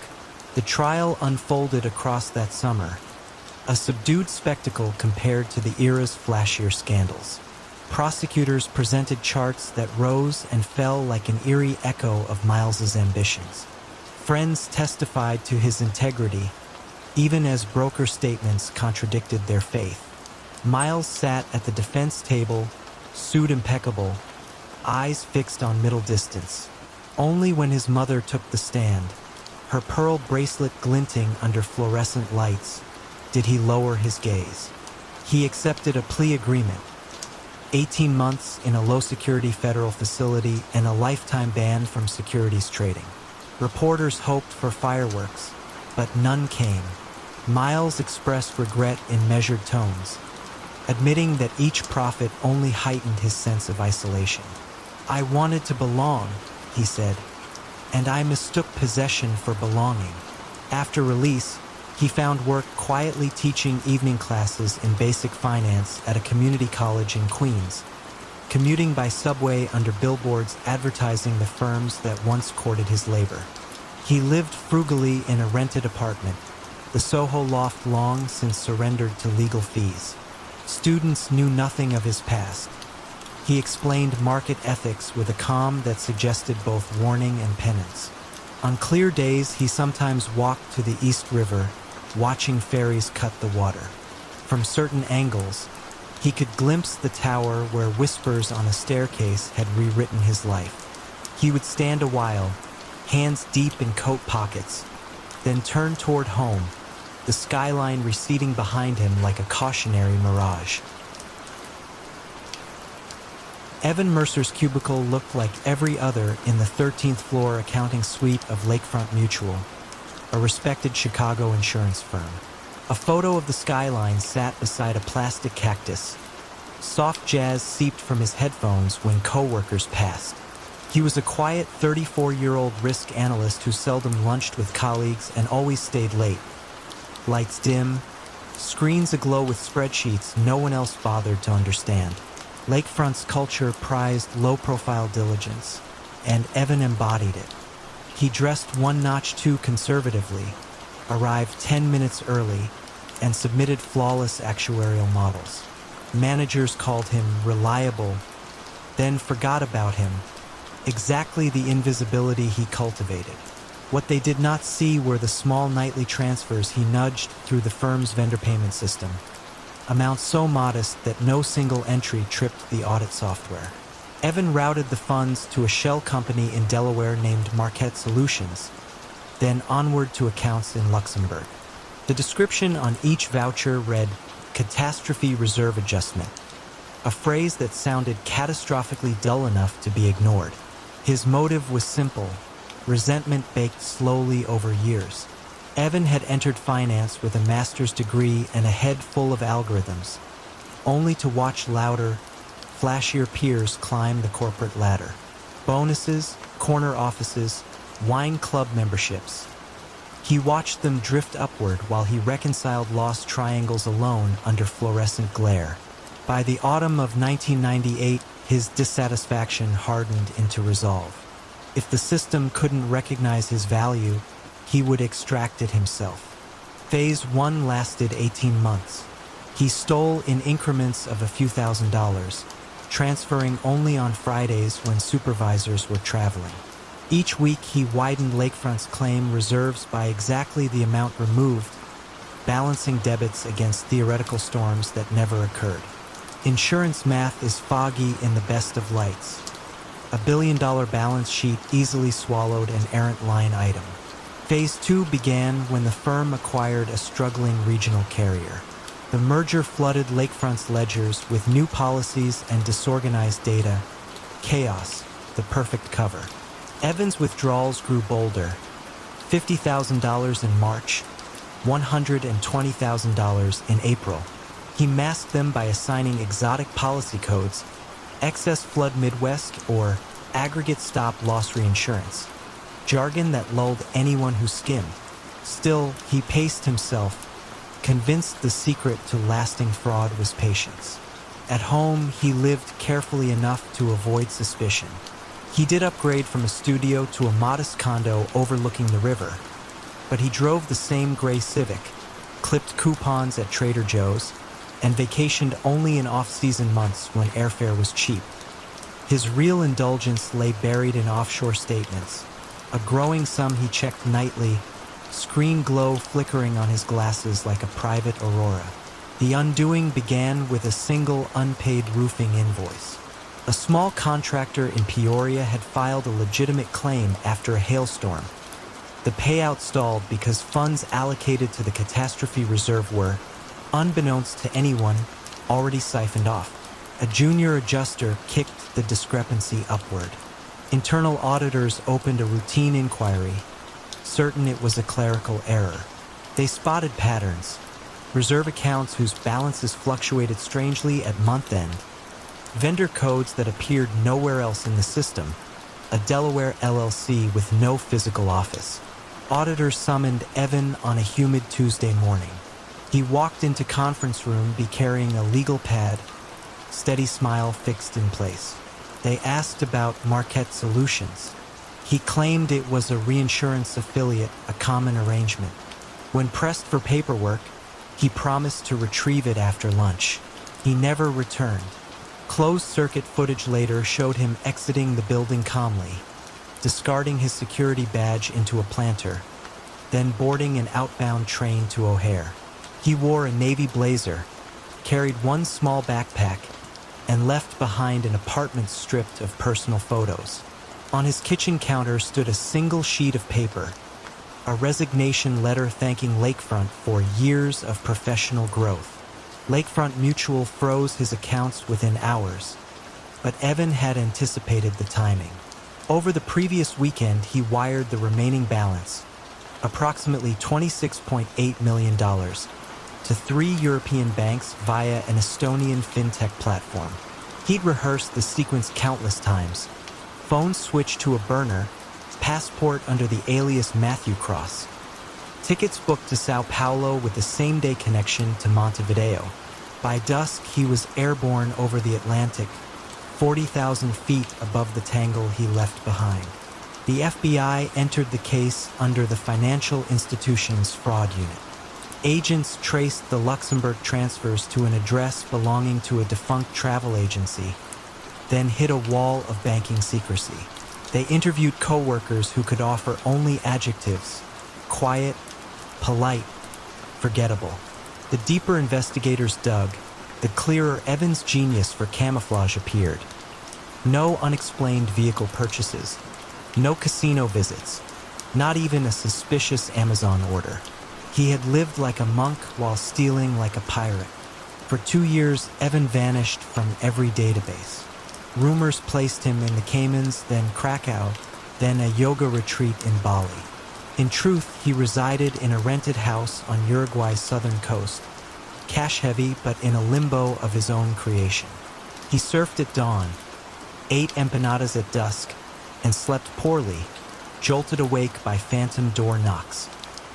The trial unfolded across that summer, a subdued spectacle compared to the era's flashier scandals. Prosecutors presented charts that rose and fell like an eerie echo of Miles's ambitions. Friends testified to his integrity, even as broker statements contradicted their faith. Miles sat at the defense table, suit impeccable, eyes fixed on middle distance. Only when his mother took the stand, her pearl bracelet glinting under fluorescent lights, did he lower his gaze. He accepted a plea agreement, 18 months in a low-security federal facility and a lifetime ban from securities trading. Reporters hoped for fireworks, but none came. Miles expressed regret in measured tones, admitting that each profit only heightened his sense of isolation. "I wanted to belong," he said, "and I mistook possession for belonging." After release, he found work quietly teaching evening classes in basic finance at a community college in Queens, commuting by subway under billboards advertising the firms that once courted his labor. He lived frugally in a rented apartment, the Soho loft long since surrendered to legal fees. Students knew nothing of his past. He explained market ethics with a calm that suggested both warning and penance. On clear days, he sometimes walked to the East River, watching ferries cut the water. From certain angles, he could glimpse the tower where whispers on a staircase had rewritten his life. He would stand a while, hands deep in coat pockets, then turn toward home, the skyline receding behind him like a cautionary mirage. Evan Mercer's cubicle looked like every other in the 13th floor accounting suite of Lakefront Mutual, a respected Chicago insurance firm. A photo of the skyline sat beside a plastic cactus. Soft jazz seeped from his headphones when coworkers passed. He was a quiet 34-year-old risk analyst who seldom lunched with colleagues and always stayed late. Lights dim, screens aglow with spreadsheets no one else bothered to understand. Lakefront's culture prized low-profile diligence, and Evan embodied it. He dressed one notch too conservatively, arrived 10 minutes early, and submitted flawless actuarial models. Managers called him reliable, then forgot about him, exactly the invisibility he cultivated. What they did not see were the small nightly transfers he nudged through the firm's vendor payment system, amounts so modest that no single entry tripped the audit software. Evan routed the funds to a shell company in Delaware named Marquette Solutions, then onward to accounts in Luxembourg. The description on each voucher read, "Catastrophe Reserve Adjustment," a phrase that sounded catastrophically dull enough to be ignored. His motive was simple, resentment baked slowly over years. Evan had entered finance with a master's degree and a head full of algorithms, only to watch louder, flashier peers climb the corporate ladder. Bonuses, corner offices, wine club memberships. He watched them drift upward while he reconciled lost triangles alone under fluorescent glare. By the autumn of 1998, his dissatisfaction hardened into resolve. If the system couldn't recognize his value, he would extract it himself. Phase 1 lasted 18 months. He stole in increments of a few $1,000s, transferring only on Fridays when supervisors were traveling. Each week he widened Lakefront's claim reserves by exactly the amount removed, balancing debits against theoretical storms that never occurred. Insurance math is foggy in the best of lights. A $1 billion balance sheet easily swallowed an errant line item. Phase 2 began when the firm acquired a struggling regional carrier. The merger flooded Lakefront's ledgers with new policies and disorganized data. Chaos, the perfect cover. Evans' withdrawals grew bolder. $50,000 in March, $120,000 in April. He masked them by assigning exotic policy codes, excess flood Midwest or aggregate stop loss reinsurance, jargon that lulled anyone who skimmed. Still, he paced himself, convinced the secret to lasting fraud was patience. At home, he lived carefully enough to avoid suspicion. He did upgrade from a studio to a modest condo overlooking the river, but he drove the same gray Civic, clipped coupons at Trader Joe's, and vacationed only in off-season months when airfare was cheap. His real indulgence lay buried in offshore statements, a growing sum he checked nightly, screen glow flickering on his glasses like a private aurora. The undoing began with a single unpaid roofing invoice. A small contractor in Peoria had filed a legitimate claim after a hailstorm. The payout stalled because funds allocated to the catastrophe reserve were, unbeknownst to anyone, already siphoned off. A junior adjuster kicked the discrepancy upward. Internal auditors opened a routine inquiry, certain it was a clerical error. They spotted patterns, reserve accounts whose balances fluctuated strangely at month end, vendor codes that appeared nowhere else in the system, a Delaware LLC with no physical office. Auditors summoned Evan on a humid Tuesday morning. He walked into conference room carrying a legal pad, steady smile fixed in place. They asked about Marquette Solutions. He claimed it was a reinsurance affiliate, a common arrangement. When pressed for paperwork, he promised to retrieve it after lunch. He never returned. Closed-circuit footage later showed him exiting the building calmly, discarding his security badge into a planter, then boarding an outbound train to O'Hare. He wore a navy blazer, carried one small backpack, and left behind an apartment stripped of personal photos. On his kitchen counter stood a single sheet of paper, a resignation letter thanking Lakefront for years of professional growth. Lakefront Mutual froze his accounts within hours, but Evan had anticipated the timing. Over the previous weekend, he wired the remaining balance, approximately $26.8 million, to 3 European banks via an Estonian fintech platform. He'd rehearsed the sequence countless times. Phone switched to a burner, passport under the alias Matthew Cross. Tickets booked to Sao Paulo with the same-day connection to Montevideo. By dusk, he was airborne over the Atlantic, 40,000 feet above the tangle he left behind. The FBI entered the case under the Financial Institutions Fraud Unit. Agents traced the Luxembourg transfers to an address belonging to a defunct travel agency, then hit a wall of banking secrecy. They interviewed co-workers who could offer only adjectives: quiet, polite, forgettable. The deeper investigators dug, the clearer Evan's genius for camouflage appeared. No unexplained vehicle purchases, no casino visits, not even a suspicious Amazon order. He had lived like a monk while stealing like a pirate. For 2 years, Evan vanished from every database. Rumors placed him in the Caymans, then Krakow, then a yoga retreat in Bali. In truth, he resided in a rented house on Uruguay's southern coast, cash-heavy but in a limbo of his own creation. He surfed at dawn, ate empanadas at dusk, and slept poorly, jolted awake by phantom door knocks.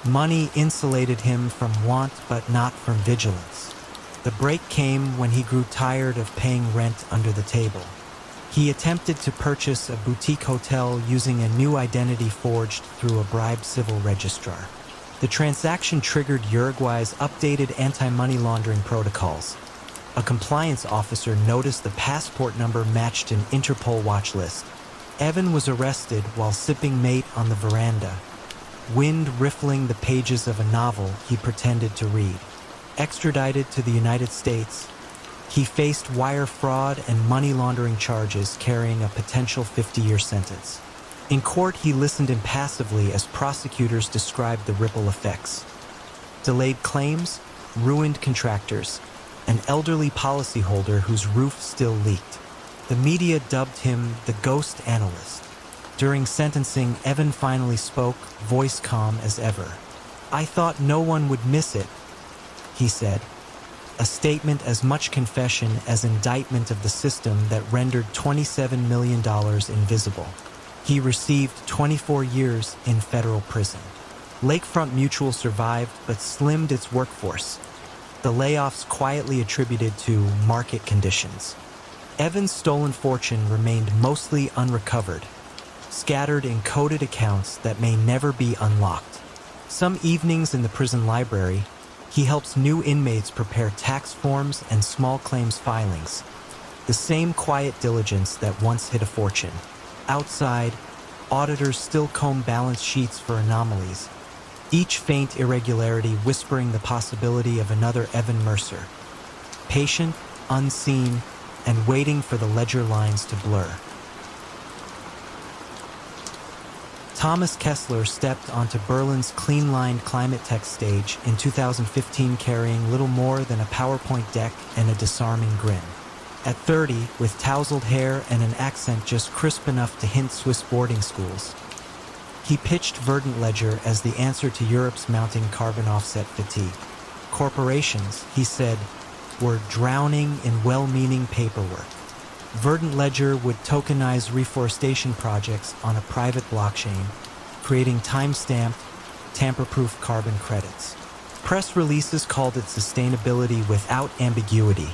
Money insulated him from want but not from vigilance. The break came when he grew tired of paying rent under the table. He attempted to purchase a boutique hotel using a new identity forged through a bribed civil registrar. The transaction triggered Uruguay's updated anti-money laundering protocols. A compliance officer noticed the passport number matched an Interpol watch list. Evan was arrested while sipping mate on the veranda, wind riffling the pages of a novel he pretended to read. Extradited to the United States, he faced wire fraud and money laundering charges carrying a potential 50-year sentence. In court, he listened impassively as prosecutors described the ripple effects. Delayed claims, ruined contractors, an elderly policyholder whose roof still leaked. The media dubbed him the ghost analyst. During sentencing, Evan finally spoke, voice calm as ever. "I thought no one would miss it," he said. A statement as much confession as indictment of the system that rendered $27 million invisible. He received 24 years in federal prison. Lakefront Mutual survived but slimmed its workforce. The layoffs quietly attributed to market conditions. Evan's stolen fortune remained mostly unrecovered, scattered in coded accounts that may never be unlocked. Some evenings in the prison library, he helps new inmates prepare tax forms and small claims filings, the same quiet diligence that once hid a fortune. Outside, auditors still comb balance sheets for anomalies, each faint irregularity whispering the possibility of another Evan Mercer. Patient, unseen, and waiting for the ledger lines to blur. Thomas Kessler stepped onto Berlin's clean-lined climate tech stage in 2015 carrying little more than a PowerPoint deck and a disarming grin. At 30, with tousled hair and an accent just crisp enough to hint Swiss boarding schools, he pitched Verdant Ledger as the answer to Europe's mounting carbon offset fatigue. Corporations, he said, were drowning in well-meaning paperwork. Verdant Ledger would tokenize reforestation projects on a private blockchain, creating time-stamped, tamper-proof carbon credits. Press releases called it sustainability without ambiguity,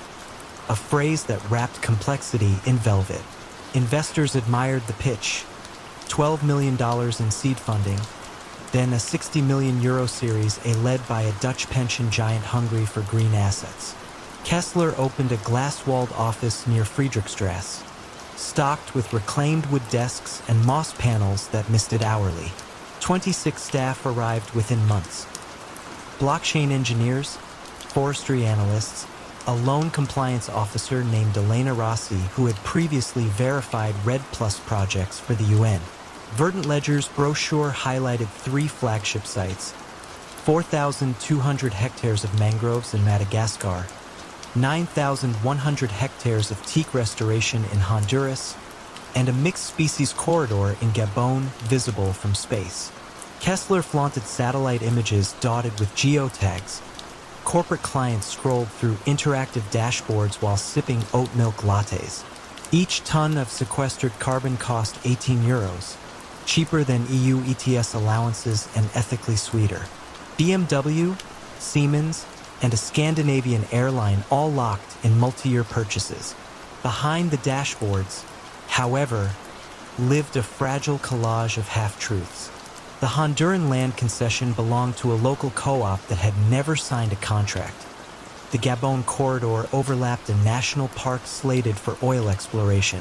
a phrase that wrapped complexity in velvet. Investors admired the pitch, $12 million in seed funding, then a €60 million Series A led by a Dutch pension giant hungry for green assets. Kessler opened a glass-walled office near Friedrichstrasse, stocked with reclaimed wood desks and moss panels that misted hourly. 26 staff arrived within months. Blockchain engineers, forestry analysts, a loan compliance officer named Elena Rossi who had previously verified RED Plus projects for the UN. Verdant Ledger's brochure highlighted 3 flagship sites, 4,200 hectares of mangroves in Madagascar, 9,100 hectares of teak restoration in Honduras, and a mixed-species corridor in Gabon visible from space. Kessler flaunted satellite images dotted with geotags. Corporate clients scrolled through interactive dashboards while sipping oat milk lattes. Each ton of sequestered carbon cost €18, cheaper than EU ETS allowances and ethically sweeter. BMW, Siemens, and a Scandinavian airline all locked in multi-year purchases. Behind the dashboards, however, lived a fragile collage of half-truths. The Honduran land concession belonged to a local co-op that had never signed a contract. The Gabon corridor overlapped a national park slated for oil exploration,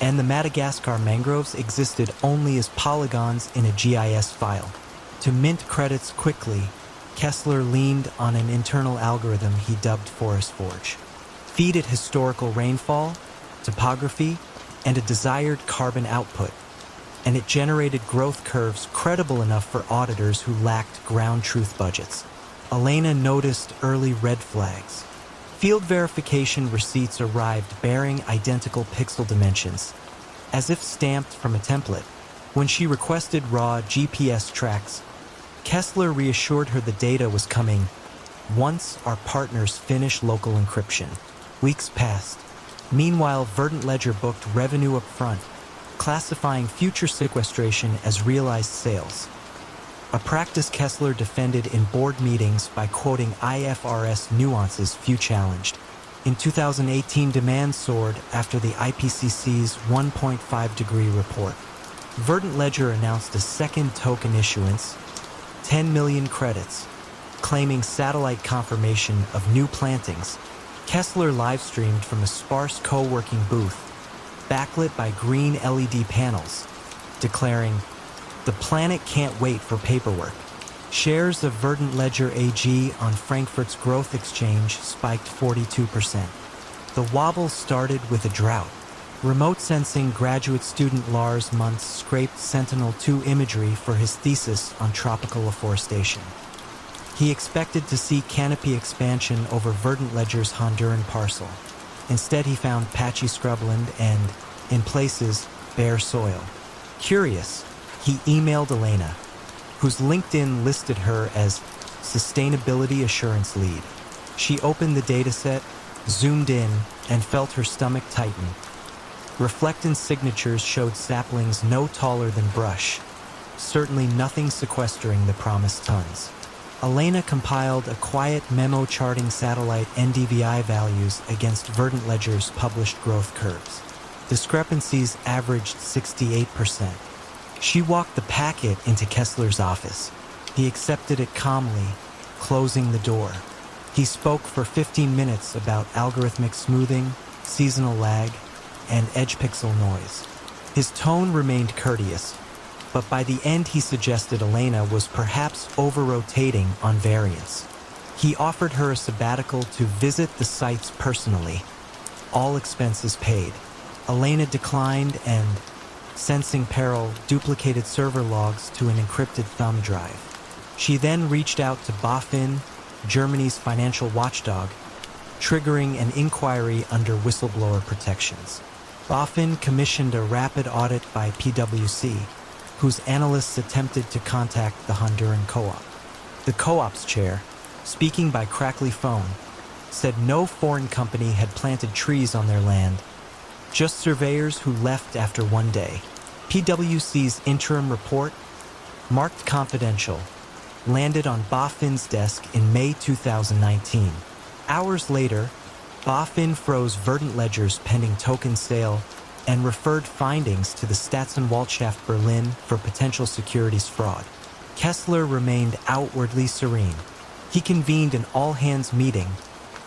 and the Madagascar mangroves existed only as polygons in a GIS file. To mint credits quickly, Kessler leaned on an internal algorithm he dubbed Forest Forge. Feed it historical rainfall, topography, and a desired carbon output, and it generated growth curves credible enough for auditors who lacked ground truth budgets. Elena noticed early red flags. Field verification receipts arrived bearing identical pixel dimensions, as if stamped from a template. When she requested raw GPS tracks, Kessler reassured her the data was coming once our partners finish local encryption. Weeks passed. Meanwhile, Verdant Ledger booked revenue up front, classifying future sequestration as realized sales. A practice Kessler defended in board meetings by quoting IFRS nuances few challenged. In 2018, demand soared after the IPCC's 1.5-degree report. Verdant Ledger announced a second token issuance, 10 million credits, claiming satellite confirmation of new plantings. Kessler live-streamed from a sparse co-working booth, backlit by green LED panels, declaring, "The planet can't wait for paperwork." Shares of Verdant Ledger AG on Frankfurt's growth exchange spiked 42%. The wobble started with a drought. Remote sensing graduate student Lars Muntz scraped Sentinel-2 imagery for his thesis on tropical afforestation. He expected to see canopy expansion over Verdant Ledger's Honduran parcel. Instead, he found patchy scrubland and, in places, bare soil. Curious, he emailed Elena, whose LinkedIn listed her as Sustainability Assurance Lead. She opened the dataset, zoomed in, and felt her stomach tighten. Reflectance signatures showed saplings no taller than brush, certainly nothing sequestering the promised tons. Elena compiled a quiet memo charting satellite NDVI values against Verdant Ledger's published growth curves. Discrepancies averaged 68%. She walked the packet into Kessler's office. He accepted it calmly, closing the door. He spoke for 15 minutes about algorithmic smoothing, seasonal lag, and edge pixel noise. His tone remained courteous, but by the end he suggested Elena was perhaps over-rotating on variance. He offered her a sabbatical to visit the sites personally, all expenses paid. Elena declined and, sensing peril, duplicated server logs to an encrypted thumb drive. She then reached out to BaFin, Germany's financial watchdog, triggering an inquiry under whistleblower protections. BaFin commissioned a rapid audit by PwC, whose analysts attempted to contact the Honduran co-op. The co-op's chair, speaking by crackly phone, said no foreign company had planted trees on their land, just surveyors who left after one day. PwC's interim report, marked confidential, landed on BaFin's desk in May 2019. Hours later, BaFin froze Verdant Ledger's pending token sale and referred findings to the Staatsanwaltschaft Berlin for potential securities fraud. Kessler remained outwardly serene. He convened an all-hands meeting,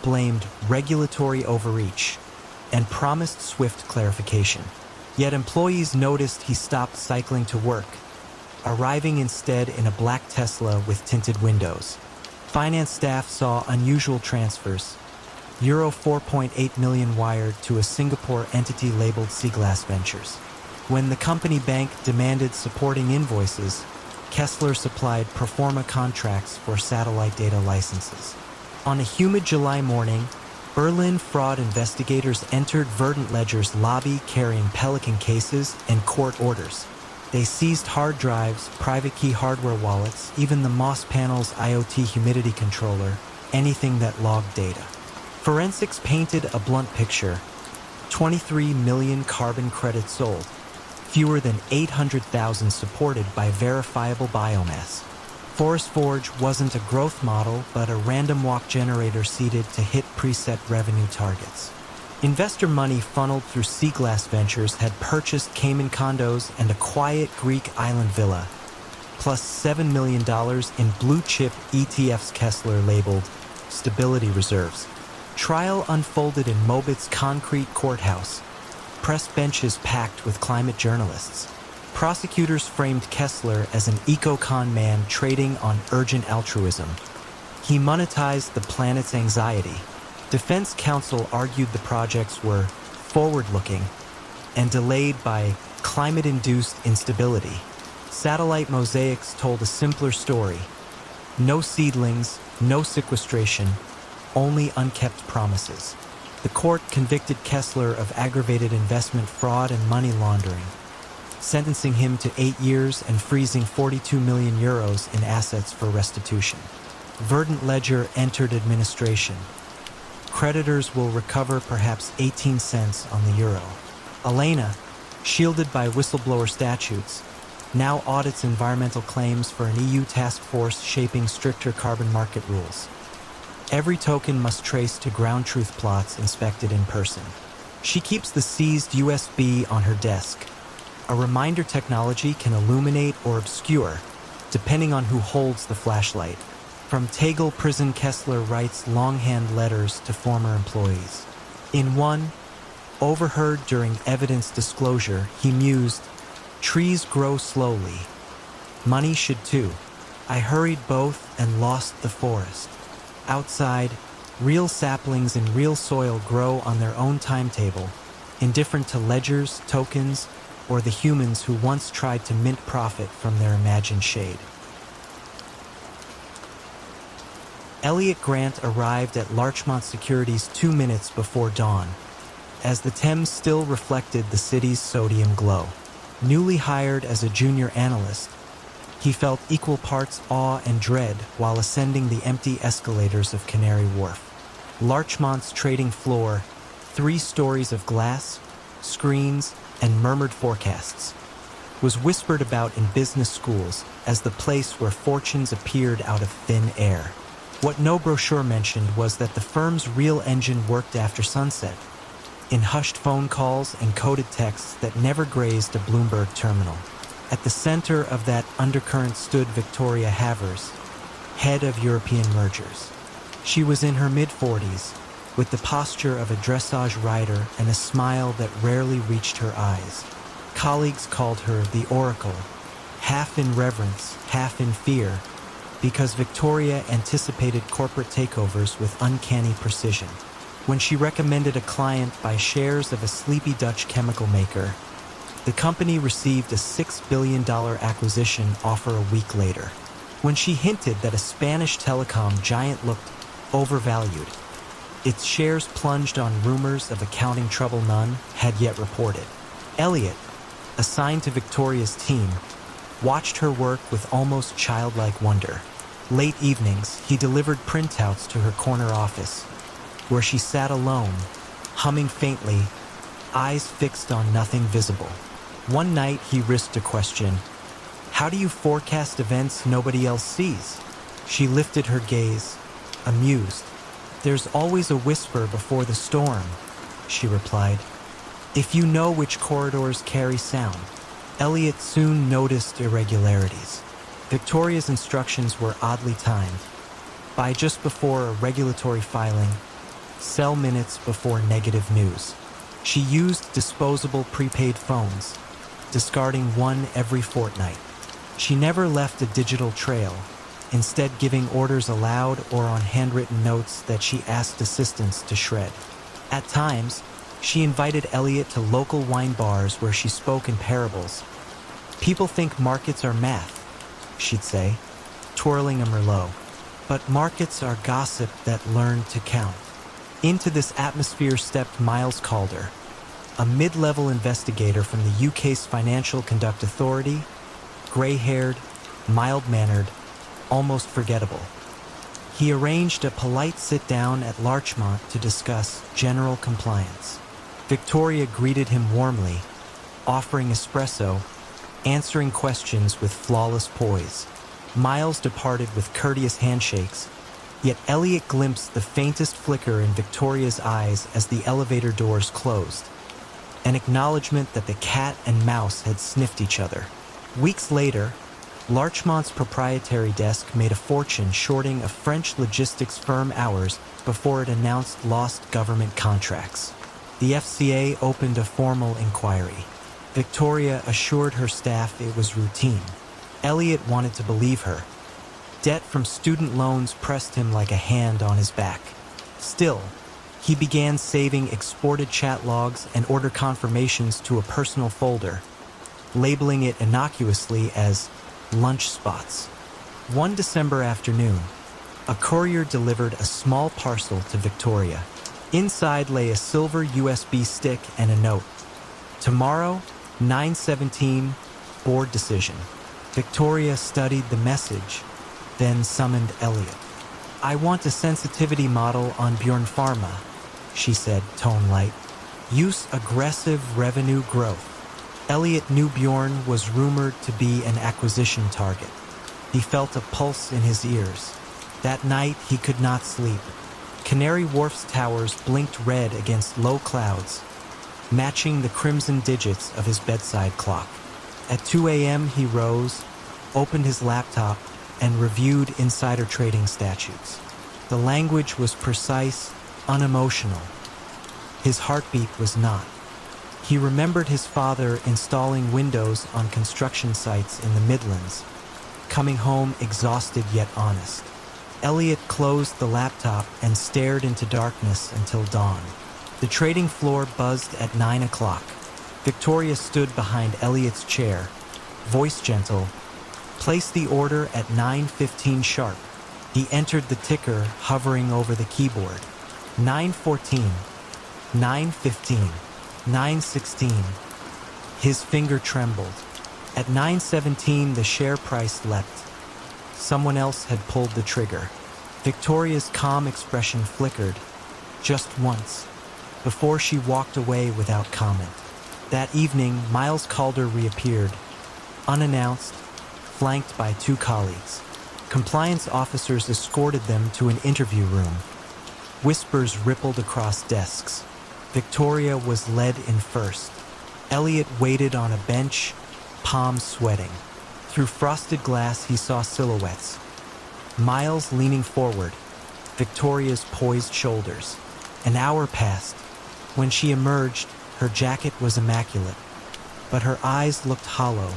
blamed regulatory overreach, and promised swift clarification. Yet employees noticed he stopped cycling to work, arriving instead in a black Tesla with tinted windows. Finance staff saw unusual transfers, Euro 4.8 million wired to a Singapore entity labeled Seaglass Ventures. When the company bank demanded supporting invoices, Kessler supplied pro forma contracts for satellite data licenses. On a humid July morning, Berlin fraud investigators entered Verdant Ledger's lobby carrying Pelican cases and court orders. They seized hard drives, private key hardware wallets, even the Moss Panel's IoT humidity controller, anything that logged data. Forensics painted a blunt picture. 23 million carbon credits sold, fewer than 800,000 supported by verifiable biomass. Forest Forge wasn't a growth model, but a random walk generator seeded to hit preset revenue targets. Investor money funneled through Seaglass Ventures had purchased Cayman condos and a quiet Greek island villa, plus $7 million in blue-chip ETFs Kessler labeled stability reserves. Trial unfolded in Mobit's concrete courthouse, press benches packed with climate journalists. Prosecutors framed Kessler as an eco-con man trading on urgent altruism. He monetized the planet's anxiety. Defense counsel argued the projects were forward-looking and delayed by climate-induced instability. Satellite mosaics told a simpler story. No seedlings, no sequestration, only unkept promises. The court convicted Kessler of aggravated investment fraud and money laundering, sentencing him to 8 years and freezing 42 million euros in assets for restitution. Verdant Ledger entered administration. Creditors will recover perhaps 18 cents on the euro. Elena, shielded by whistleblower statutes, now audits environmental claims for an EU task force shaping stricter carbon market rules. Every token must trace to ground truth plots inspected in person. She keeps the seized USB on her desk. A reminder technology can illuminate or obscure, depending on who holds the flashlight. From Tegel Prison, Kessler writes longhand letters to former employees. In one, overheard during evidence disclosure, he mused, "Trees grow slowly. Money should too. I hurried both and lost the forest. Outside, real saplings in real soil grow on their own timetable, indifferent to ledgers, tokens, or the humans who once tried to mint profit from their imagined shade. Elliot Grant arrived at Larchmont Securities 2 minutes before dawn, as the Thames still reflected the city's sodium glow. Newly hired as a junior analyst, he felt equal parts awe and dread while ascending the empty escalators of Canary Wharf. Larchmont's trading floor, 3 stories of glass, screens, and murmured forecasts, was whispered about in business schools as the place where fortunes appeared out of thin air. What no brochure mentioned was that the firm's real engine worked after sunset, in hushed phone calls and coded texts that never grazed a Bloomberg terminal. At the center of that undercurrent stood Victoria Havers, head of European mergers. She was in her mid-40s, with the posture of a dressage rider and a smile that rarely reached her eyes. Colleagues called her the Oracle, half in reverence, half in fear, because Victoria anticipated corporate takeovers with uncanny precision. When she recommended a client buy shares of a sleepy Dutch chemical maker, the company received a $6 billion acquisition offer a week later. When she hinted that a Spanish telecom giant looked overvalued, its shares plunged on rumors of accounting trouble none had yet reported. Elliot, assigned to Victoria's team, watched her work with almost childlike wonder. Late evenings, he delivered printouts to her corner office, where she sat alone, humming faintly, eyes fixed on nothing visible. One night, he risked a question. "How do you forecast events nobody else sees?" She lifted her gaze, amused. "There's always a whisper before the storm," she replied. "If you know which corridors carry sound." Elliot soon noticed irregularities. Victoria's instructions were oddly timed. By just before a regulatory filing, sell minutes before negative news. She used disposable prepaid phones, discarding one every fortnight. She never left a digital trail, instead giving orders aloud or on handwritten notes that she asked assistants to shred. At times, she invited Elliot to local wine bars where she spoke in parables. "People think markets are math," she'd say, twirling a Merlot. "But markets are gossip that learned to count." Into this atmosphere stepped Miles Calder, a mid-level investigator from the UK's Financial Conduct Authority, gray-haired, mild-mannered, almost forgettable. He arranged a polite sit-down at Larchmont to discuss general compliance. Victoria greeted him warmly, offering espresso, answering questions with flawless poise. Miles departed with courteous handshakes, yet Elliot glimpsed the faintest flicker in Victoria's eyes as the elevator doors closed, an acknowledgement that the cat and mouse had sniffed each other. Weeks later, Larchmont's proprietary desk made a fortune shorting a French logistics firm hours before it announced lost government contracts. The FCA opened a formal inquiry. Victoria assured her staff it was routine. Elliot wanted to believe her. Debt from student loans pressed him like a hand on his back. Still, he began saving exported chat logs and order confirmations to a personal folder, labeling it innocuously as lunch spots. One December afternoon, a courier delivered a small parcel to Victoria. Inside lay a silver USB stick and a note. "Tomorrow, 9:17, board decision." Victoria studied the message, then summoned Elliot. "I want a sensitivity model on Bjorn Pharma," she said, tone light. "Use aggressive revenue growth." Elliot knew Bjorn was rumored to be an acquisition target. He felt a pulse in his ears. That night, he could not sleep. Canary Wharf's towers blinked red against low clouds, matching the crimson digits of his bedside clock. At 2 a.m., he rose, opened his laptop, and reviewed insider trading statutes. The language was precise, unemotional. His heartbeat was not. He remembered his father installing windows on construction sites in the Midlands, coming home exhausted yet honest. Elliot closed the laptop and stared into darkness until dawn. The trading floor buzzed at 9 o'clock. Victoria stood behind Elliot's chair, voice gentle. Place the order at 9:15 sharp. He entered the ticker, hovering over the keyboard. 9:14, 9:15, 9:16. His finger trembled. At 9:17, the share price leapt. Someone else had pulled the trigger. Victoria's calm expression flickered, just once, before she walked away without comment. That evening, Miles Calder reappeared, unannounced, flanked by two colleagues. Compliance officers escorted them to an interview room. Whispers rippled across desks. Victoria was led in first. Elliot waited on a bench, palms sweating. Through frosted glass, he saw silhouettes. Miles leaning forward, Victoria's poised shoulders. An hour passed. When she emerged, her jacket was immaculate, but her eyes looked hollow,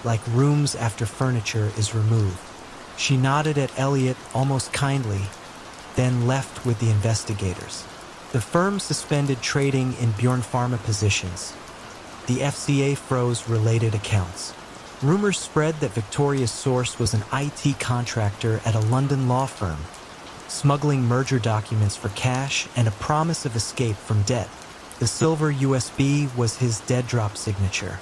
like rooms after furniture is removed. She nodded at Elliot almost kindly, then left with the investigators. The firm suspended trading in Bjorn Pharma positions. The FCA froze related accounts. Rumors spread that Victoria's source was an IT contractor at a London law firm, smuggling merger documents for cash and a promise of escape from debt. The silver USB was his dead drop signature.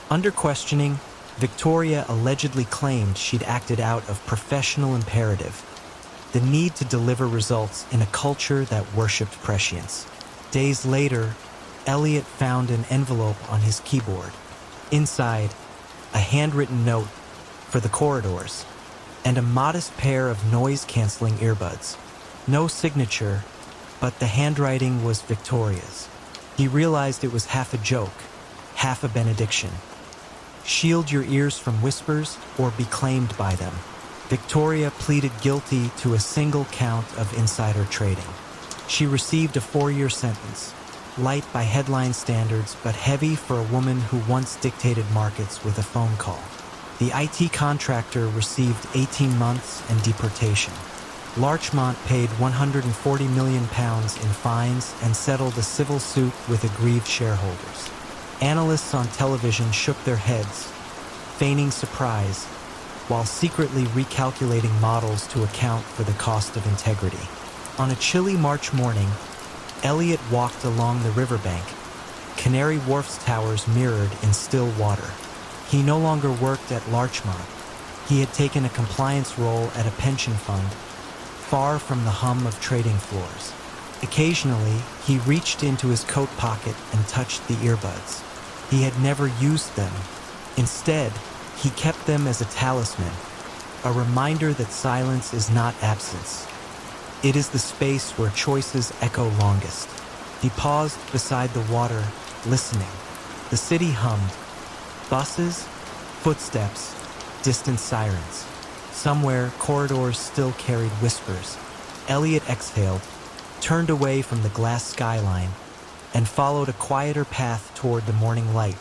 Under questioning, Victoria allegedly claimed she'd acted out of professional imperative, the need to deliver results in a culture that worshipped prescience. Days later, Elliot found an envelope on his keyboard. Inside, a handwritten note for the corridors, and a modest pair of noise-canceling earbuds. No signature, but the handwriting was Victoria's. He realized it was half a joke, half a benediction. Shield your ears from whispers or be claimed by them. Victoria pleaded guilty to a single count of insider trading. She received a 4-year sentence, light by headline standards but heavy for a woman who once dictated markets with a phone call. The IT contractor received 18 months and deportation. Larchmont paid £140 million in fines and settled a civil suit with aggrieved shareholders. Analysts on television shook their heads, feigning surprise, while secretly recalculating models to account for the cost of integrity. On a chilly March morning, Elliot walked along the riverbank, Canary Wharf's towers mirrored in still water. He no longer worked at Larchmont. He had taken a compliance role at a pension fund, far from the hum of trading floors. Occasionally, he reached into his coat pocket and touched the earbuds. He had never used them. Instead, he kept them as a talisman, a reminder that silence is not absence. It is the space where choices echo longest. He paused beside the water, listening. The city hummed. Buses, footsteps, distant sirens. Somewhere, corridors still carried whispers. Elliot exhaled, turned away from the glass skyline, and followed a quieter path toward the morning light,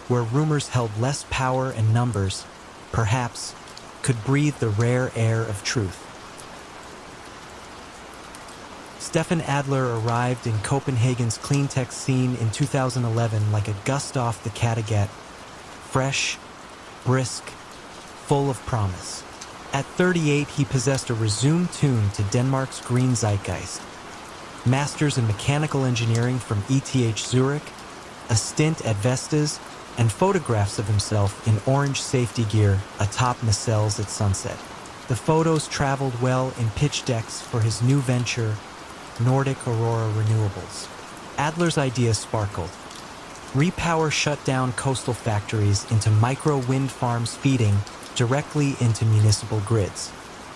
where rumors held less power and numbers, perhaps, could breathe the rare air of truth. Stefan Adler arrived in Copenhagen's cleantech scene in 2011 like a gust off the Kattegat, fresh, brisk, full of promise. At 38, he possessed a resumed tune to Denmark's green zeitgeist. Masters in mechanical engineering from ETH Zurich, a stint at Vestas, and photographs of himself in orange safety gear atop nacelles at sunset. The photos traveled well in pitch decks for his new venture, Nordic Aurora Renewables. Adler's idea sparkled. Repower shut down coastal factories into micro wind farms feeding directly into municipal grids.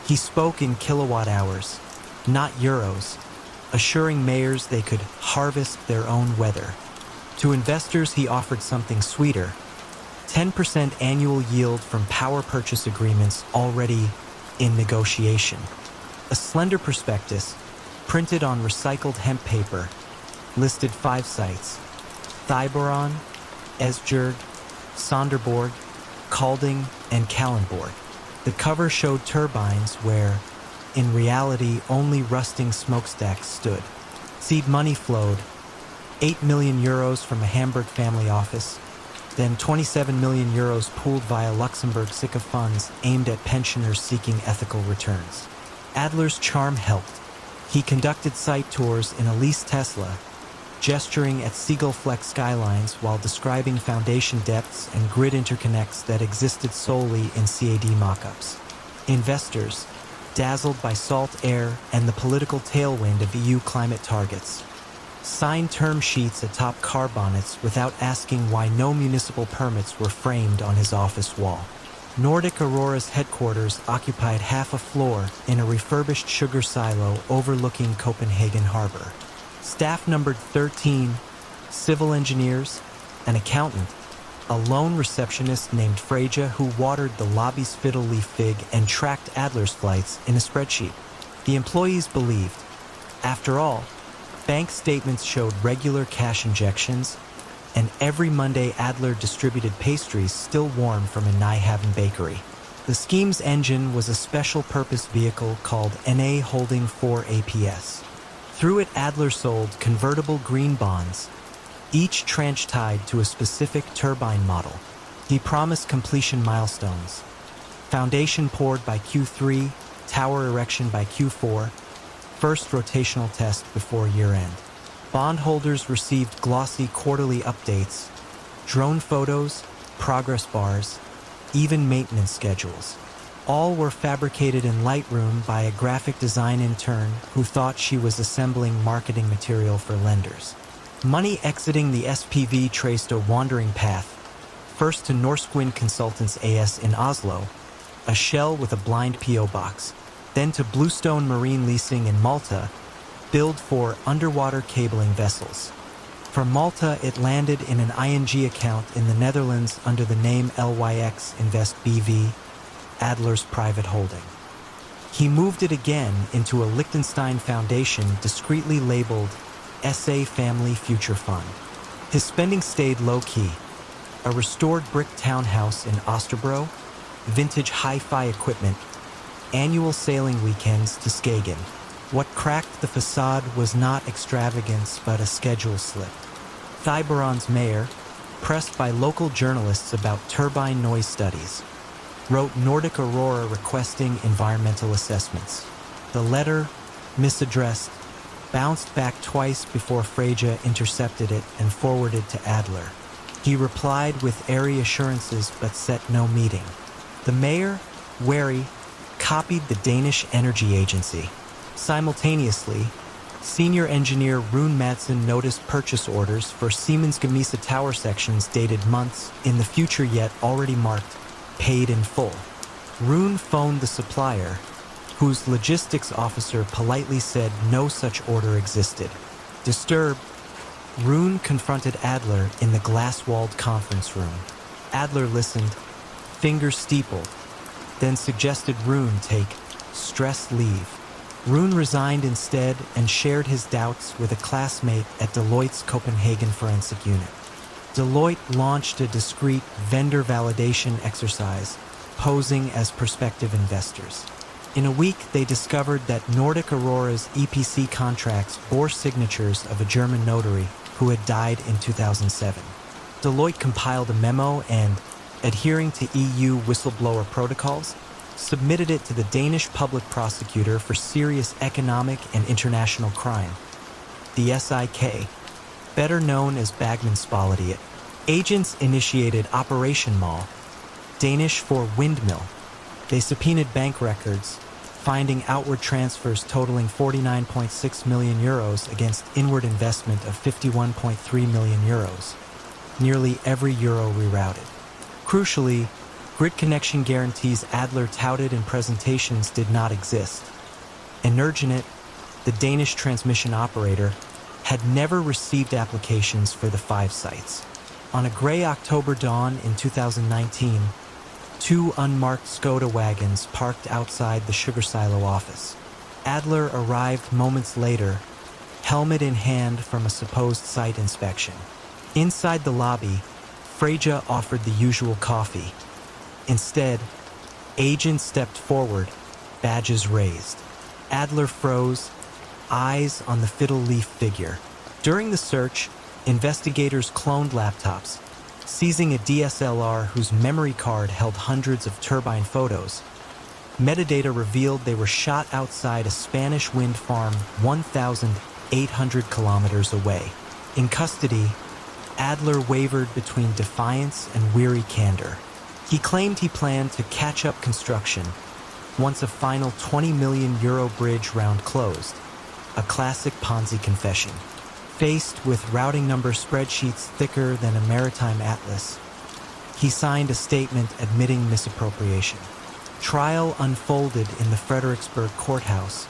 He spoke in kilowatt hours, not euros, assuring mayors they could harvest their own weather. To investors, he offered something sweeter, 10% annual yield from power purchase agreements already in negotiation. A slender prospectus, printed on recycled hemp paper, listed 5 sites: Thyboron, Esbjerg, Sonderborg, Kolding, and Kalundborg. The cover showed turbines where, in reality, only rusting smokestacks stood. Seed money flowed, €8 million from a Hamburg family office, then €27 million pooled via Luxembourg SICA funds aimed at pensioners seeking ethical returns. Adler's charm helped. He conducted site tours in a leased Tesla, gesturing at seagull-flecked skylines while describing foundation depths and grid interconnects that existed solely in CAD mockups. Investors, dazzled by salt air and the political tailwind of EU climate targets, signed term sheets atop car bonnets without asking why no municipal permits were framed on his office wall. Nordic Aurora's headquarters occupied half a floor in a refurbished sugar silo overlooking Copenhagen Harbor. Staff numbered 13, civil engineers, an accountant, a lone receptionist named Freja who watered the lobby's fiddle leaf fig and tracked Adler's flights in a spreadsheet. The employees believed. After all, bank statements showed regular cash injections, and every Monday Adler distributed pastries still warm from a Nijhaven bakery. The scheme's engine was a special-purpose vehicle called NA Holding 4 APS. Through it, Adler sold convertible green bonds, each tranche tied to a specific turbine model. He promised completion milestones: foundation poured by Q3, tower erection by Q4, first rotational test before year-end. Bondholders received glossy quarterly updates, drone photos, progress bars, even maintenance schedules. All were fabricated in Lightroom by a graphic design intern who thought she was assembling marketing material for lenders. Money exiting the SPV traced a wandering path, first to Norskwind Consultants AS in Oslo, a shell with a blind P.O. box, then to Bluestone Marine Leasing in Malta, billed for underwater cabling vessels. From Malta, it landed in an ING account in the Netherlands under the name LYX Invest BV, Adler's private holding. He moved it again into a Liechtenstein foundation discreetly labeled SA Family Future Fund. His spending stayed low-key: a restored brick townhouse in Osterbro, vintage hi-fi equipment, annual sailing weekends to Skagen. What cracked the facade was not extravagance but a schedule slip. Thiberon's mayor, pressed by local journalists about turbine noise studies, wrote Nordic Aurora requesting environmental assessments. The letter, misaddressed, bounced back twice before Freja intercepted it and forwarded to Adler. He replied with airy assurances but set no meeting. The mayor, wary, copied the Danish Energy Agency. Simultaneously, senior engineer Rune Madsen noticed purchase orders for Siemens Gamesa tower sections dated months in the future yet already marked paid in full. Rune phoned the supplier, whose logistics officer politely said no such order existed. Disturbed, Rune confronted Adler in the glass-walled conference room. Adler listened, fingers steepled, then suggested Rune take stress leave. Rune resigned instead and shared his doubts with a classmate at Deloitte's Copenhagen forensic unit. Deloitte launched a discreet vendor validation exercise, posing as prospective investors. In a week, they discovered that Nordic Aurora's EPC contracts bore signatures of a German notary who had died in 2007. Deloitte compiled a memo and, adhering to EU whistleblower protocols, submitted it to the Danish public prosecutor for serious economic and international crime, the SIK, better known as Bagmanspolitiet. Agents initiated Operation Mall, Danish for windmill. They subpoenaed bank records, finding outward transfers totaling €49.6 million against inward investment of €51.3 million, nearly every euro rerouted. Crucially, grid connection guarantees Adler touted in presentations did not exist. Energinet, the Danish transmission operator, had never received applications for the 5 sites. On a gray October dawn in 2019, 2 unmarked Skoda wagons parked outside the sugar silo office. Adler arrived moments later, helmet in hand from a supposed site inspection. Inside the lobby, Freja offered the usual coffee. Instead, agents stepped forward, badges raised. Adler froze, eyes on the fiddle leaf figure. During the search, Investigators cloned laptops, seizing a DSLR whose memory card held hundreds of turbine photos. Metadata revealed they were shot outside a Spanish wind farm 1,800 kilometers away. In custody, Adler wavered between defiance and weary candor. He claimed he planned to catch up construction once a final €20 million bridge round closed, a classic Ponzi confession. Faced with routing number spreadsheets thicker than a maritime atlas, he signed a statement admitting misappropriation. Trial unfolded in the Fredericksburg courthouse,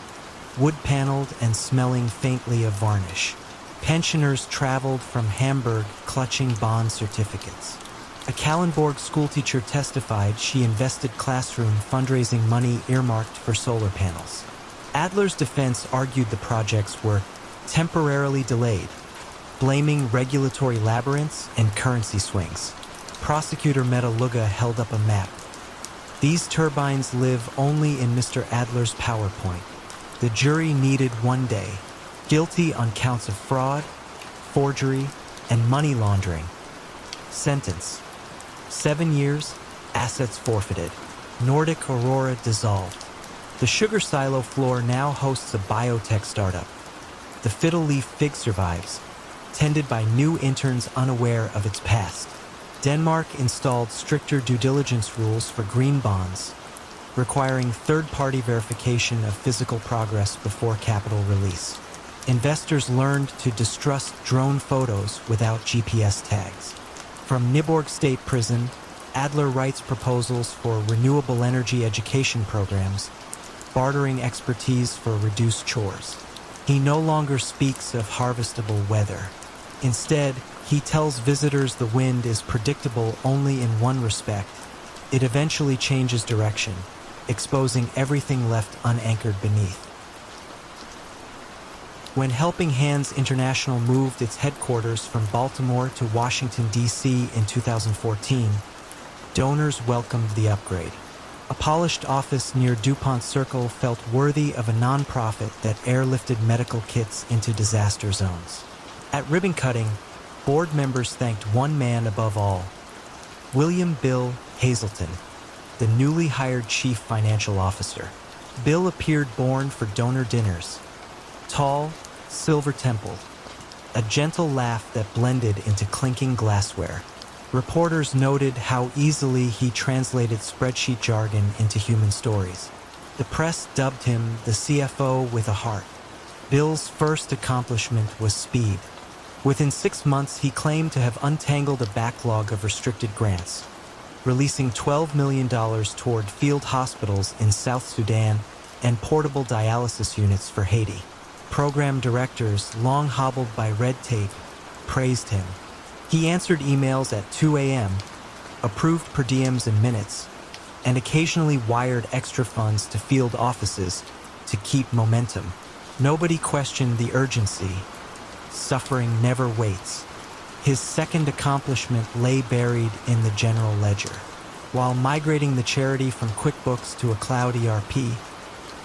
wood-paneled and smelling faintly of varnish. Pensioners traveled from Hamburg clutching bond certificates. A Kallenborg schoolteacher testified she invested classroom fundraising money earmarked for solar panels. Adler's defense argued the projects were temporarily delayed, blaming regulatory labyrinths and currency swings. Prosecutor Meta Luga held up a map. These turbines live only in Mr. Adler's PowerPoint. The jury needed one day. Guilty on counts of fraud, forgery, and money laundering. Sentence: 7 years, assets forfeited. Nordic Aurora dissolved. The sugar silo floor now hosts a biotech startup. The fiddle leaf fig survives, tended by new interns unaware of its past. Denmark installed stricter due diligence rules for green bonds, requiring third-party verification of physical progress before capital release. Investors learned to distrust drone photos without GPS tags. From Nyborg State Prison, Adler writes proposals for renewable energy education programs, bartering expertise for reduced chores. He no longer speaks of harvestable weather. Instead, he tells visitors the wind is predictable only in one respect. It eventually changes direction, exposing everything left unanchored beneath. When Helping Hands International moved its headquarters from Baltimore to Washington, D.C. in 2014, donors welcomed the upgrade. A polished office near DuPont Circle felt worthy of a nonprofit that airlifted medical kits into disaster zones. At ribbon cutting, board members thanked one man above all: William Bill Hazelton, the newly hired chief financial officer. Bill appeared born for donor dinners. Tall, silver-templed, a gentle laugh that blended into clinking glassware. Reporters noted how easily he translated spreadsheet jargon into human stories. The press dubbed him the CFO with a heart. Bill's first accomplishment was speed. Within 6 months, he claimed to have untangled a backlog of restricted grants, releasing $12 million toward field hospitals in South Sudan and portable dialysis units for Haiti. Program directors, long hobbled by red tape, praised him. He answered emails at 2 a.m., approved per diems in minutes, and occasionally wired extra funds to field offices to keep momentum. Nobody questioned the urgency. Suffering never waits. His second accomplishment lay buried in the general ledger. While migrating the charity from QuickBooks to a cloud ERP,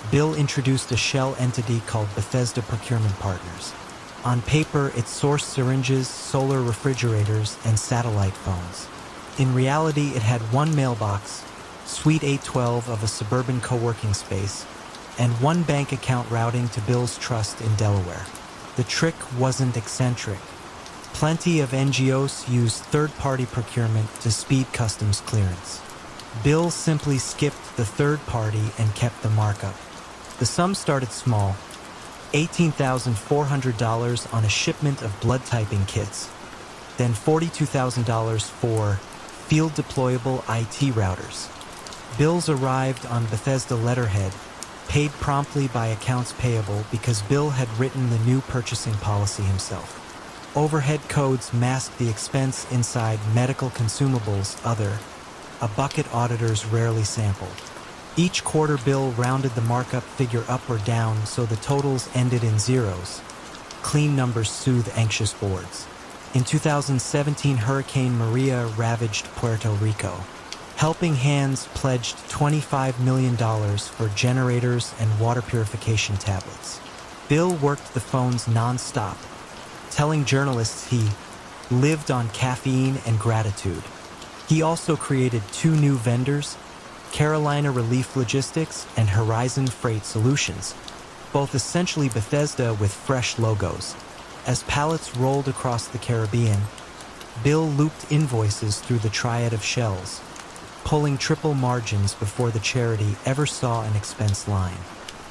Bill introduced a shell entity called Bethesda Procurement Partners. On paper, it sourced syringes, solar refrigerators, and satellite phones. In reality, it had one mailbox, Suite 812 of a suburban co-working space, and one bank account routing to Bill's trust in Delaware. The trick wasn't eccentric. Plenty of NGOs used third-party procurement to speed customs clearance. Bill simply skipped the third party and kept the markup. The sum started small: $18,400 on a shipment of blood typing kits, then $42,000 for field deployable IT routers. Bills arrived on Bethesda letterhead, paid promptly by accounts payable because Bill had written the new purchasing policy himself. Overhead codes masked the expense inside medical consumables other, a bucket auditors rarely sampled. Each quarter bill rounded the markup figure up or down so the totals ended in zeros. Clean numbers soothe anxious boards. In 2017, Hurricane Maria ravaged Puerto Rico. Helping Hands pledged $25 million for generators and water purification tablets. Bill worked the phones non-stop, telling journalists he lived on caffeine and gratitude. He also created two new vendors, Carolina Relief Logistics and Horizon Freight Solutions, both essentially Bethesda with fresh logos. As pallets rolled across the Caribbean, Bill looped invoices through the triad of shells, pulling triple margins before the charity ever saw an expense line.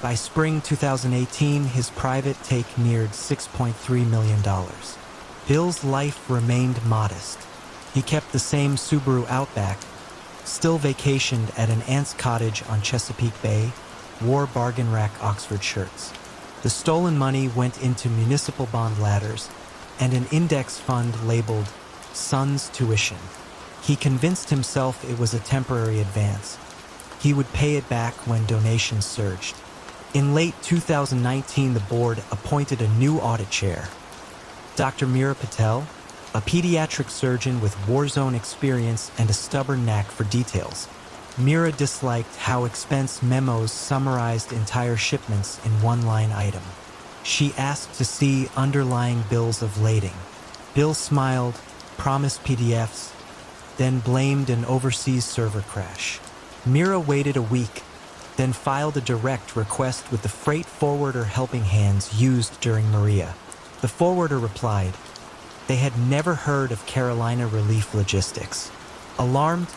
By spring 2018, his private take neared $6.3 million. Bill's life remained modest. He kept the same Subaru Outback, still vacationed at an aunt's cottage on Chesapeake Bay, wore bargain rack Oxford shirts. The stolen money went into municipal bond ladders and an index fund labeled Son's Tuition. He convinced himself it was a temporary advance. He would pay it back when donations surged. In late 2019, the board appointed a new audit chair, Dr. Meera Patel, a pediatric surgeon with war zone experience and a stubborn knack for details. Meera disliked how expense memos summarized entire shipments in one-line item. She asked to see underlying bills of lading. Bill smiled, promised PDFs, then blamed an overseas server crash. Meera waited a week, then filed a direct request with the freight forwarder helping hands used during Maria. The forwarder replied, they had never heard of Carolina Relief Logistics. Alarmed,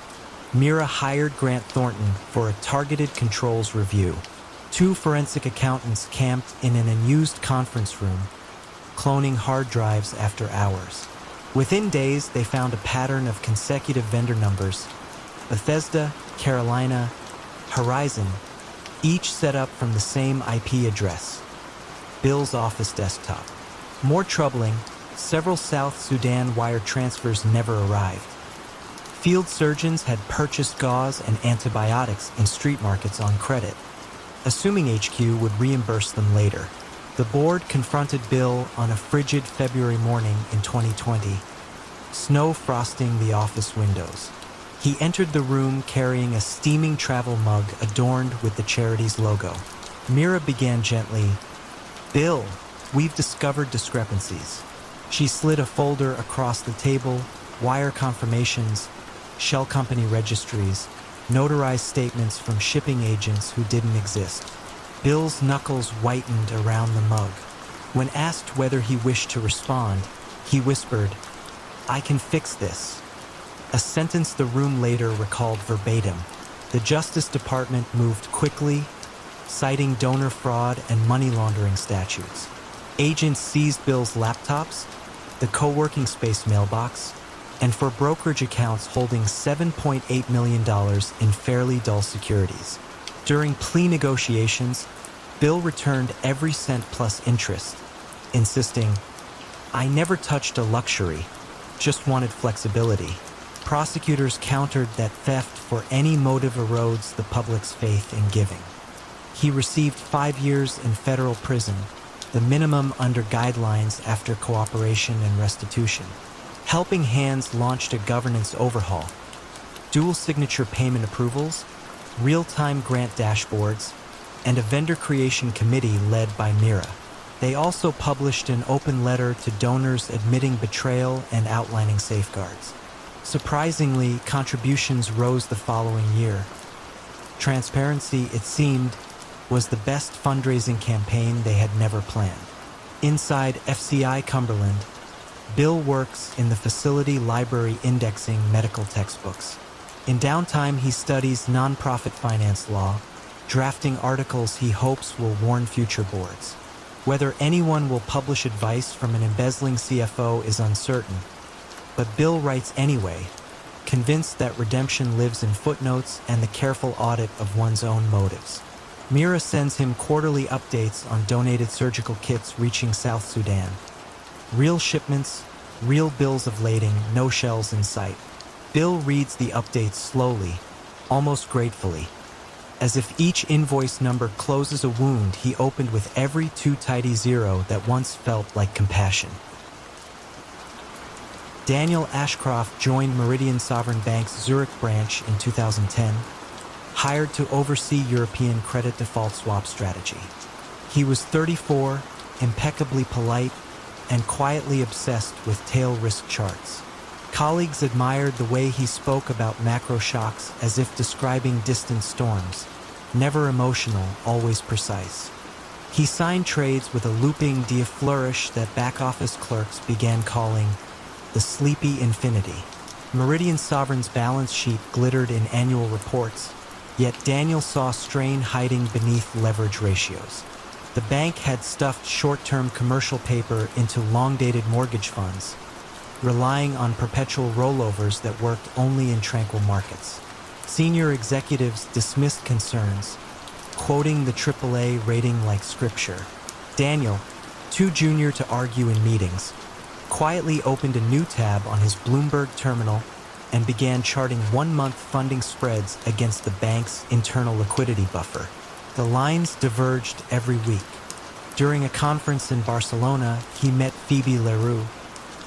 Meera hired Grant Thornton for a targeted controls review. Two forensic accountants camped in an unused conference room, cloning hard drives after hours. Within days, they found a pattern of consecutive vendor numbers, Bethesda, Carolina, Horizon, each set up from the same IP address, Bill's office desktop. More troubling, several South Sudan wire transfers never arrived. Field surgeons had purchased gauze and antibiotics in street markets on credit, assuming HQ would reimburse them later. The board confronted Bill on a frigid February morning in 2020, snow frosting the office windows. He entered the room carrying a steaming travel mug adorned with the charity's logo. Meera began gently, Bill, we've discovered discrepancies. She slid a folder across the table, wire confirmations, shell company registries, notarized statements from shipping agents who didn't exist. Bill's knuckles whitened around the mug. When asked whether he wished to respond, he whispered, I can fix this. A sentence the room later recalled verbatim. The Justice Department moved quickly, citing donor fraud and money laundering statutes. Agents seized Bill's laptops, the co-working space mailbox, and for brokerage accounts holding $7.8 million in fairly dull securities. During plea negotiations, Bill returned every cent plus interest, insisting, I never touched a luxury, just wanted flexibility. Prosecutors countered that theft for any motive erodes the public's faith in giving. He received 5 years in federal prison, the minimum under guidelines after cooperation and restitution. Helping Hands launched a governance overhaul, dual signature payment approvals, real-time grant dashboards, and a vendor creation committee led by Meera. They also published an open letter to donors admitting betrayal and outlining safeguards. Surprisingly, contributions rose the following year. Transparency, it seemed, was the best fundraising campaign they had never planned. Inside FCI Cumberland, Bill works in the facility library indexing medical textbooks. In downtime, he studies nonprofit finance law, drafting articles he hopes will warn future boards. Whether anyone will publish advice from an embezzling CFO is uncertain, but Bill writes anyway, convinced that redemption lives in footnotes and the careful audit of one's own motives. Meera sends him quarterly updates on donated surgical kits reaching South Sudan. Real shipments, real bills of lading, no shells in sight. Bill reads the updates slowly, almost gratefully. As if each invoice number closes a wound he opened with every too tidy zero that once felt like compassion. Daniel Ashcroft joined Meridian Sovereign Bank's Zurich branch in 2010, hired to oversee European credit default swap strategy. He was 34, impeccably polite, and quietly obsessed with tail risk charts. Colleagues admired the way he spoke about macro shocks as if describing distant storms, never emotional, always precise. He signed trades with a looping flourish that back-office clerks began calling the sleepy infinity. Meridian Sovereign's balance sheet glittered in annual reports, yet Daniel saw strain hiding beneath leverage ratios. The bank had stuffed short-term commercial paper into long-dated mortgage funds, relying on perpetual rollovers that worked only in tranquil markets. Senior executives dismissed concerns, quoting the AAA rating like scripture. Daniel, too junior to argue in meetings, quietly opened a new tab on his Bloomberg terminal and began charting one-month funding spreads against the bank's internal liquidity buffer. The lines diverged every week. During a conference in Barcelona, he met Phoebe Leroux,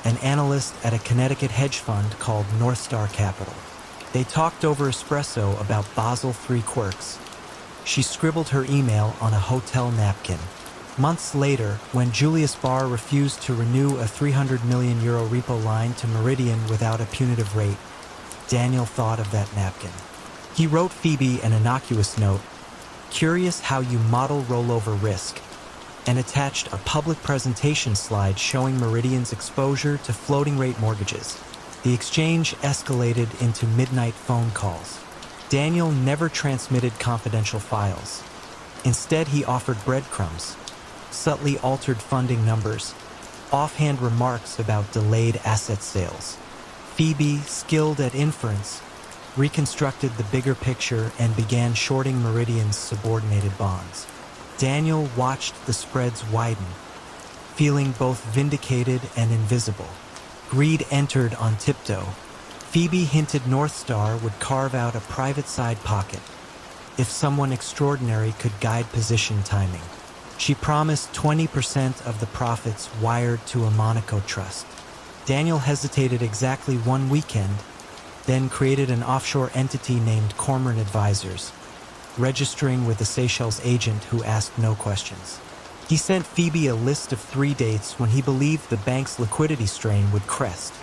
an analyst at a Connecticut hedge fund called North Star Capital. They talked over espresso about Basel III quirks. She scribbled her email on a hotel napkin. Months later, when Julius Baer refused to renew a €300 million repo line to Meridian without a punitive rate, Daniel thought of that napkin. He wrote Phoebe an innocuous note, curious how you model rollover risk, and attached a public presentation slide showing Meridian's exposure to floating rate mortgages. The exchange escalated into midnight phone calls. Daniel never transmitted confidential files. Instead, he offered breadcrumbs, subtly altered funding numbers, offhand remarks about delayed asset sales. Phoebe, skilled at inference, reconstructed the bigger picture and began shorting Meridian's subordinated bonds. Daniel watched the spreads widen, feeling both vindicated and invisible. Greed entered on tiptoe. Phoebe hinted North Star would carve out a private side pocket if someone extraordinary could guide position timing. She promised 20% of the profits wired to a Monaco trust. Daniel hesitated exactly one weekend, then created an offshore entity named Cormorant Advisors, registering with the Seychelles agent who asked no questions. He sent Phoebe a list of 3 dates when he believed the bank's liquidity strain would crest.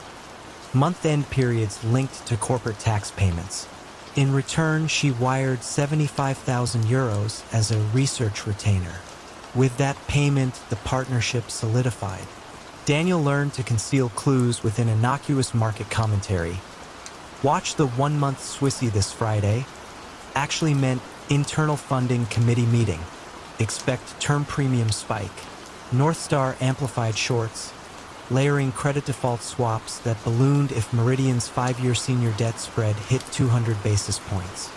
Month-end periods linked to corporate tax payments. In return, she wired €75,000 as a research retainer. With that payment, the partnership solidified. Daniel learned to conceal clues within innocuous market commentary. Watch the one-month Swissy this Friday actually meant internal funding committee meeting. Expect term premium spike. North Star amplified shorts, layering credit default swaps that ballooned if Meridian's 5-year senior debt spread hit 200 basis points.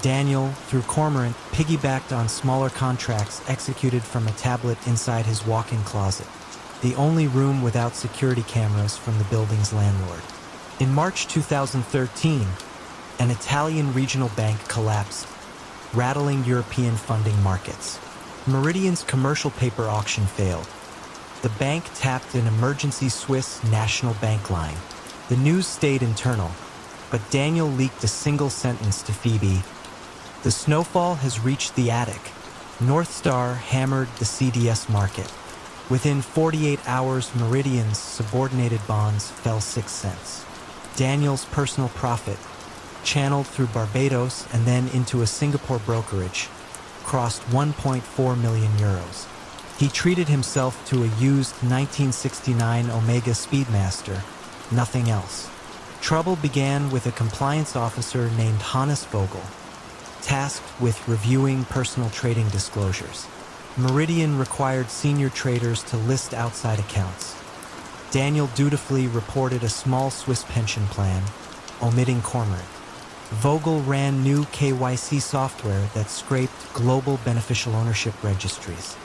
Daniel, through Cormorant, piggybacked on smaller contracts executed from a tablet inside his walk-in closet, the only room without security cameras from the building's landlord. In March 2013, an Italian regional bank collapsed, rattling European funding markets. Meridian's commercial paper auction failed. The bank tapped an emergency Swiss national bank line. The news stayed internal, but Daniel leaked a single sentence to Phoebe. The snowfall has reached the attic. North Star hammered the CDS market. Within 48 hours, Meridian's subordinated bonds fell 6 cents. Daniel's personal profit, channeled through Barbados and then into a Singapore brokerage, crossed €1.4 million. He treated himself to a used 1969 Omega Speedmaster, nothing else. Trouble began with a compliance officer named Hannes Vogel, tasked with reviewing personal trading disclosures. Meridian required senior traders to list outside accounts. Daniel dutifully reported a small Swiss pension plan, omitting Cormorant. Vogel ran new KYC software that scraped global beneficial ownership registries.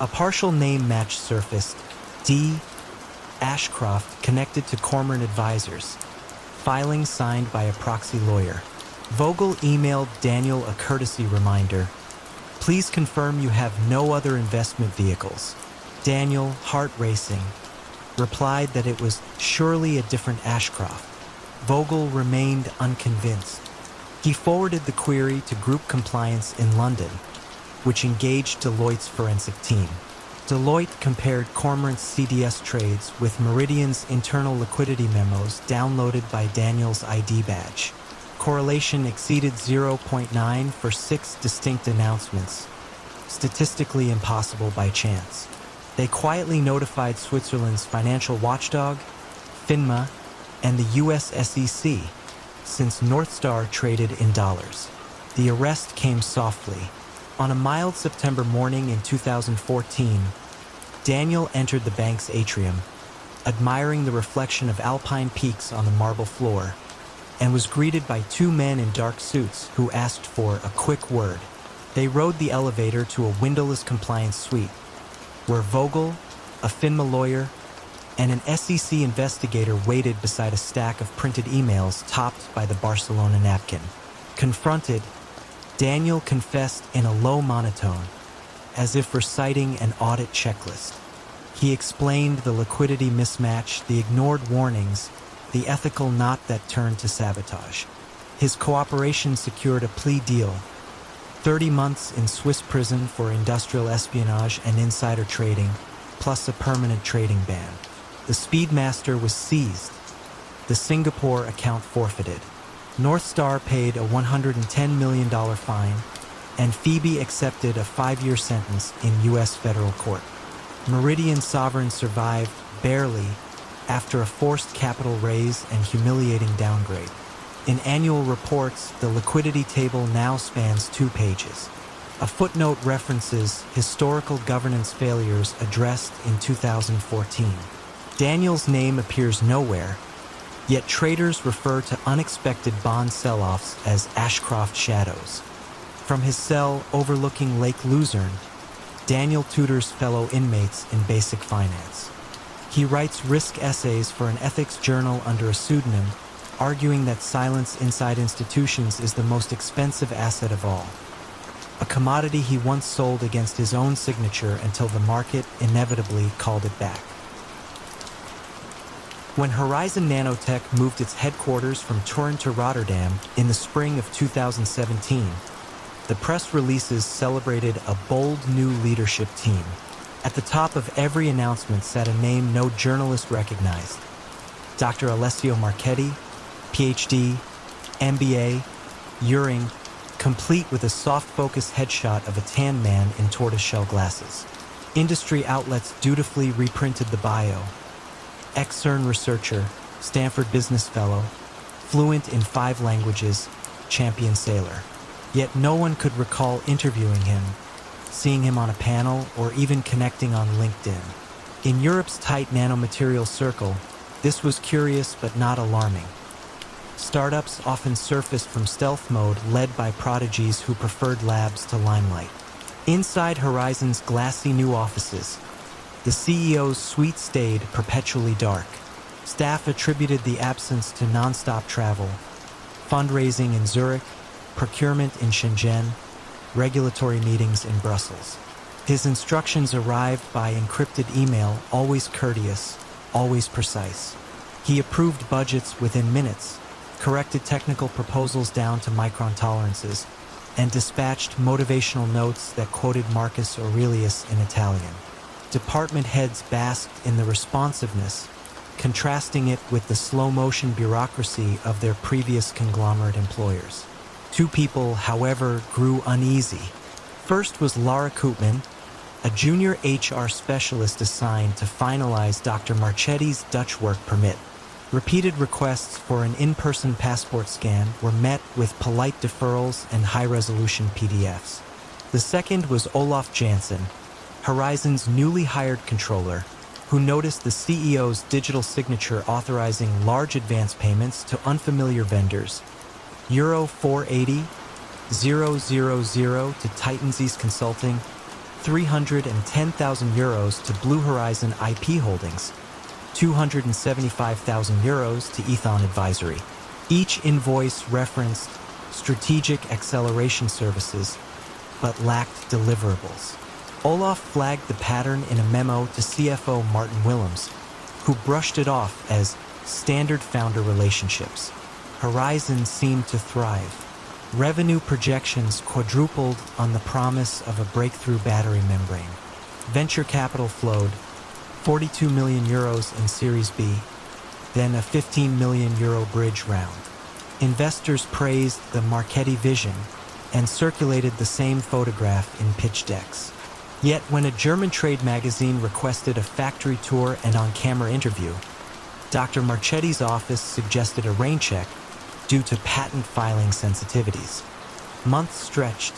A partial name match surfaced, D. Ashcroft, connected to Cormorant Advisors, filing signed by a proxy lawyer. Vogel emailed Daniel a courtesy reminder. Please confirm you have no other investment vehicles. Daniel, heart racing, replied that it was surely a different Ashcroft. Vogel remained unconvinced. He forwarded the query to Group Compliance in London, which engaged Deloitte's forensic team. Deloitte compared Cormorant's CDS trades with Meridian's internal liquidity memos downloaded by Daniel's ID badge. Correlation exceeded 0.9 for 6 distinct announcements, statistically impossible by chance. They quietly notified Switzerland's financial watchdog, FINMA, and the US SEC, since Northstar traded in dollars. The arrest came softly. On a mild September morning in 2014, Daniel entered the bank's atrium, admiring the reflection of alpine peaks on the marble floor, and was greeted by 2 men in dark suits who asked for a quick word. They rode the elevator to a windowless compliance suite, where Vogel, a FINMA lawyer, and an SEC investigator waited beside a stack of printed emails topped by the Barcelona napkin. Confronted, Daniel confessed in a low monotone, as if reciting an audit checklist. He explained the liquidity mismatch, the ignored warnings, the ethical knot that turned to sabotage. His cooperation secured a plea deal: 30 months in Swiss prison for industrial espionage and insider trading, plus a permanent trading ban. The Speedmaster was seized. The Singapore account forfeited. Northstar paid a $110 million fine, and Phoebe accepted a 5-year sentence in U.S. federal court. Meridian Sovereign survived, barely, after a forced capital raise and humiliating downgrade. In annual reports, the liquidity table now spans 2 pages. A footnote references historical governance failures addressed in 2014. Daniel's name appears nowhere, yet traders refer to unexpected bond sell-offs as Ashcroft shadows. From his cell overlooking Lake Luzerne, Daniel tutors fellow inmates in basic finance. He writes risk essays for an ethics journal under a pseudonym, arguing that silence inside institutions is the most expensive asset of all, a commodity he once sold against his own signature until the market inevitably called it back. When Horizon Nanotech moved its headquarters from Turin to Rotterdam in the spring of 2017, the press releases celebrated a bold new leadership team. At the top of every announcement sat a name no journalist recognized: Dr. Alessio Marchetti, PhD, MBA, Uring, complete with a soft-focus headshot of a tan man in tortoiseshell glasses. Industry outlets dutifully reprinted the bio: ex-CERN researcher, Stanford Business Fellow, fluent in 5 languages, champion sailor. Yet no one could recall interviewing him, seeing him on a panel, or even connecting on LinkedIn. In Europe's tight nanomaterial circle, this was curious but not alarming. Startups often surfaced from stealth mode, led by prodigies who preferred labs to limelight. Inside Horizon's glassy new offices, the CEO's suite stayed perpetually dark. Staff attributed the absence to non-stop travel, fundraising in Zurich, procurement in Shenzhen, regulatory meetings in Brussels. His instructions arrived by encrypted email, always courteous, always precise. He approved budgets within minutes, corrected technical proposals down to micron tolerances, and dispatched motivational notes that quoted Marcus Aurelius in Italian. Department heads basked in the responsiveness, contrasting it with the slow-motion bureaucracy of their previous conglomerate employers. 2 people, however, grew uneasy. First was Laura Koopman, a junior HR specialist assigned to finalize Dr. Marchetti's Dutch work permit. Repeated requests for an in-person passport scan were met with polite deferrals and high-resolution PDFs. The second was Olaf Janssen, Horizon's newly hired controller, who noticed the CEO's digital signature authorizing large advance payments to unfamiliar vendors: Euro 480,000 to Titansies Consulting, 310,000 euros to Blue Horizon IP Holdings, 275,000 euros to Ethon Advisory. Each invoice referenced strategic acceleration services, but lacked deliverables. Olaf flagged the pattern in a memo to CFO Martin Willems, who brushed it off as standard founder relationships. Horizon seemed to thrive. Revenue projections quadrupled on the promise of a breakthrough battery membrane. Venture capital flowed, 42 million euros in Series B, then a 15 million euro bridge round. Investors praised the Marchetti vision and circulated the same photograph in pitch decks. Yet when a German trade magazine requested a factory tour and on-camera interview, Dr. Marchetti's office suggested a rain check due to patent filing sensitivities. Months stretched.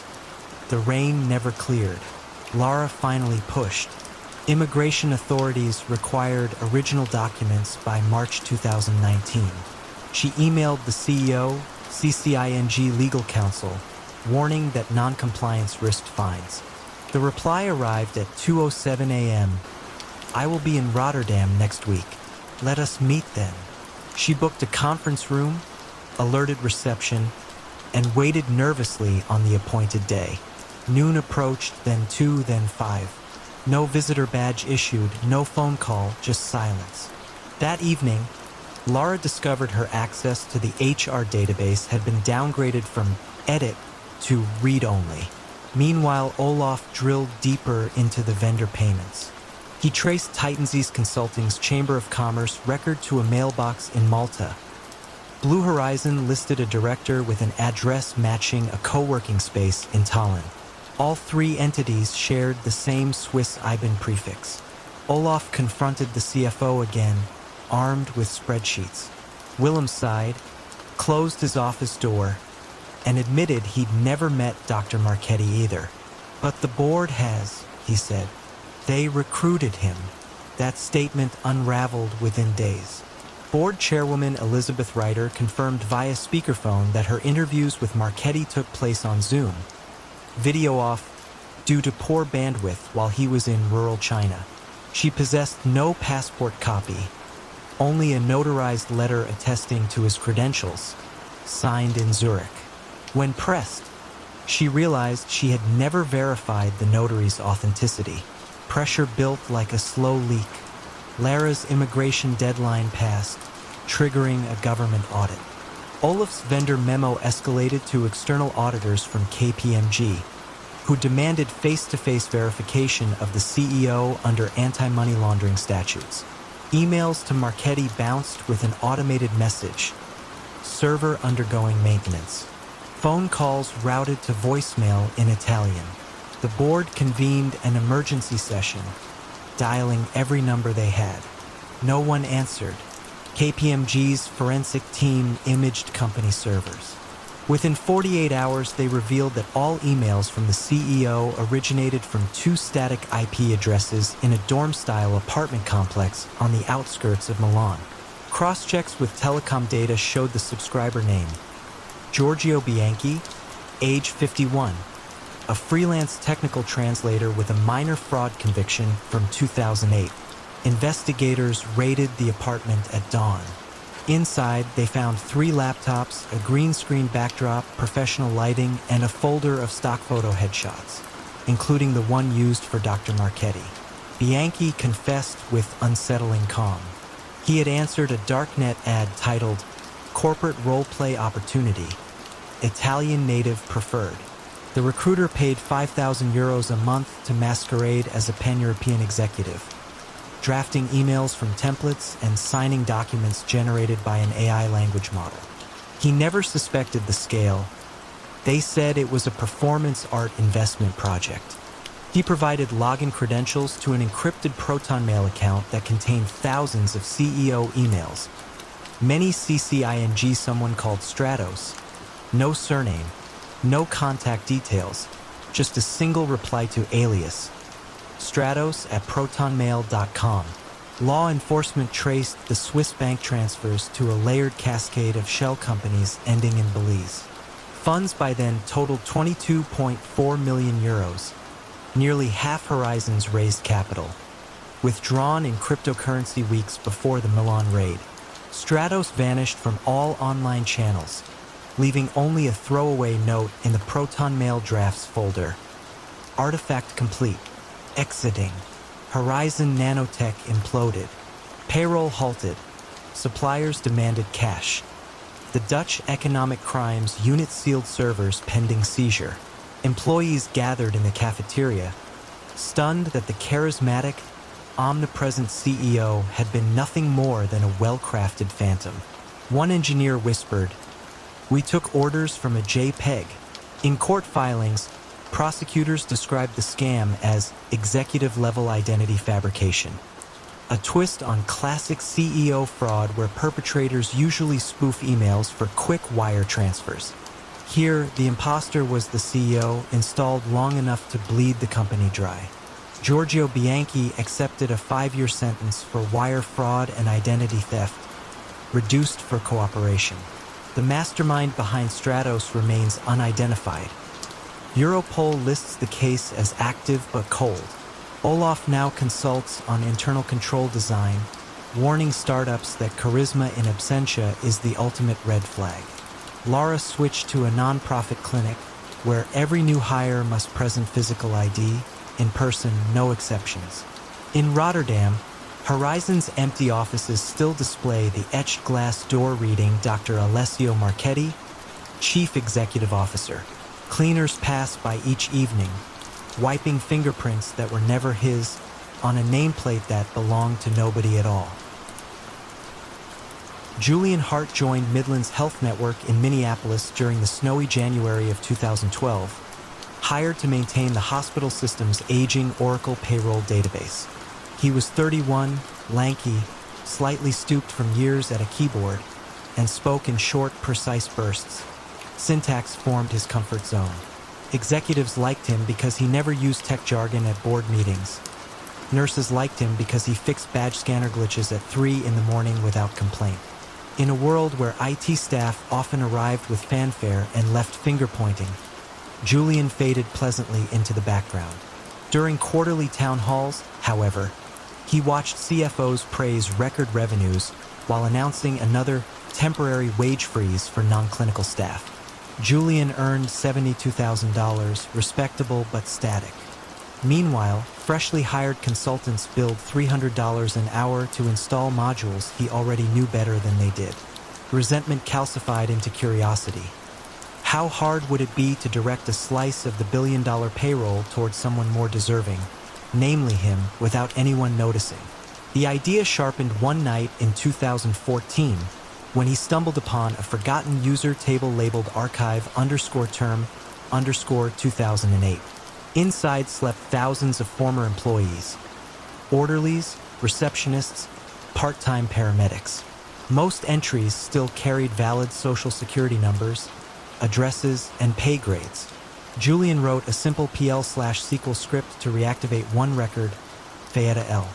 The rain never cleared. Lara finally pushed. Immigration authorities required original documents by March 2019. She emailed the CEO, CCING legal counsel, warning that non-compliance risked fines. The reply arrived at 2:07 a.m. "I will be in Rotterdam next week. Let us meet then." She booked a conference room, alerted reception, and waited nervously on the appointed day. Noon approached, then 2, then 5. No visitor badge issued, no phone call, just silence. That evening, Lara discovered her access to the HR database had been downgraded from edit to read-only. Meanwhile, Olaf drilled deeper into the vendor payments. He traced Titanses Consulting's Chamber of Commerce record to a mailbox in Malta. Blue Horizon listed a director with an address matching a co-working space in Tallinn. All three entities shared the same Swiss IBAN prefix. Olaf confronted the CFO again, armed with spreadsheets. Willem sighed, closed his office door, and admitted he'd never met Dr. Marchetti either. "But the board has," he said. "They recruited him." That statement unraveled within days. Board chairwoman Elizabeth Reiter confirmed via speakerphone that her interviews with Marchetti took place on Zoom, video off, due to poor bandwidth while he was in rural China. She possessed no passport copy, only a notarized letter attesting to his credentials, signed in Zurich. When pressed, she realized she had never verified the notary's authenticity. Pressure built like a slow leak. Lara's immigration deadline passed, triggering a government audit. Olaf's vendor memo escalated to external auditors from KPMG, who demanded face-to-face verification of the CEO under anti-money laundering statutes. Emails to Marchetti bounced with an automated message: "Server undergoing maintenance." Phone calls routed to voicemail in Italian. The board convened an emergency session, dialing every number they had. No one answered. KPMG's forensic team imaged company servers. Within 48 hours, they revealed that all emails from the CEO originated from 2 static IP addresses in a dorm-style apartment complex on the outskirts of Milan. Cross-checks with telecom data showed the subscriber name: Giorgio Bianchi, age 51, a freelance technical translator with a minor fraud conviction from 2008. Investigators raided the apartment at dawn. Inside, they found 3 laptops, a green screen backdrop, professional lighting, and a folder of stock photo headshots, including the one used for Dr. Marchetti. Bianchi confessed with unsettling calm. He had answered a darknet ad titled "Corporate Roleplay Opportunity, Italian Native Preferred." The recruiter paid 5,000 euros a month to masquerade as a pan-European executive, drafting emails from templates and signing documents generated by an AI language model. He never suspected the scale. They said it was a performance art investment project. He provided login credentials to an encrypted Proton Mail account that contained thousands of CEO emails. Many CCING someone called Stratos. No surname, no contact details, just a single reply to alias: stratos@protonmail.com. Law enforcement traced the Swiss bank transfers to a layered cascade of shell companies ending in Belize. Funds by then totaled 22.4 million euros, nearly half Horizon's raised capital, withdrawn in cryptocurrency weeks before the Milan raid. Stratos vanished from all online channels, leaving only a throwaway note in the Proton Mail drafts folder. Artifact complete. Exiting. Horizon Nanotech imploded. Payroll halted. Suppliers demanded cash. The Dutch Economic Crimes Unit sealed servers pending seizure. Employees gathered in the cafeteria, stunned that the charismatic, omnipresent CEO had been nothing more than a well-crafted phantom. One engineer whispered, "We took orders from a JPEG." In court filings, prosecutors described the scam as executive-level identity fabrication, a twist on classic CEO fraud where perpetrators usually spoof emails for quick wire transfers. Here, the imposter was the CEO, installed long enough to bleed the company dry. Giorgio Bianchi accepted a 5-year sentence for wire fraud and identity theft, reduced for cooperation. The mastermind behind Stratos remains unidentified. Europol lists the case as active but cold. Olaf now consults on internal control design, warning startups that charisma in absentia is the ultimate red flag. Lara switched to a non-profit clinic where every new hire must present physical ID, in person, no exceptions. In Rotterdam, Horizon's empty offices still display the etched glass door reading Dr. Alessio Marchetti, Chief Executive Officer. Cleaners pass by each evening, wiping fingerprints that were never his on a nameplate that belonged to nobody at all. Julian Hart joined Midland's Health Network in Minneapolis during the snowy January of 2012, hired to maintain the hospital system's aging Oracle payroll database. He was 31, lanky, slightly stooped from years at a keyboard, and spoke in short, precise bursts. Syntax formed his comfort zone. Executives liked him because he never used tech jargon at board meetings. Nurses liked him because he fixed badge scanner glitches at 3 in the morning without complaint. In a world where IT staff often arrived with fanfare and left finger-pointing, Julian faded pleasantly into the background. During quarterly town halls, however, he watched CFOs praise record revenues while announcing another temporary wage freeze for non-clinical staff. Julian earned $72,000, respectable but static. Meanwhile, freshly hired consultants billed $300 an hour to install modules he already knew better than they did. Resentment calcified into curiosity. How hard would it be to direct a slice of the billion-dollar payroll towards someone more deserving, namely him, without anyone noticing? The idea sharpened one night in 2014 when he stumbled upon a forgotten user table labeled archive_term_2008. Inside slept thousands of former employees, orderlies, receptionists, part-time paramedics. Most entries still carried valid social security numbers, addresses, and pay grades. Julian wrote a simple PL/SQL script to reactivate one record, Fayetta L.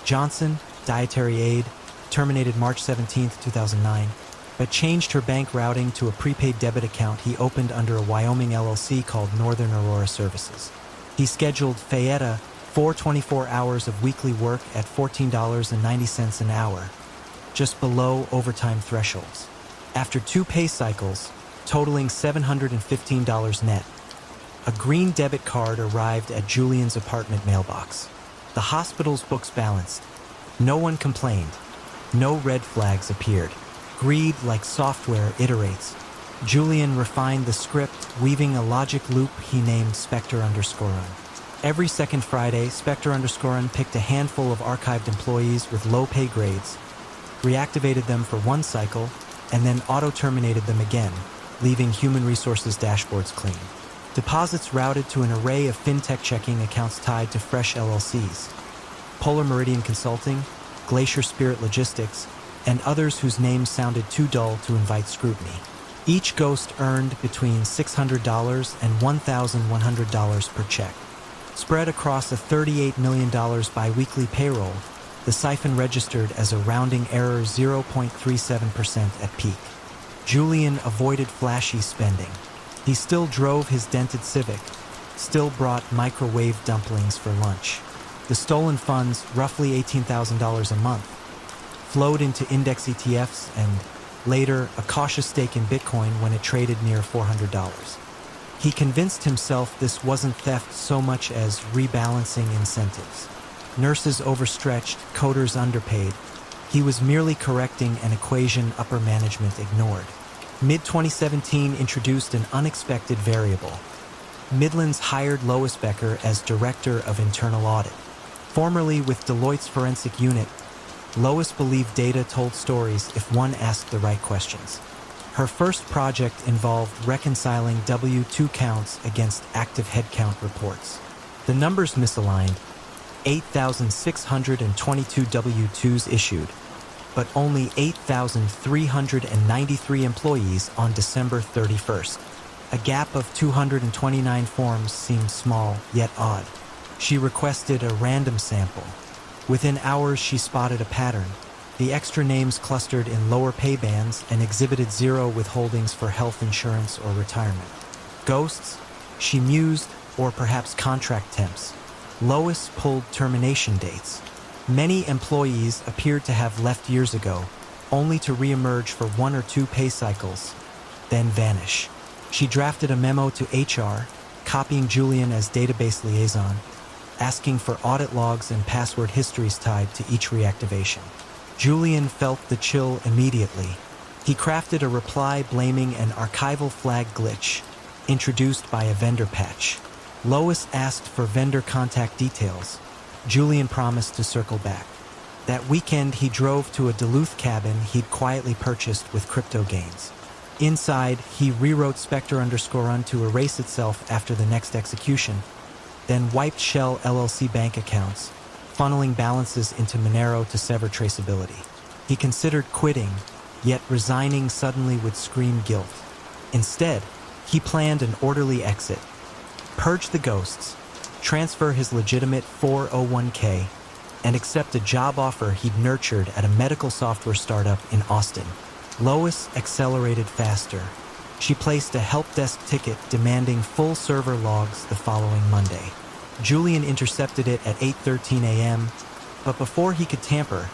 Johnson, dietary aide, terminated March 17, 2009, but changed her bank routing to a prepaid debit account he opened under a Wyoming LLC called Northern Aurora Services. He scheduled Fayetta for 24 hours of weekly work at $14.90 an hour, just below overtime thresholds. After 2 pay cycles, totaling $715 net, a green debit card arrived at Julian's apartment mailbox. The hospital's books balanced. No one complained. No red flags appeared. Greed, like software, iterates. Julian refined the script, weaving a logic loop he named Spectre_Run. Every second Friday, Spectre_Run picked a handful of archived employees with low pay grades, reactivated them for one cycle, and then auto-terminated them again, leaving human resources dashboards clean. Deposits routed to an array of fintech checking accounts tied to fresh LLCs, Polar Meridian Consulting, Glacier Spirit Logistics, and others whose names sounded too dull to invite scrutiny. Each ghost earned between $600 and $1,100 per check. Spread across a $38 million biweekly payroll, the siphon registered as a rounding error 0.37% at peak. Julian avoided flashy spending. He still drove his dented Civic, still brought microwave dumplings for lunch. The stolen funds, roughly $18,000 a month, flowed into index ETFs and, later, a cautious stake in Bitcoin when it traded near $400. He convinced himself this wasn't theft so much as rebalancing incentives. Nurses overstretched, coders underpaid. He was merely correcting an equation upper management ignored. Mid-2017 introduced an unexpected variable. Midlands hired Lois Becker as Director of Internal Audit. Formerly with Deloitte's forensic unit, Lois believed data told stories if one asked the right questions. Her first project involved reconciling W-2 counts against active headcount reports. The numbers misaligned, 8,622 W-2s issued, but only 8,393 employees on December 31st. A gap of 229 forms seemed small, yet odd. She requested a random sample. Within hours, she spotted a pattern. The extra names clustered in lower pay bands and exhibited zero withholdings for health insurance or retirement. Ghosts? She mused, or perhaps contract temps. Lois pulled termination dates. Many employees appeared to have left years ago, only to reemerge for 1 or 2 pay cycles, then vanish. She drafted a memo to HR, copying Julian as database liaison, asking for audit logs and password histories tied to each reactivation. Julian felt the chill immediately. He crafted a reply blaming an archival flag glitch, introduced by a vendor patch. Lois asked for vendor contact details. Julian promised to circle back. That weekend, he drove to a Duluth cabin he'd quietly purchased with crypto gains. Inside, he rewrote Spectre_Run to erase itself after the next execution, then wiped Shell LLC bank accounts, funneling balances into Monero to sever traceability. He considered quitting, yet resigning suddenly would scream guilt. Instead, he planned an orderly exit, purge the ghosts, transfer his legitimate 401k, and accept a job offer he'd nurtured at a medical software startup in Austin. Lois accelerated faster. She placed a help desk ticket demanding full server logs the following Monday. Julian intercepted it at 8:13 a.m., but before he could tamper,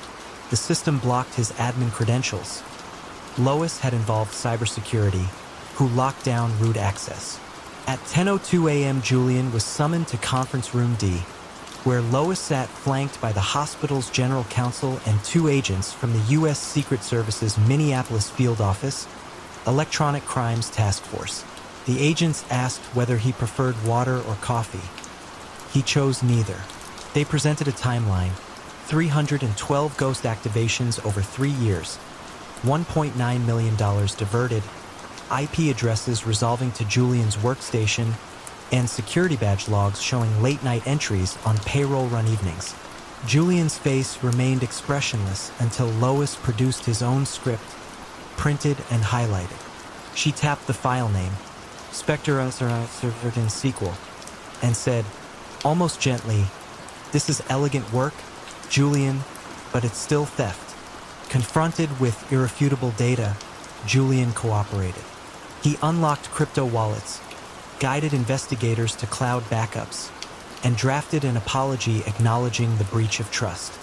the system blocked his admin credentials. Lois had involved cybersecurity, who locked down root access. At 10:02 a.m., Julian was summoned to Conference Room D, where Lois sat flanked by the hospital's general counsel and 2 agents from the U.S. Secret Service's Minneapolis field office, Electronic Crimes Task Force. The agents asked whether he preferred water or coffee. He chose neither. They presented a timeline: 312 ghost activations over 3 years, $1.9 million diverted, IP addresses resolving to Julian's workstation, and security badge logs showing late-night entries on payroll-run evenings. Julian's face remained expressionless until Lois produced his own script, printed and highlighted. She tapped the file name, Spectre_Run, and said, almost gently, "This is elegant work, Julian, but it's still theft." Confronted with irrefutable data, Julian cooperated. He unlocked crypto wallets, guided investigators to cloud backups, and drafted an apology acknowledging the breach of trust.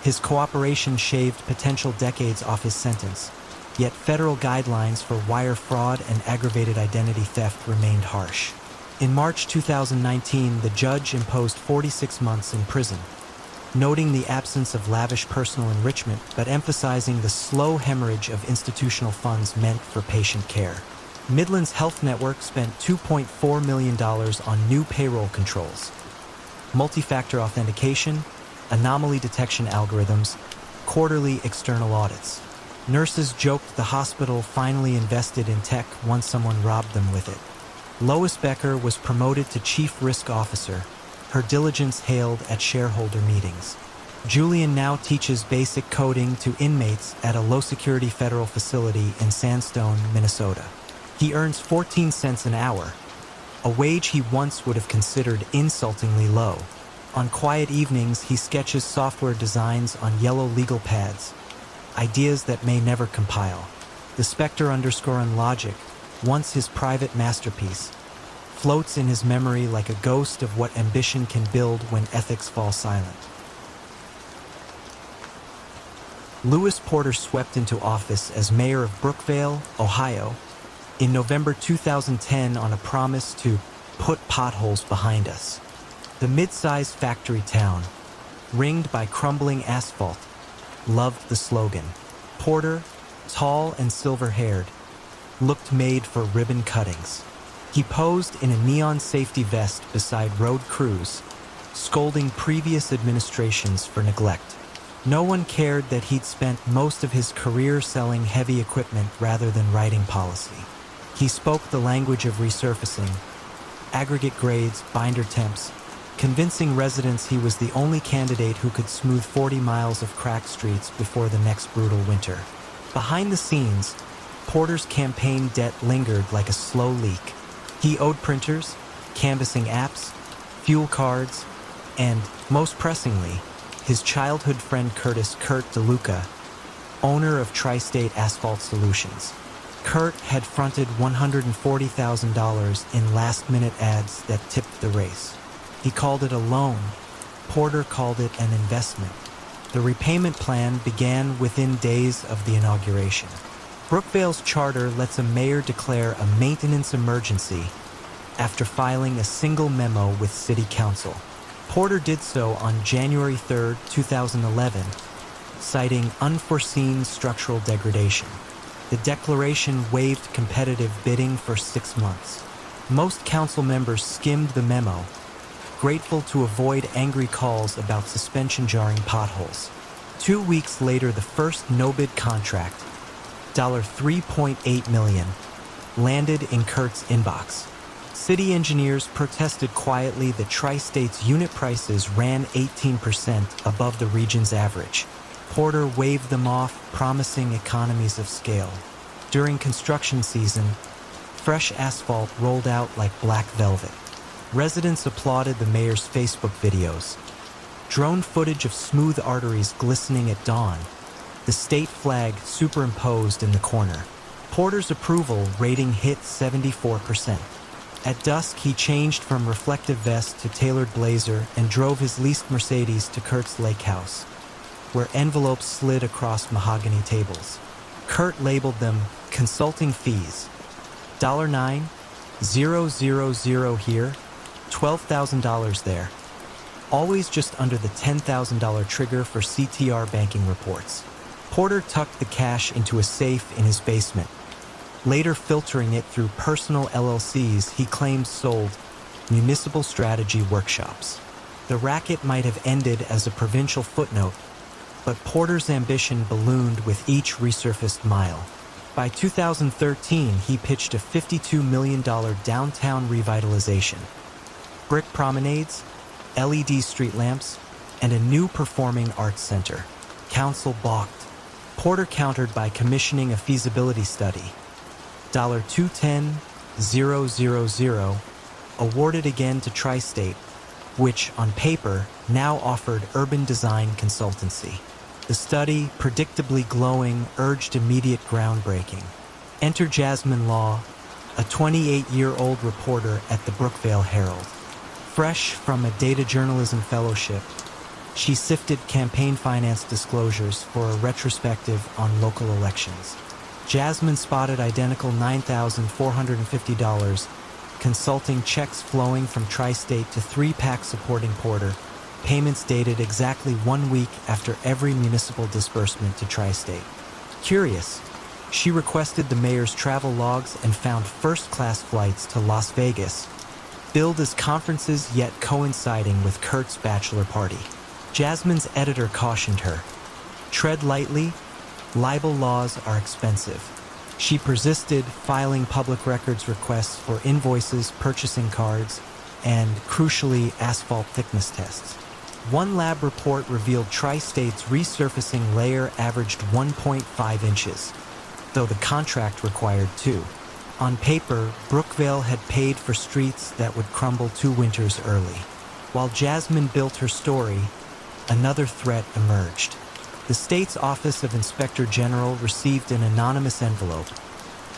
His cooperation shaved potential decades off his sentence, yet federal guidelines for wire fraud and aggravated identity theft remained harsh. In March 2019, the judge imposed 46 months in prison, noting the absence of lavish personal enrichment but emphasizing the slow hemorrhage of institutional funds meant for patient care. Midlands Health Network spent $2.4 million on new payroll controls, multi-factor authentication, anomaly detection algorithms, quarterly external audits. Nurses joked the hospital finally invested in tech once someone robbed them with it. Lois Becker was promoted to Chief Risk Officer, her diligence hailed at shareholder meetings. Julian now teaches basic coding to inmates at a low-security federal facility in Sandstone, Minnesota. He earns 14 cents an hour, a wage he once would have considered insultingly low. On quiet evenings, he sketches software designs on yellow legal pads, ideas that may never compile. The Spectre_Run logic, once his private masterpiece, floats in his memory like a ghost of what ambition can build when ethics fall silent. Lewis Porter swept into office as mayor of Brookvale, Ohio, in November 2010 on a promise to put potholes behind us. The mid-sized factory town, ringed by crumbling asphalt, loved the slogan. Porter, tall and silver-haired, looked made for ribbon cuttings. He posed in a neon safety vest beside road crews, scolding previous administrations for neglect. No one cared that he'd spent most of his career selling heavy equipment rather than writing policy. He spoke the language of resurfacing, aggregate grades, binder temps, convincing residents he was the only candidate who could smooth 40 miles of cracked streets before the next brutal winter. Behind the scenes, Porter's campaign debt lingered like a slow leak. He owed printers, canvassing apps, fuel cards, and, most pressingly, his childhood friend Kurt DeLuca, owner of Tri-State Asphalt Solutions. Kurt had fronted $140,000 in last-minute ads that tipped the race. He called it a loan. Porter called it an investment. The repayment plan began within days of the inauguration. Brookvale's charter lets a mayor declare a maintenance emergency after filing a single memo with City Council. Porter did so on January 3, 2011, citing unforeseen structural degradation. The declaration waived competitive bidding for 6 months. Most council members skimmed the memo, grateful to avoid angry calls about suspension jarring potholes. 2 weeks later, the first no-bid contract, $3.8 million, landed in Kurt's inbox. City engineers protested quietly that Tri-State's unit prices ran 18% above the region's average. Porter waved them off, promising economies of scale. During construction season, fresh asphalt rolled out like black velvet. Residents applauded the mayor's Facebook videos. Drone footage of smooth arteries glistening at dawn, the state flag superimposed in the corner. Porter's approval rating hit 74%. At dusk, he changed from reflective vest to tailored blazer and drove his leased Mercedes to Kurt's lake house, where envelopes slid across mahogany tables. Kurt labeled them consulting fees. $9,000 here, $12,000 there. Always just under the $10,000 trigger for CTR banking reports. Porter tucked the cash into a safe in his basement, later filtering it through personal LLCs he claimed sold municipal strategy workshops. The racket might have ended as a provincial footnote, but Porter's ambition ballooned with each resurfaced mile. By 2013, he pitched a $52 million downtown revitalization. Brick promenades, LED street lamps, and a new performing arts center. Council balked. Porter countered by commissioning a feasibility study. $210,000, awarded again to Tri-State, which, on paper, now offered urban design consultancy. The study, predictably glowing, urged immediate groundbreaking. Enter Jasmine Law, a 28-year-old reporter at the Brookvale Herald. Fresh from a data journalism fellowship, she sifted campaign finance disclosures for a retrospective on local elections. Jasmine spotted identical $9,450 consulting checks flowing from Tri-State to 3-pack supporting Porter, payments dated exactly 1 week after every municipal disbursement to Tri-State. Curious, she requested the mayor's travel logs and found first-class flights to Las Vegas, billed as conferences yet coinciding with Kurt's bachelor party. Jasmine's editor cautioned her, "Tread lightly, libel laws are expensive." She persisted, filing public records requests for invoices, purchasing cards, and, crucially, asphalt thickness tests. One lab report revealed Tri-State's resurfacing layer averaged 1.5 inches, though the contract required 2. On paper, Brookvale had paid for streets that would crumble 2 winters early. While Jasmine built her story, another threat emerged. The state's Office of Inspector General received an anonymous envelope,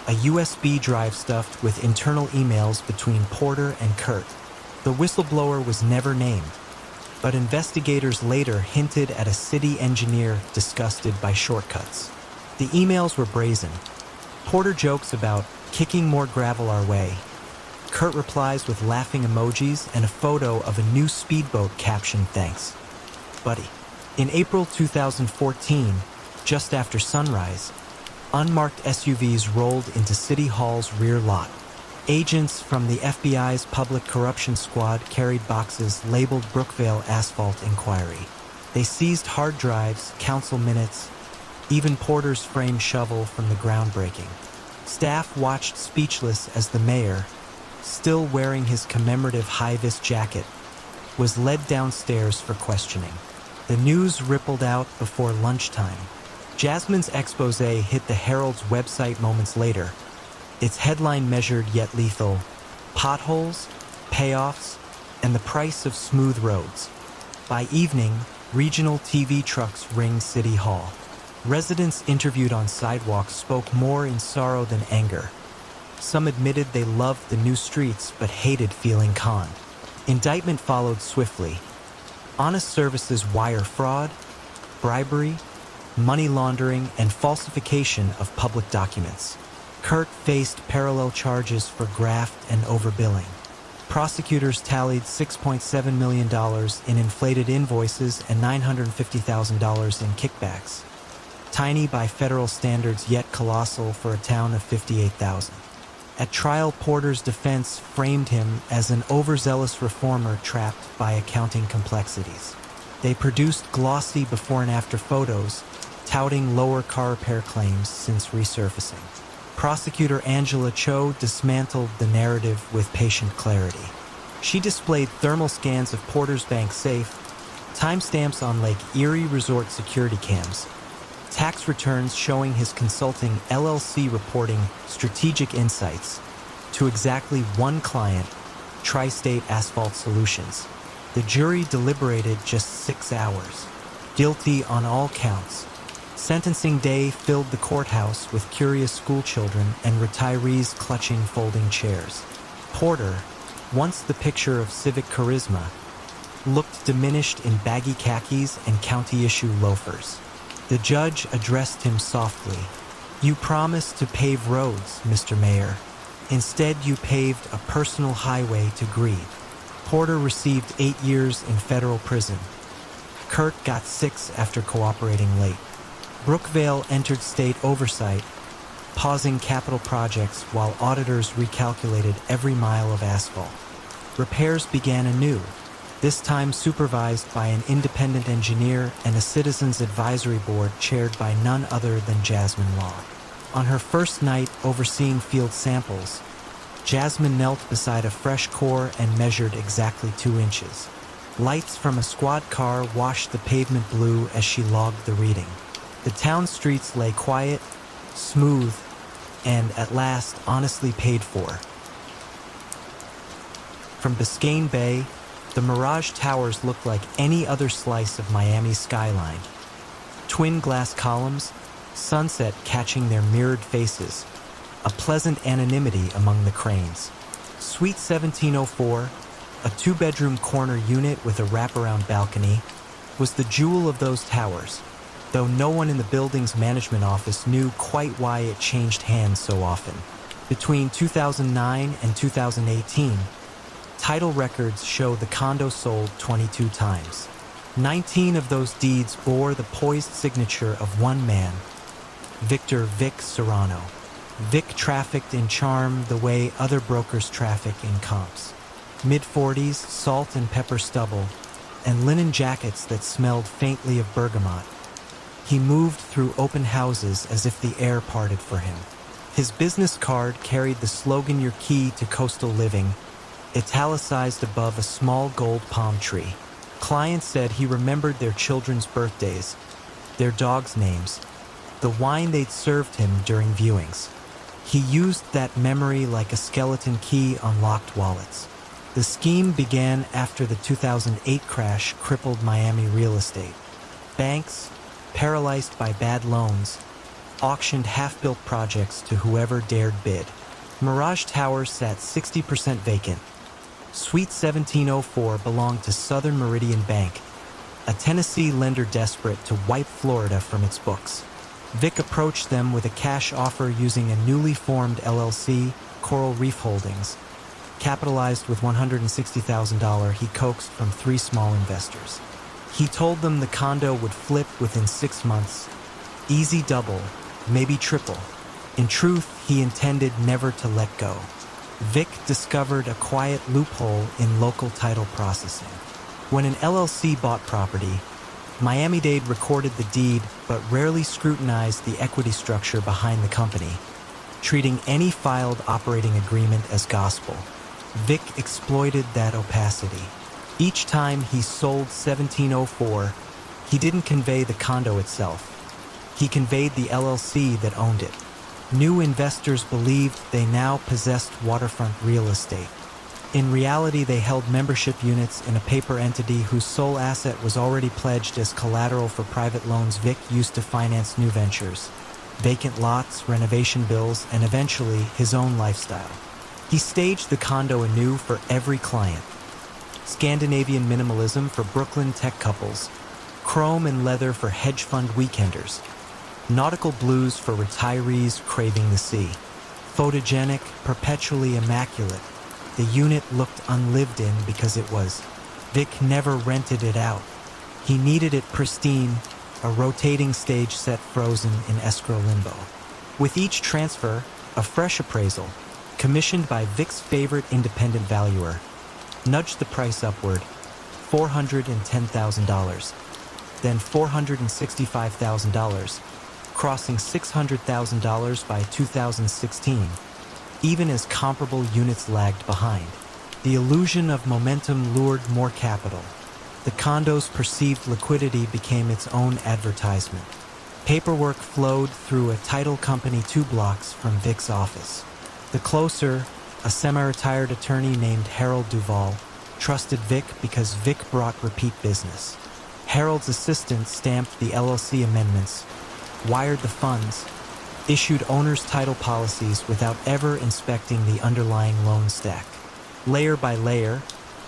a USB drive stuffed with internal emails between Porter and Kurt. The whistleblower was never named, but investigators later hinted at a city engineer disgusted by shortcuts. The emails were brazen. Porter jokes about kicking more gravel our way. Kurt replies with laughing emojis and a photo of a new speedboat captioned "Thanks, buddy." In April 2014, just after sunrise, unmarked SUVs rolled into City Hall's rear lot. Agents from the FBI's Public Corruption Squad carried boxes labeled Brookvale Asphalt Inquiry. They seized hard drives, council minutes, even Porter's framed shovel from the groundbreaking. Staff watched speechless as the mayor, still wearing his commemorative high-vis jacket, was led downstairs for questioning. The news rippled out before lunchtime. Jasmine's expose hit the Herald's website moments later. Its headline measured yet lethal: potholes, payoffs, and the price of smooth roads. By evening, regional TV trucks ringed City Hall. Residents interviewed on sidewalks spoke more in sorrow than anger. Some admitted they loved the new streets but hated feeling conned. Indictment followed swiftly. Honest Services wire fraud, bribery, money laundering, and falsification of public documents. Kurt faced parallel charges for graft and overbilling. Prosecutors tallied $6.7 million in inflated invoices and $950,000 in kickbacks. Tiny by federal standards, yet colossal for a town of 58,000. At trial, Porter's defense framed him as an overzealous reformer trapped by accounting complexities. They produced glossy before and after photos, touting lower car repair claims since resurfacing. Prosecutor Angela Cho dismantled the narrative with patient clarity. She displayed thermal scans of Porter's bank safe, timestamps on Lake Erie Resort security cams, tax returns showing his consulting LLC reporting strategic insights to exactly one client, Tri-State Asphalt Solutions. The jury deliberated just 6 hours. Guilty on all counts. Sentencing day filled the courthouse with curious schoolchildren and retirees clutching folding chairs. Porter, once the picture of civic charisma, looked diminished in baggy khakis and county-issue loafers. The judge addressed him softly. "You promised to pave roads, Mr. Mayor. Instead, you paved a personal highway to greed." Porter received 8 years in federal prison. Kurt got 6 after cooperating late. Brookvale entered state oversight, pausing capital projects while auditors recalculated every mile of asphalt. Repairs began anew, this time supervised by an independent engineer and a citizens advisory board chaired by none other than Jasmine Law. On her first night overseeing field samples, Jasmine knelt beside a fresh core and measured exactly 2 inches. Lights from a squad car washed the pavement blue as she logged the reading. The town streets lay quiet, smooth, and, at last, honestly paid for. From Biscayne Bay, the Mirage Towers looked like any other slice of Miami's skyline. Twin glass columns, sunset catching their mirrored faces, a pleasant anonymity among the cranes. Suite 1704, a 2-bedroom corner unit with a wraparound balcony, was the jewel of those towers, though no one in the building's management office knew quite why it changed hands so often. Between 2009 and 2018, title records show the condo sold 22 times. 19 of those deeds bore the poised signature of one man, Victor Vic Serrano. Vic trafficked in charm the way other brokers traffic in comps. Mid-40s, salt and pepper stubble, and linen jackets that smelled faintly of bergamot. He moved through open houses as if the air parted for him. His business card carried the slogan "Your Key to Coastal Living," italicized above a small gold palm tree. Clients said he remembered their children's birthdays, their dogs' names, the wine they'd served him during viewings. He used that memory like a skeleton key on locked wallets. The scheme began after the 2008 crash crippled Miami real estate. Banks, paralyzed by bad loans, auctioned half-built projects to whoever dared bid. Mirage Towers sat 60% vacant. Suite 1704 belonged to Southern Meridian Bank, a Tennessee lender desperate to wipe Florida from its books. Vic approached them with a cash offer using a newly formed LLC, Coral Reef Holdings. Capitalized with $160,000 he coaxed from 3 small investors. He told them the condo would flip within 6 months. Easy double, maybe triple. In truth, he intended never to let go. Vic discovered a quiet loophole in local title processing. When an LLC bought property, Miami-Dade recorded the deed but rarely scrutinized the equity structure behind the company, treating any filed operating agreement as gospel. Vic exploited that opacity. Each time he sold 1704, he didn't convey the condo itself. He conveyed the LLC that owned it. New investors believed they now possessed waterfront real estate. In reality, they held membership units in a paper entity whose sole asset was already pledged as collateral for private loans Vic used to finance new ventures, vacant lots, renovation bills, and eventually his own lifestyle. He staged the condo anew for every client. Scandinavian minimalism for Brooklyn tech couples, chrome and leather for hedge fund weekenders, nautical blues for retirees craving the sea. Photogenic, perpetually immaculate, the unit looked unlived in because it was. Vic never rented it out. He needed it pristine, a rotating stage set frozen in escrow limbo. With each transfer, a fresh appraisal, commissioned by Vic's favorite independent valuer, nudged the price upward, $410,000, then $465,000, crossing $600,000 by 2016, even as comparable units lagged behind. The illusion of momentum lured more capital. The condo's perceived liquidity became its own advertisement. Paperwork flowed through a title company 2 blocks from Vic's office. The closer, a semi-retired attorney named Harold Duvall, trusted Vic because Vic brought repeat business. Harold's assistant stamped the LLC amendments, wired the funds, issued owner's title policies without ever inspecting the underlying loan stack. Layer by layer,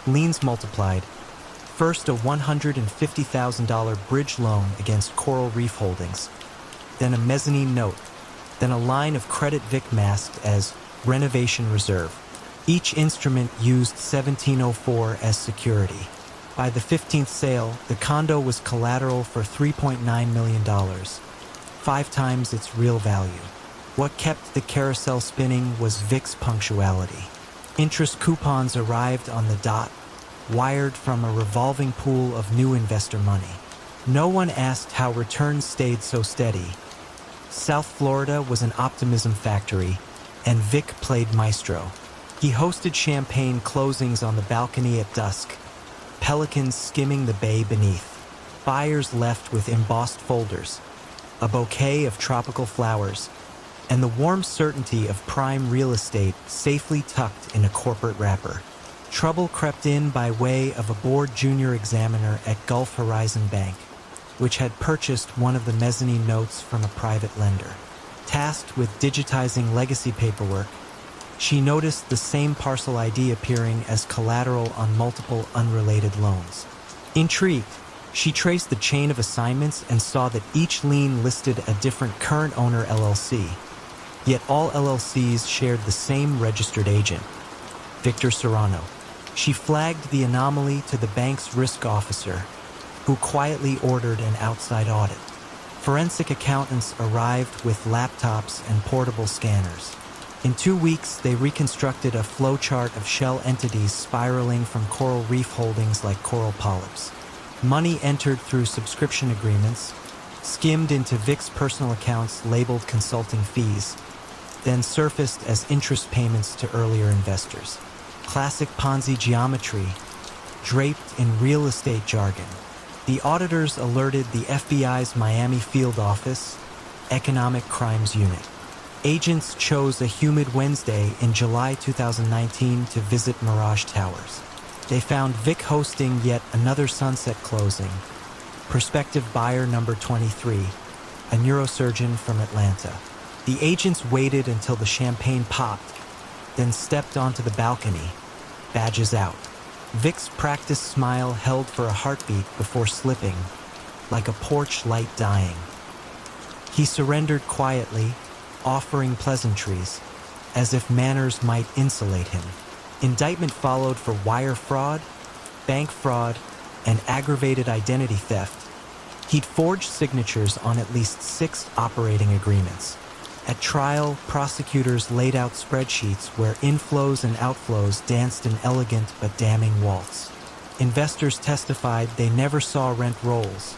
liens multiplied. First a $150,000 bridge loan against Coral Reef Holdings, then a mezzanine note, then a line of credit Vic masked as renovation reserve. Each instrument used 1704 as security. By the 15th sale, the condo was collateral for $3.9 million, 5 times its real value. What kept the carousel spinning was Vic's punctuality. Interest coupons arrived on the dot, wired from a revolving pool of new investor money. No one asked how returns stayed so steady. South Florida was an optimism factory, and Vic played maestro. He hosted champagne closings on the balcony at dusk, pelicans skimming the bay beneath. Buyers left with embossed folders, a bouquet of tropical flowers, and the warm certainty of prime real estate safely tucked in a corporate wrapper. Trouble crept in by way of a bored junior examiner at Gulf Horizon Bank, which had purchased one of the mezzanine notes from a private lender. Tasked with digitizing legacy paperwork, she noticed the same parcel ID appearing as collateral on multiple unrelated loans. Intrigued, she traced the chain of assignments and saw that each lien listed a different current owner LLC, yet all LLCs shared the same registered agent, Victor Serrano. She flagged the anomaly to the bank's risk officer, who quietly ordered an outside audit. Forensic accountants arrived with laptops and portable scanners. In 2 weeks, they reconstructed a flowchart of shell entities spiraling from Coral Reef Holdings like coral polyps. Money entered through subscription agreements, skimmed into Vic's personal accounts labeled consulting fees, then surfaced as interest payments to earlier investors. Classic Ponzi geometry, draped in real estate jargon. The auditors alerted the FBI's Miami field office, Economic Crimes Unit. Agents chose a humid Wednesday in July 2019 to visit Mirage Towers. They found Vic hosting yet another sunset closing. Prospective buyer number 23, a neurosurgeon from Atlanta. The agents waited until the champagne popped, then stepped onto the balcony, badges out. Vic's practiced smile held for a heartbeat before slipping, like a porch light dying. He surrendered quietly, offering pleasantries, as if manners might insulate him. Indictment followed for wire fraud, bank fraud, and aggravated identity theft. He'd forged signatures on at least 6 operating agreements. At trial, prosecutors laid out spreadsheets where inflows and outflows danced an elegant but damning waltz. Investors testified they never saw rent rolls,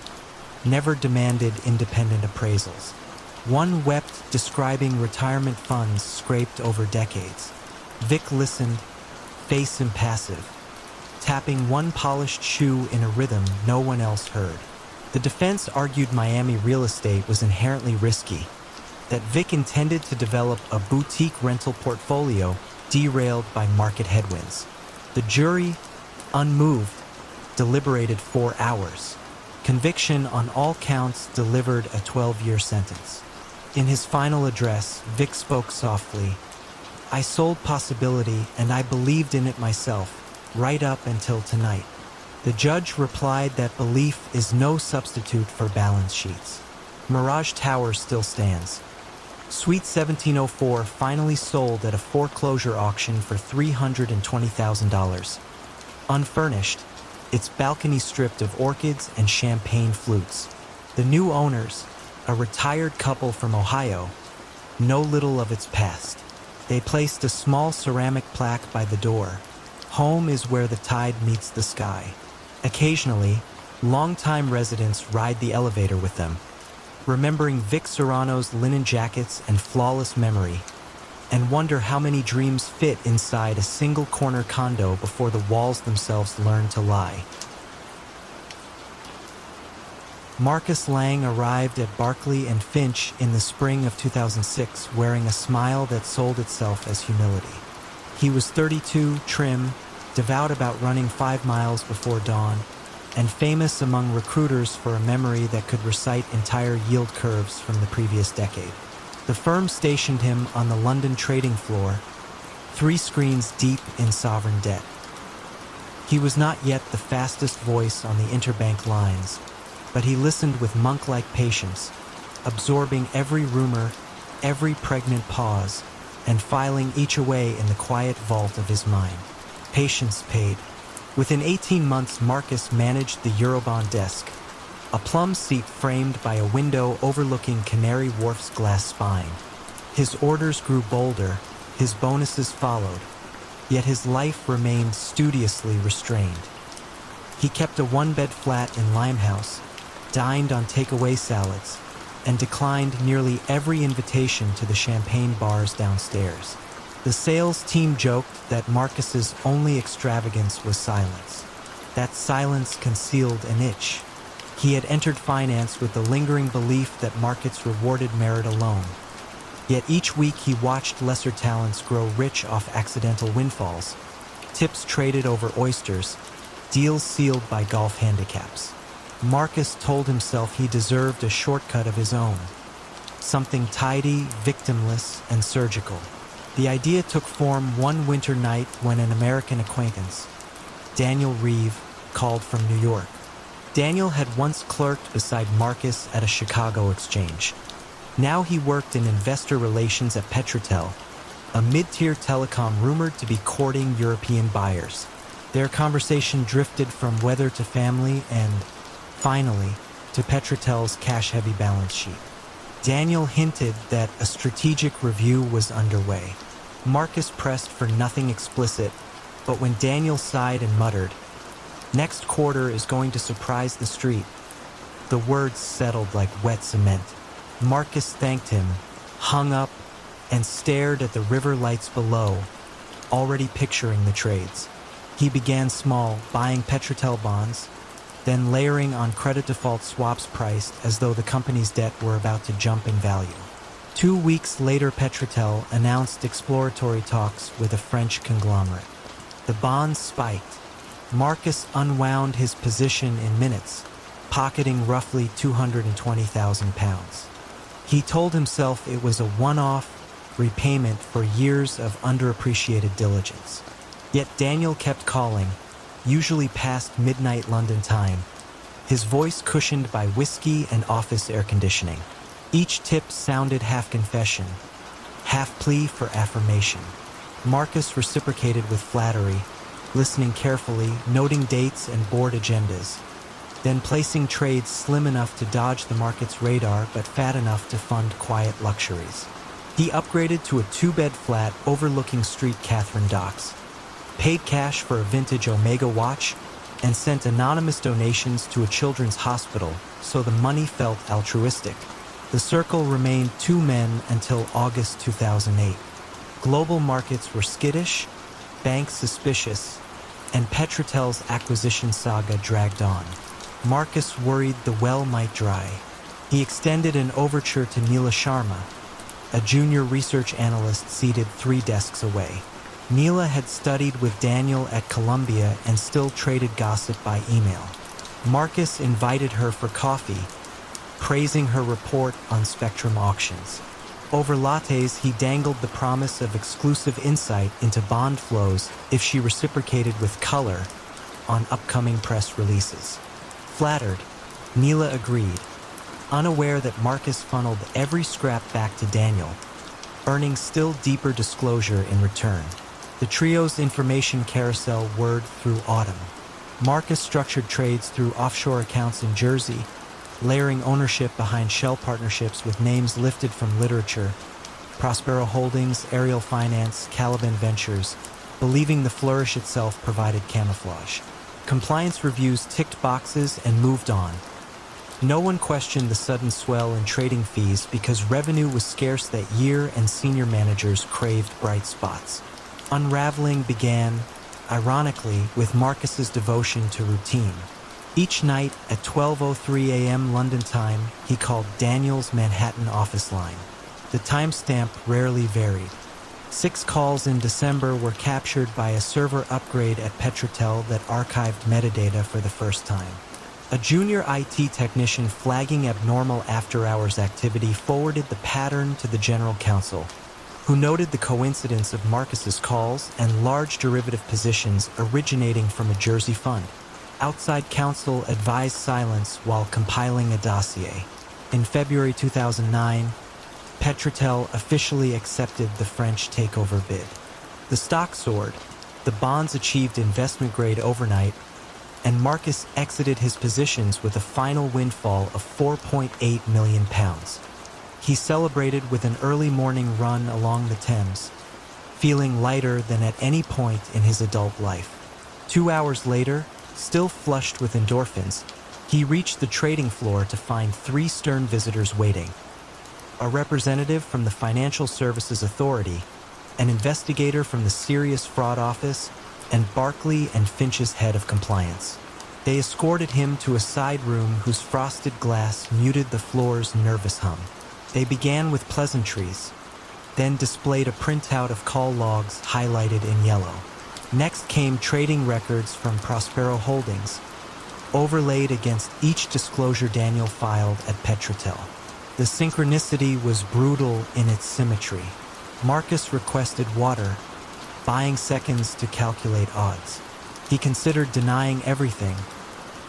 never demanded independent appraisals. One wept, describing retirement funds scraped over decades. Vic listened, face impassive, tapping one polished shoe in a rhythm no one else heard. The defense argued Miami real estate was inherently risky, that Vic intended to develop a boutique rental portfolio derailed by market headwinds. The jury, unmoved, deliberated 4 hours. Conviction on all counts delivered a 12-year sentence. In his final address, Vic spoke softly. "I sold possibility and I believed in it myself, right up until tonight." The judge replied that belief is no substitute for balance sheets. Mirage Tower still stands. Suite 1704 finally sold at a foreclosure auction for $320,000. Unfurnished, its balcony stripped of orchids and champagne flutes. The new owners, a retired couple from Ohio, know little of its past. They placed a small ceramic plaque by the door. Home is where the tide meets the sky. Occasionally, longtime residents ride the elevator with them, remembering Vic Serrano's linen jackets and flawless memory, and wonder how many dreams fit inside a single corner condo before the walls themselves learn to lie. Marcus Lang arrived at Barclay and Finch in the spring of 2006 wearing a smile that sold itself as humility. He was 32, trim, devout about running 5 miles before dawn, and famous among recruiters for a memory that could recite entire yield curves from the previous decade. The firm stationed him on the London trading floor, 3 screens deep in sovereign debt. He was not yet the fastest voice on the interbank lines, but he listened with monk-like patience, absorbing every rumor, every pregnant pause, and filing each away in the quiet vault of his mind. Patience paid. Within 18 months, Marcus managed the Eurobond desk, a plum seat framed by a window overlooking Canary Wharf's glass spine. His orders grew bolder, his bonuses followed, yet his life remained studiously restrained. He kept a 1-bed flat in Limehouse, dined on takeaway salads, and declined nearly every invitation to the champagne bars downstairs. The sales team joked that Marcus's only extravagance was silence. That silence concealed an itch. He had entered finance with the lingering belief that markets rewarded merit alone. Yet each week he watched lesser talents grow rich off accidental windfalls, tips traded over oysters, deals sealed by golf handicaps. Marcus told himself he deserved a shortcut of his own, something tidy, victimless, and surgical. The idea took form one winter night when an American acquaintance, Daniel Reeve, called from New York. Daniel had once clerked beside Marcus at a Chicago exchange. Now he worked in investor relations at Petrotel, a mid-tier telecom rumored to be courting European buyers. Their conversation drifted from weather to family and, finally, to Petrotel's cash-heavy balance sheet. Daniel hinted that a strategic review was underway. Marcus pressed for nothing explicit, but when Daniel sighed and muttered, "Next quarter is going to surprise the street," the words settled like wet cement. Marcus thanked him, hung up, and stared at the river lights below, already picturing the trades. He began small, buying Petrotel bonds, then layering on credit default swaps priced as though the company's debt were about to jump in value. 2 weeks later, Petrotel announced exploratory talks with a French conglomerate. The bonds spiked. Marcus unwound his position in minutes, pocketing roughly £220,000. He told himself it was a one-off repayment for years of underappreciated diligence. Yet Daniel kept calling, usually past midnight London time, his voice cushioned by whiskey and office air conditioning. Each tip sounded half confession, half plea for affirmation. Marcus reciprocated with flattery, listening carefully, noting dates and board agendas, then placing trades slim enough to dodge the market's radar but fat enough to fund quiet luxuries. He upgraded to a two-bed flat overlooking Street Catherine Docks, paid cash for a vintage Omega watch, and sent anonymous donations to a children's hospital, so the money felt altruistic. The circle remained two men until August 2008. Global markets were skittish, banks suspicious, and Petratel's acquisition saga dragged on. Marcus worried the well might dry. He extended an overture to Neela Sharma, a junior research analyst seated 3 desks away. Neela had studied with Daniel at Columbia and still traded gossip by email. Marcus invited her for coffee, praising her report on Spectrum auctions. Over lattes, he dangled the promise of exclusive insight into bond flows if she reciprocated with color on upcoming press releases. Flattered, Neela agreed, unaware that Marcus funneled every scrap back to Daniel, earning still deeper disclosure in return. The trio's information carousel whirred through autumn. Marcus structured trades through offshore accounts in Jersey, layering ownership behind shell partnerships with names lifted from literature, Prospero Holdings, Ariel Finance, Caliban Ventures, believing the flourish itself provided camouflage. Compliance reviews ticked boxes and moved on. No one questioned the sudden swell in trading fees because revenue was scarce that year and senior managers craved bright spots. Unraveling began, ironically, with Marcus's devotion to routine. Each night at 12:03 a.m. London time, he called Daniel's Manhattan office line. The timestamp rarely varied. 6 calls in December were captured by a server upgrade at Petratel that archived metadata for the first time. A junior IT technician flagging abnormal after-hours activity forwarded the pattern to the general counsel, who noted the coincidence of Marcus's calls and large derivative positions originating from a Jersey fund. Outside counsel advised silence while compiling a dossier. In February 2009, Petratel officially accepted the French takeover bid. The stock soared, the bonds achieved investment grade overnight, and Marcus exited his positions with a final windfall of £4.8 million. He celebrated with an early morning run along the Thames, feeling lighter than at any point in his adult life. 2 hours later, still flushed with endorphins, he reached the trading floor to find 3 stern visitors waiting: a representative from the Financial Services Authority, an investigator from the Serious Fraud Office, and Barclay and Finch's head of compliance. They escorted him to a side room whose frosted glass muted the floor's nervous hum. They began with pleasantries, then displayed a printout of call logs highlighted in yellow. Next came trading records from Prospero Holdings, overlaid against each disclosure Daniel filed at Petratel. The synchronicity was brutal in its symmetry. Marcus requested water, buying seconds to calculate odds. He considered denying everything,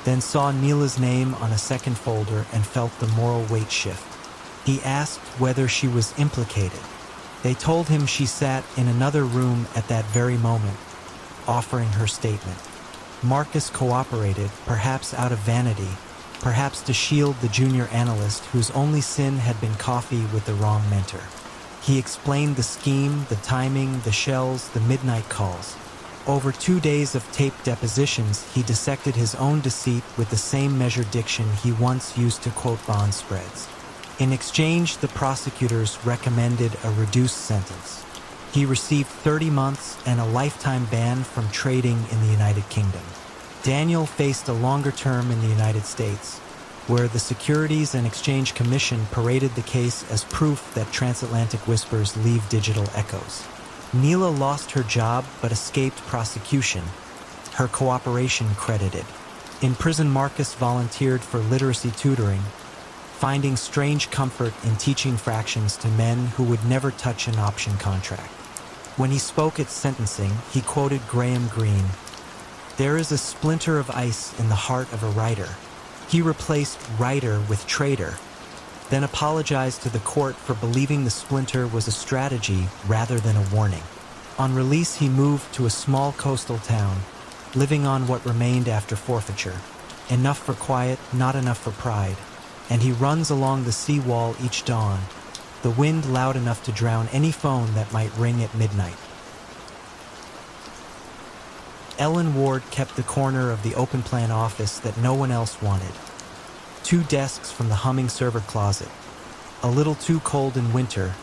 then saw Neela's name on a second folder and felt the moral weight shift. He asked whether she was implicated. They told him she sat in another room at that very moment, offering her statement. Marcus cooperated, perhaps out of vanity, perhaps to shield the junior analyst whose only sin had been coffee with the wrong mentor. He explained the scheme, the timing, the shells, the midnight calls. Over 2 days of taped depositions, he dissected his own deceit with the same measured diction he once used to quote bond spreads. In exchange, the prosecutors recommended a reduced sentence. He received 30 months and a lifetime ban from trading in the United Kingdom. Daniel faced a longer term in the United States, where the Securities and Exchange Commission paraded the case as proof that transatlantic whispers leave digital echoes. Neela lost her job but escaped prosecution, her cooperation credited. In prison, Marcus volunteered for literacy tutoring, finding strange comfort in teaching fractions to men who would never touch an option contract. When he spoke at sentencing, he quoted Graham Greene, "There is a splinter of ice in the heart of a writer." He replaced writer with trader, then apologized to the court for believing the splinter was a strategy rather than a warning. On release, he moved to a small coastal town, living on what remained after forfeiture. Enough for quiet, not enough for pride. And he runs along the seawall each dawn, the wind loud enough to drown any phone that might ring at midnight. Ellen Ward kept the corner of the open-plan office that no one else wanted. 2 desks from the humming server closet. A little too cold in winter,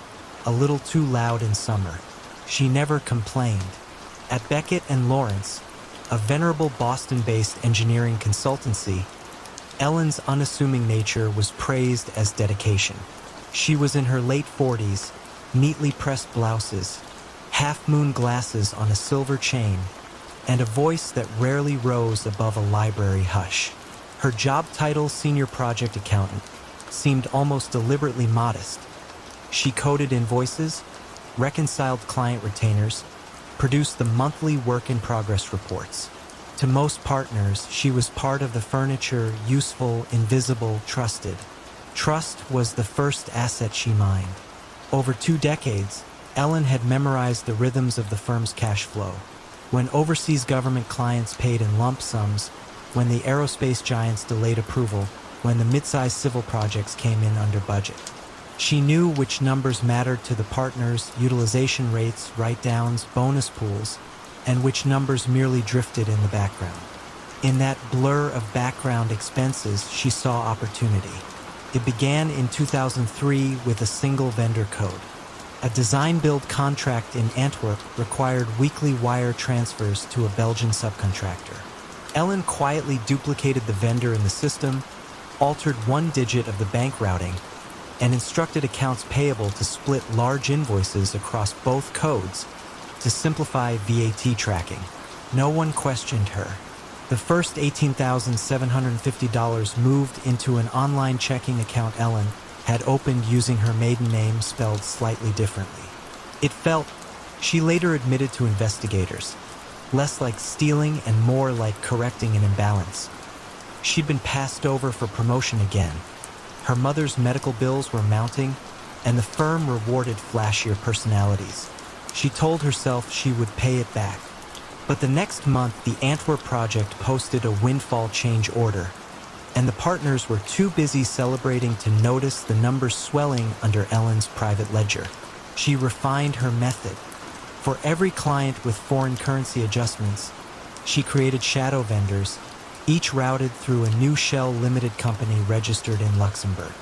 a little too loud in summer. She never complained. At Beckett and Lawrence, a venerable Boston-based engineering consultancy, Ellen's unassuming nature was praised as dedication. She was in her late 40s, neatly pressed blouses, half-moon glasses on a silver chain, and a voice that rarely rose above a library hush. Her job title, senior project accountant, seemed almost deliberately modest. She coded invoices, reconciled client retainers, produced the monthly work-in-progress reports. To most partners, she was part of the furniture, useful, invisible, trusted. Trust was the first asset she mined. Over 2 decades, Ellen had memorized the rhythms of the firm's cash flow. When overseas government clients paid in lump sums, when the aerospace giants delayed approval, when the mid-sized civil projects came in under budget. She knew which numbers mattered to the partners, utilization rates, write-downs, bonus pools, and which numbers merely drifted in the background. In that blur of background expenses, she saw opportunity. It began in 2003 with a single vendor code. A design-build contract in Antwerp required weekly wire transfers to a Belgian subcontractor. Ellen quietly duplicated the vendor in the system, altered 1 digit of the bank routing, and instructed accounts payable to split large invoices across both codes to simplify VAT tracking. No one questioned her. The first $18,750 moved into an online checking account Ellen had opened using her maiden name spelled slightly differently. It felt, she later admitted to investigators, less like stealing and more like correcting an imbalance. She'd been passed over for promotion again. Her mother's medical bills were mounting, and the firm rewarded flashier personalities. She told herself she would pay it back. But the next month, the Antwerp project posted a windfall change order, and the partners were too busy celebrating to notice the numbers swelling under Ellen's private ledger. She refined her method. For every client with foreign currency adjustments, she created shadow vendors, each routed through a new shell limited company registered in Luxembourg.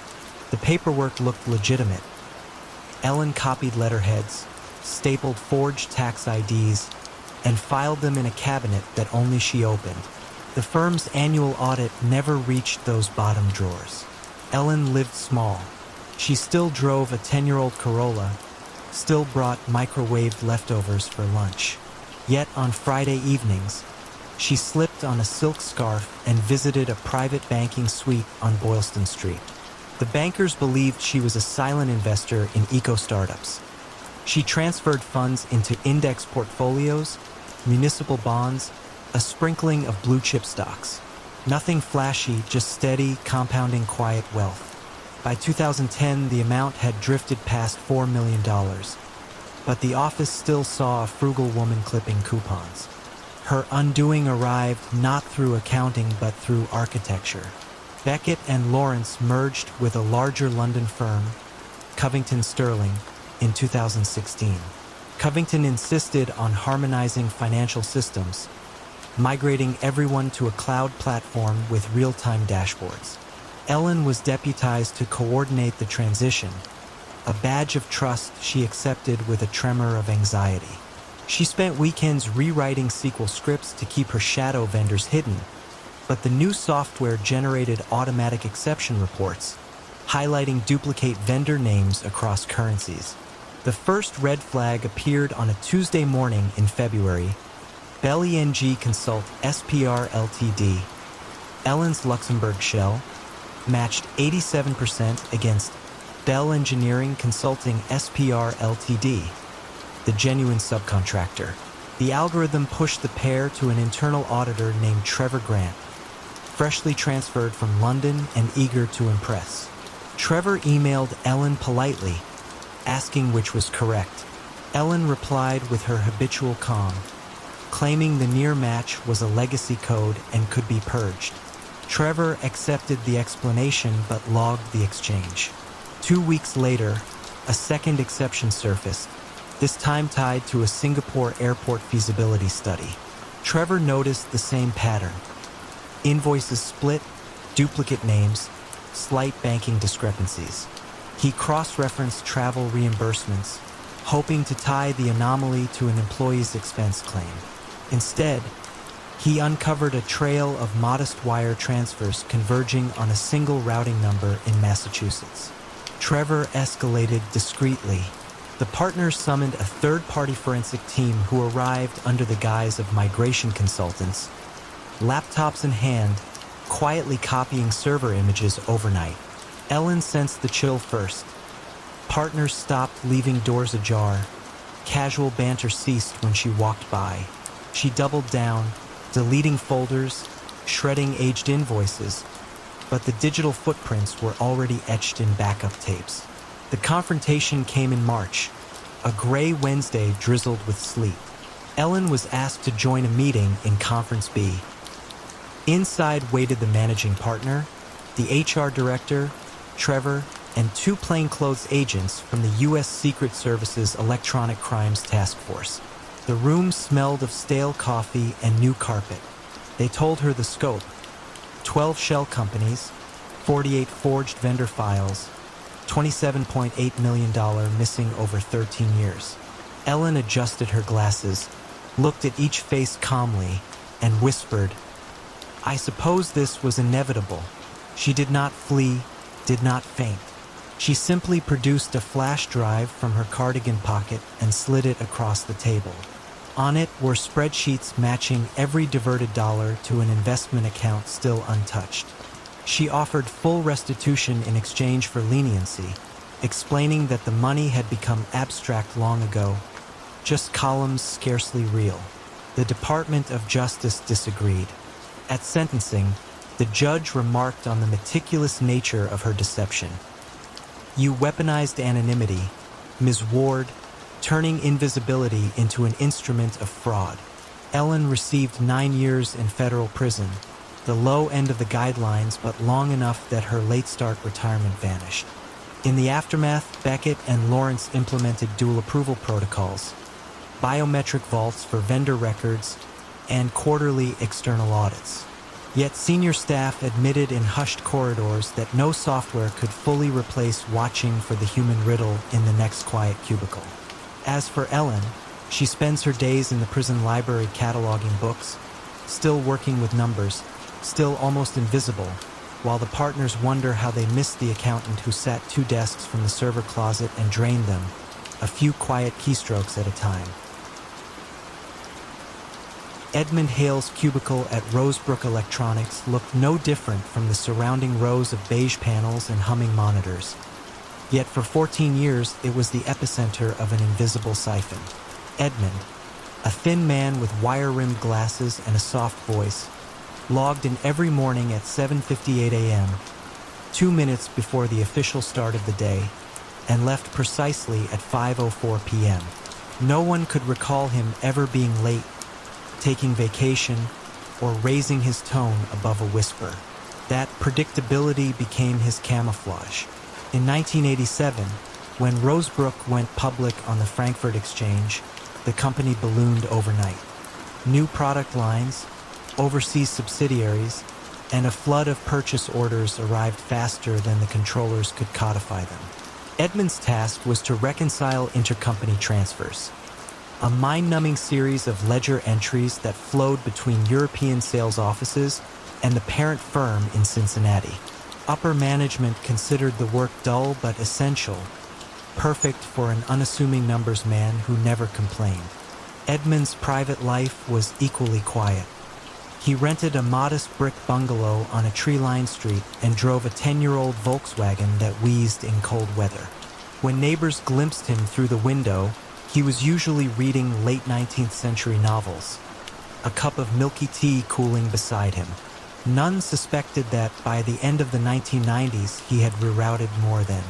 The paperwork looked legitimate. Ellen copied letterheads, stapled forged tax IDs, and filed them in a cabinet that only she opened. The firm's annual audit never reached those bottom drawers. Ellen lived small. She still drove a 10-year-old Corolla, still brought microwaved leftovers for lunch. Yet on Friday evenings, she slipped on a silk scarf and visited a private banking suite on Boylston Street. The bankers believed she was a silent investor in eco-startups. She transferred funds into index portfolios, municipal bonds, a sprinkling of blue-chip stocks. Nothing flashy, just steady, compounding quiet wealth. By 2010, the amount had drifted past $4 million, but the office still saw a frugal woman clipping coupons. Her undoing arrived not through accounting but through architecture. Beckett and Lawrence merged with a larger London firm, Covington Sterling, in 2016. Covington insisted on harmonizing financial systems, migrating everyone to a cloud platform with real-time dashboards. Ellen was deputized to coordinate the transition, a badge of trust she accepted with a tremor of anxiety. She spent weekends rewriting SQL scripts to keep her shadow vendors hidden, but the new software generated automatic exception reports, highlighting duplicate vendor names across currencies. The first red flag appeared on a Tuesday morning in February. Bell ENG Consult SPR Ltd, Ellen's Luxembourg shell, matched 87% against Bell Engineering Consulting SPR Ltd, the genuine subcontractor. The algorithm pushed the pair to an internal auditor named Trevor Grant, freshly transferred from London and eager to impress. Trevor emailed Ellen politely, asking which was correct. Ellen replied with her habitual calm, claiming the near match was a legacy code and could be purged. Trevor accepted the explanation but logged the exchange. 2 weeks later, A second exception surfaced, this time tied to a Singapore airport feasibility study. Trevor noticed the same pattern. Invoices split, duplicate names, slight banking discrepancies. He cross-referenced travel reimbursements, hoping to tie the anomaly to an employee's expense claim. Instead, he uncovered a trail of modest wire transfers converging on a single routing number in Massachusetts. Trevor escalated discreetly. The partners summoned a third-party forensic team who arrived under the guise of migration consultants, laptops in hand, quietly copying server images overnight. Ellen sensed the chill first. Partners stopped, leaving doors ajar. Casual banter ceased when she walked by. She doubled down, deleting folders, shredding aged invoices, but the digital footprints were already etched in backup tapes. The confrontation came in March. A gray Wednesday drizzled with sleet. Ellen was asked to join a meeting in Conference B. Inside waited the managing partner, the HR director, Trevor, and two plainclothes agents from the U.S. Secret Service's Electronic Crimes Task Force. The room smelled of stale coffee and new carpet. They told her the scope: 12 shell companies, 48 forged vendor files, $27.8 million missing over 13 years. Ellen adjusted her glasses, looked at each face calmly, and whispered, "I suppose this was inevitable." She did not flee, did not faint. She simply produced a flash drive from her cardigan pocket and slid it across the table. On it were spreadsheets matching every diverted dollar to an investment account still untouched. She offered full restitution in exchange for leniency, explaining that the money had become abstract long ago, just columns scarcely real. The Department of Justice disagreed. At sentencing, the judge remarked on the meticulous nature of her deception. "You weaponized anonymity, Ms. Ward, turning invisibility into an instrument of fraud." Ellen received 9 years in federal prison, the low end of the guidelines, but long enough that her late-start retirement vanished. In the aftermath, Beckett and Lawrence implemented dual approval protocols, biometric vaults for vendor records, and quarterly external audits. Yet senior staff admitted in hushed corridors that no software could fully replace watching for the human riddle in the next quiet cubicle. As for Ellen, she spends her days in the prison library cataloging books, still working with numbers, still almost invisible, while the partners wonder how they missed the accountant who sat 2 desks from the server closet and drained them, a few quiet keystrokes at a time. Edmund Hale's cubicle at Rosebrook Electronics looked no different from the surrounding rows of beige panels and humming monitors. Yet for 14 years, it was the epicenter of an invisible siphon. Edmund, a thin man with wire-rimmed glasses and a soft voice, logged in every morning at 7:58 a.m., 2 minutes before the official start of the day, and left precisely at 5:04 p.m. No one could recall him ever being late, taking vacation, or raising his tone above a whisper. That predictability became his camouflage. In 1987, when Rosebrook went public on the Frankfurt Exchange, the company ballooned overnight. New product lines, overseas subsidiaries, and a flood of purchase orders arrived faster than the controllers could codify them. Edmund's task was to reconcile intercompany transfers, a mind-numbing series of ledger entries that flowed between European sales offices and the parent firm in Cincinnati. Upper management considered the work dull but essential, perfect for an unassuming numbers man who never complained. Edmund's private life was equally quiet. He rented a modest brick bungalow on a tree-lined street and drove a 10-year-old Volkswagen that wheezed in cold weather. When neighbors glimpsed him through the window, he was usually reading late 19th century novels, a cup of milky tea cooling beside him. None suspected that by the end of the 1990s he had rerouted more than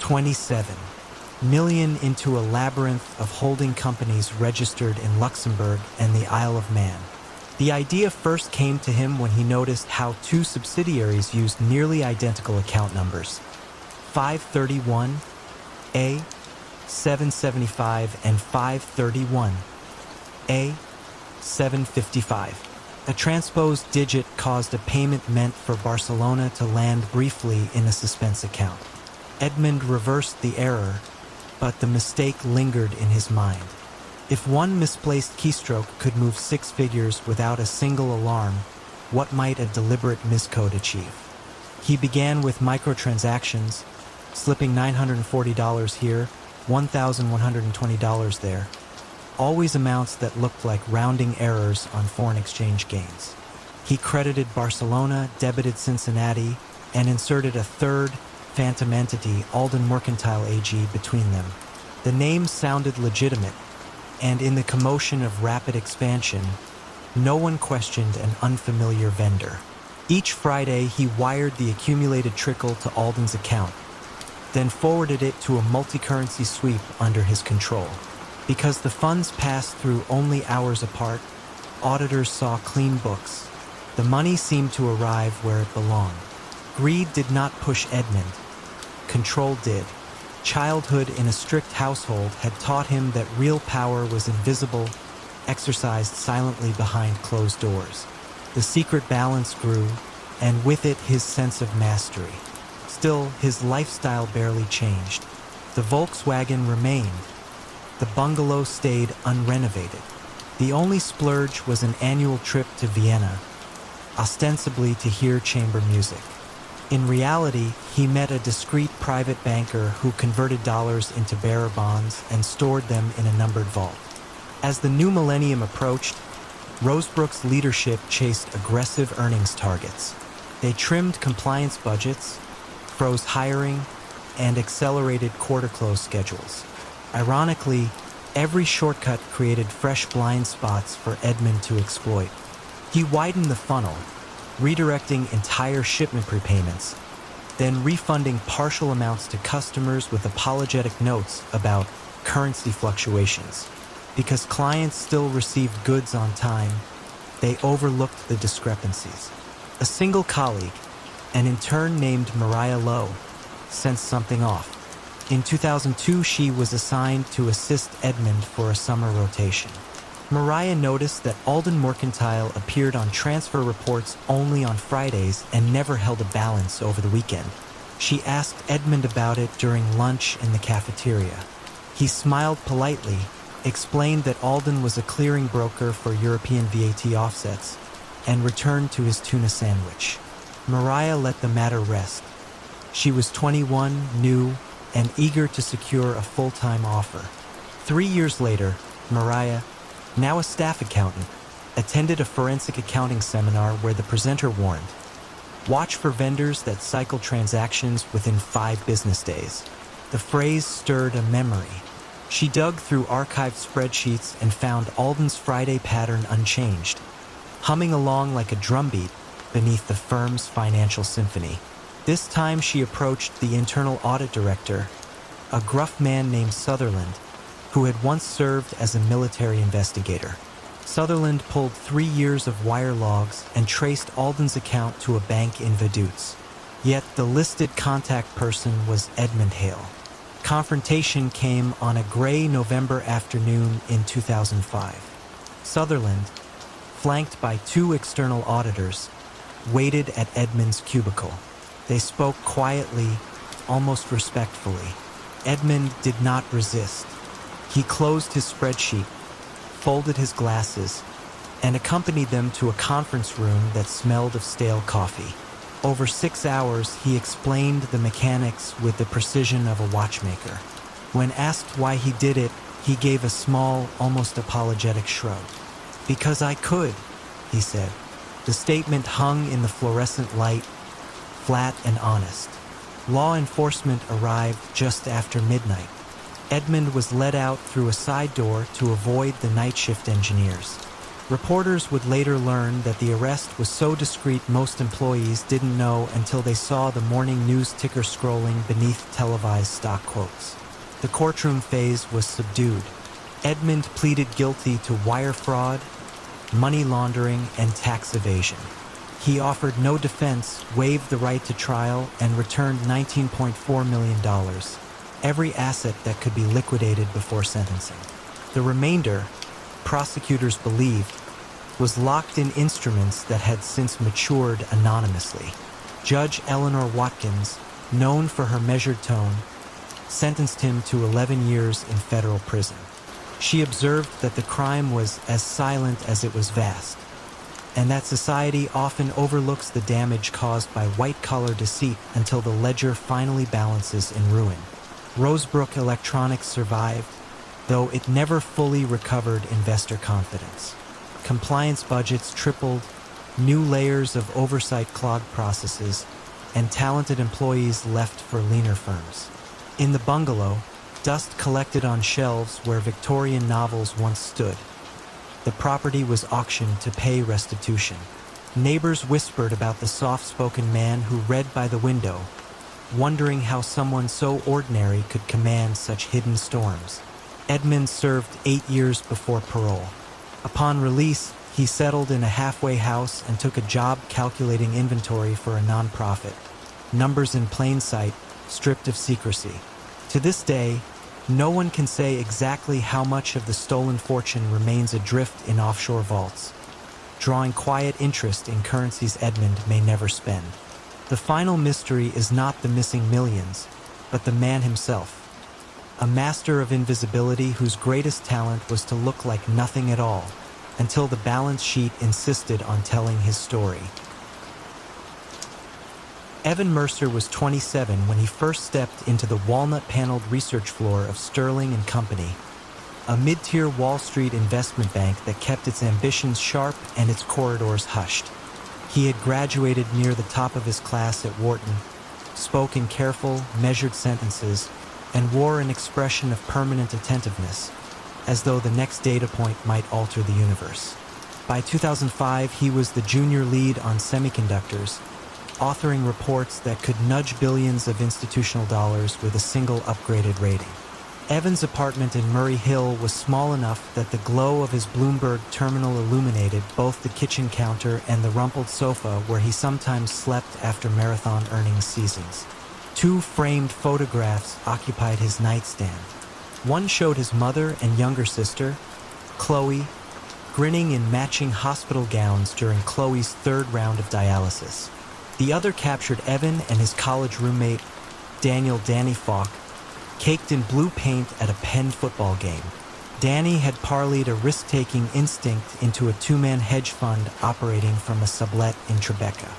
27 million into a labyrinth of holding companies registered in Luxembourg and the Isle of Man. The idea first came to him when he noticed how 2 subsidiaries used nearly identical account numbers, 531 A. 775 and 531. A. 755. A transposed digit caused a payment meant for Barcelona to land briefly in a suspense account. Edmund reversed the error, but the mistake lingered in his mind. If one misplaced keystroke could move 6 figures without a single alarm, what might a deliberate miscode achieve? He began with microtransactions, slipping $940 here, $1,120 there. Always amounts that looked like rounding errors on foreign exchange gains. He credited Barcelona, debited Cincinnati, and inserted a third phantom entity, Alden Mercantile AG, between them. The name sounded legitimate, and in the commotion of rapid expansion, no one questioned an unfamiliar vendor. Each Friday, he wired the accumulated trickle to Alden's account, then forwarded it to a multi-currency sweep under his control. Because the funds passed through only hours apart, auditors saw clean books. The money seemed to arrive where it belonged. Greed did not push Edmund. Control did. Childhood in a strict household had taught him that real power was invisible, exercised silently behind closed doors. The secret balance grew, and with it his sense of mastery. Still, his lifestyle barely changed. The Volkswagen remained. The bungalow stayed unrenovated. The only splurge was an annual trip to Vienna, ostensibly to hear chamber music. In reality, he met a discreet private banker who converted dollars into bearer bonds and stored them in a numbered vault. As the new millennium approached, Rosebrook's leadership chased aggressive earnings targets. They trimmed compliance budgets, froze hiring, and accelerated quarter-close schedules. Ironically, every shortcut created fresh blind spots for Edmund to exploit. He widened the funnel, redirecting entire shipment prepayments, then refunding partial amounts to customers with apologetic notes about currency fluctuations. Because clients still received goods on time, they overlooked the discrepancies. A single colleague, an intern named Mariah Lowe, sensed something off. In 2002, she was assigned to assist Edmund for a summer rotation. Mariah noticed that Alden Mercantile appeared on transfer reports only on Fridays and never held a balance over the weekend. She asked Edmund about it during lunch in the cafeteria. He smiled politely, explained that Alden was a clearing broker for European VAT offsets, and returned to his tuna sandwich. Mariah let the matter rest. She was 21, new, and eager to secure a full-time offer. 3 years later, Mariah, now a staff accountant, attended a forensic accounting seminar where the presenter warned, "Watch for vendors that cycle transactions within 5 business days." The phrase stirred a memory. She dug through archived spreadsheets and found Alden's Friday pattern unchanged, humming along like a drumbeat beneath the firm's financial symphony. This time she approached the internal audit director, a gruff man named Sutherland, who had once served as a military investigator. Sutherland pulled 3 years of wire logs and traced Alden's account to a bank in Vaduz. Yet the listed contact person was Edmund Hale. Confrontation came on a gray November afternoon in 2005. Sutherland, flanked by 2 external auditors, waited at Edmund's cubicle. They spoke quietly, almost respectfully. Edmund did not resist. He closed his spreadsheet, folded his glasses, and accompanied them to a conference room that smelled of stale coffee. Over 6 hours, he explained the mechanics with the precision of a watchmaker. When asked why he did it, he gave a small, almost apologetic shrug. "Because I could," he said. The statement hung in the fluorescent light, flat and honest. Law enforcement arrived just after midnight. Edmund was let out through a side door to avoid the night shift engineers. Reporters would later learn that the arrest was so discreet most employees didn't know until they saw the morning news ticker scrolling beneath televised stock quotes. The courtroom phase was subdued. Edmund pleaded guilty to wire fraud, money laundering, and tax evasion. He offered no defense, waived the right to trial, and returned $19.4 million. every asset that could be liquidated before sentencing. The remainder, prosecutors believed, was locked in instruments that had since matured anonymously. Judge Eleanor Watkins, known for her measured tone, sentenced him to 11 years in federal prison. She observed that the crime was as silent as it was vast, and that society often overlooks the damage caused by white-collar deceit until the ledger finally balances in ruin. Rosebrook Electronics survived, though it never fully recovered investor confidence. Compliance budgets tripled, new layers of oversight clogged processes, and talented employees left for leaner firms. In the bungalow, dust collected on shelves where Victorian novels once stood. The property was auctioned to pay restitution. Neighbors whispered about the soft-spoken man who read by the window, wondering how someone so ordinary could command such hidden storms. Edmund served 8 years before parole. Upon release, he settled in a halfway house and took a job calculating inventory for a nonprofit. Numbers in plain sight, stripped of secrecy. To this day, no one can say exactly how much of the stolen fortune remains adrift in offshore vaults, drawing quiet interest in currencies Edmund may never spend. The final mystery is not the missing millions, but the man himself. A master of invisibility whose greatest talent was to look like nothing at all, until the balance sheet insisted on telling his story. Evan Mercer was 27 when he first stepped into the walnut-paneled research floor of Sterling & Company, a mid-tier Wall Street investment bank that kept its ambitions sharp and its corridors hushed. He had graduated near the top of his class at Wharton, spoke in careful, measured sentences, and wore an expression of permanent attentiveness, as though the next data point might alter the universe. By 2005, he was the junior lead on semiconductors, authoring reports that could nudge billions of institutional dollars with a single upgraded rating. Evan's apartment in Murray Hill was small enough that the glow of his Bloomberg terminal illuminated both the kitchen counter and the rumpled sofa where he sometimes slept after marathon earnings seasons. 2 framed photographs occupied his nightstand. One showed his mother and younger sister, Chloe, grinning in matching hospital gowns during Chloe's 3rd round of dialysis. The other captured Evan and his college roommate, Danny Falk, caked in blue paint at a Penn football game. Danny had parlayed a risk-taking instinct into a 2-man hedge fund operating from a sublet in Tribeca.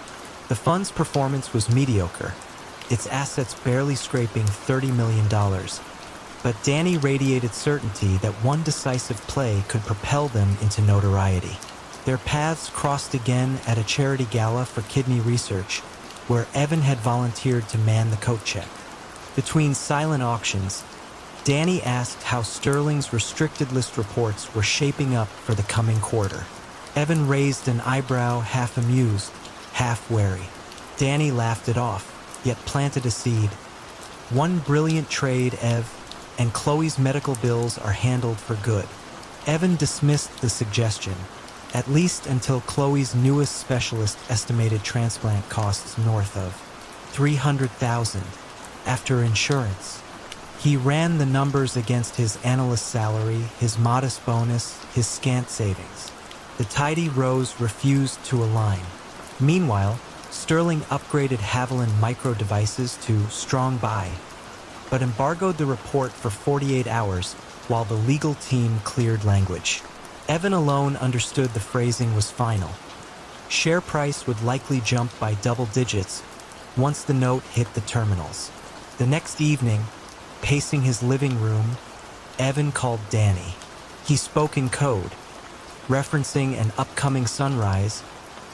The fund's performance was mediocre, its assets barely scraping $30 million, but Danny radiated certainty that one decisive play could propel them into notoriety. Their paths crossed again at a charity gala for kidney research, where Evan had volunteered to man the coat check. Between silent auctions, Danny asked how Sterling's restricted list reports were shaping up for the coming quarter. Evan raised an eyebrow, half amused, half wary. Danny laughed it off, yet planted a seed. One brilliant trade, Ev, and Chloe's medical bills are handled for good. Evan dismissed the suggestion, at least until Chloe's newest specialist estimated transplant costs north of $300,000 after insurance. He ran the numbers against his analyst salary, his modest bonus, his scant savings. The tidy rows refused to align. Meanwhile, Sterling upgraded Haviland Micro Devices to strong buy, but embargoed the report for 48 hours while the legal team cleared language. Evan alone understood the phrasing was final. Share price would likely jump by double digits once the note hit the terminals. The next evening, pacing his living room, Evan called Danny. He spoke in code, referencing an upcoming sunrise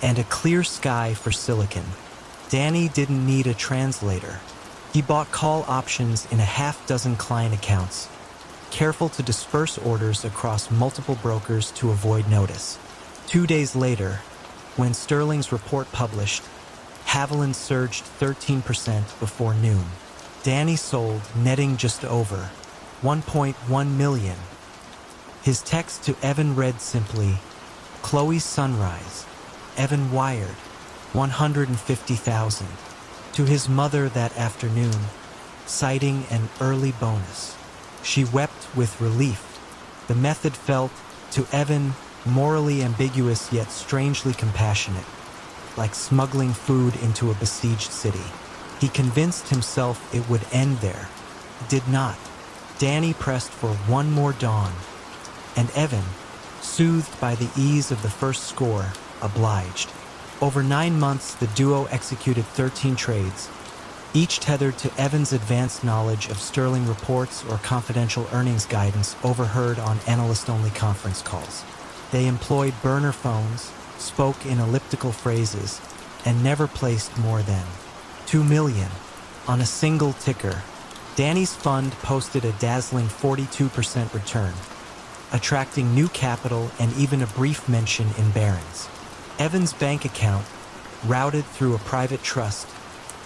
and a clear sky for silicon. Danny didn't need a translator. He bought call options in a half-dozen client accounts, careful to disperse orders across multiple brokers to avoid notice. 2 days later, when Sterling's report published, Haviland surged 13% before noon. Danny sold, netting just over $1.1 million. His text to Evan read simply, "Chloe's sunrise." Evan wired $150,000. To his mother that afternoon, citing an early bonus. She wept with relief. The method felt, to Evan, morally ambiguous yet strangely compassionate, like smuggling food into a besieged city. He convinced himself it would end there. It did not. Danny pressed for one more dawn, and Evan, soothed by the ease of the first score, obliged. Over 9 months, the duo executed 13 trades, each tethered to Evan's advanced knowledge of sterling reports or confidential earnings guidance overheard on analyst-only conference calls. They employed burner phones, spoke in elliptical phrases, and never placed more than $2 million on a single ticker. Danny's fund posted a dazzling 42% return, attracting new capital and even a brief mention in Barron's. Evan's bank account, routed through a private trust,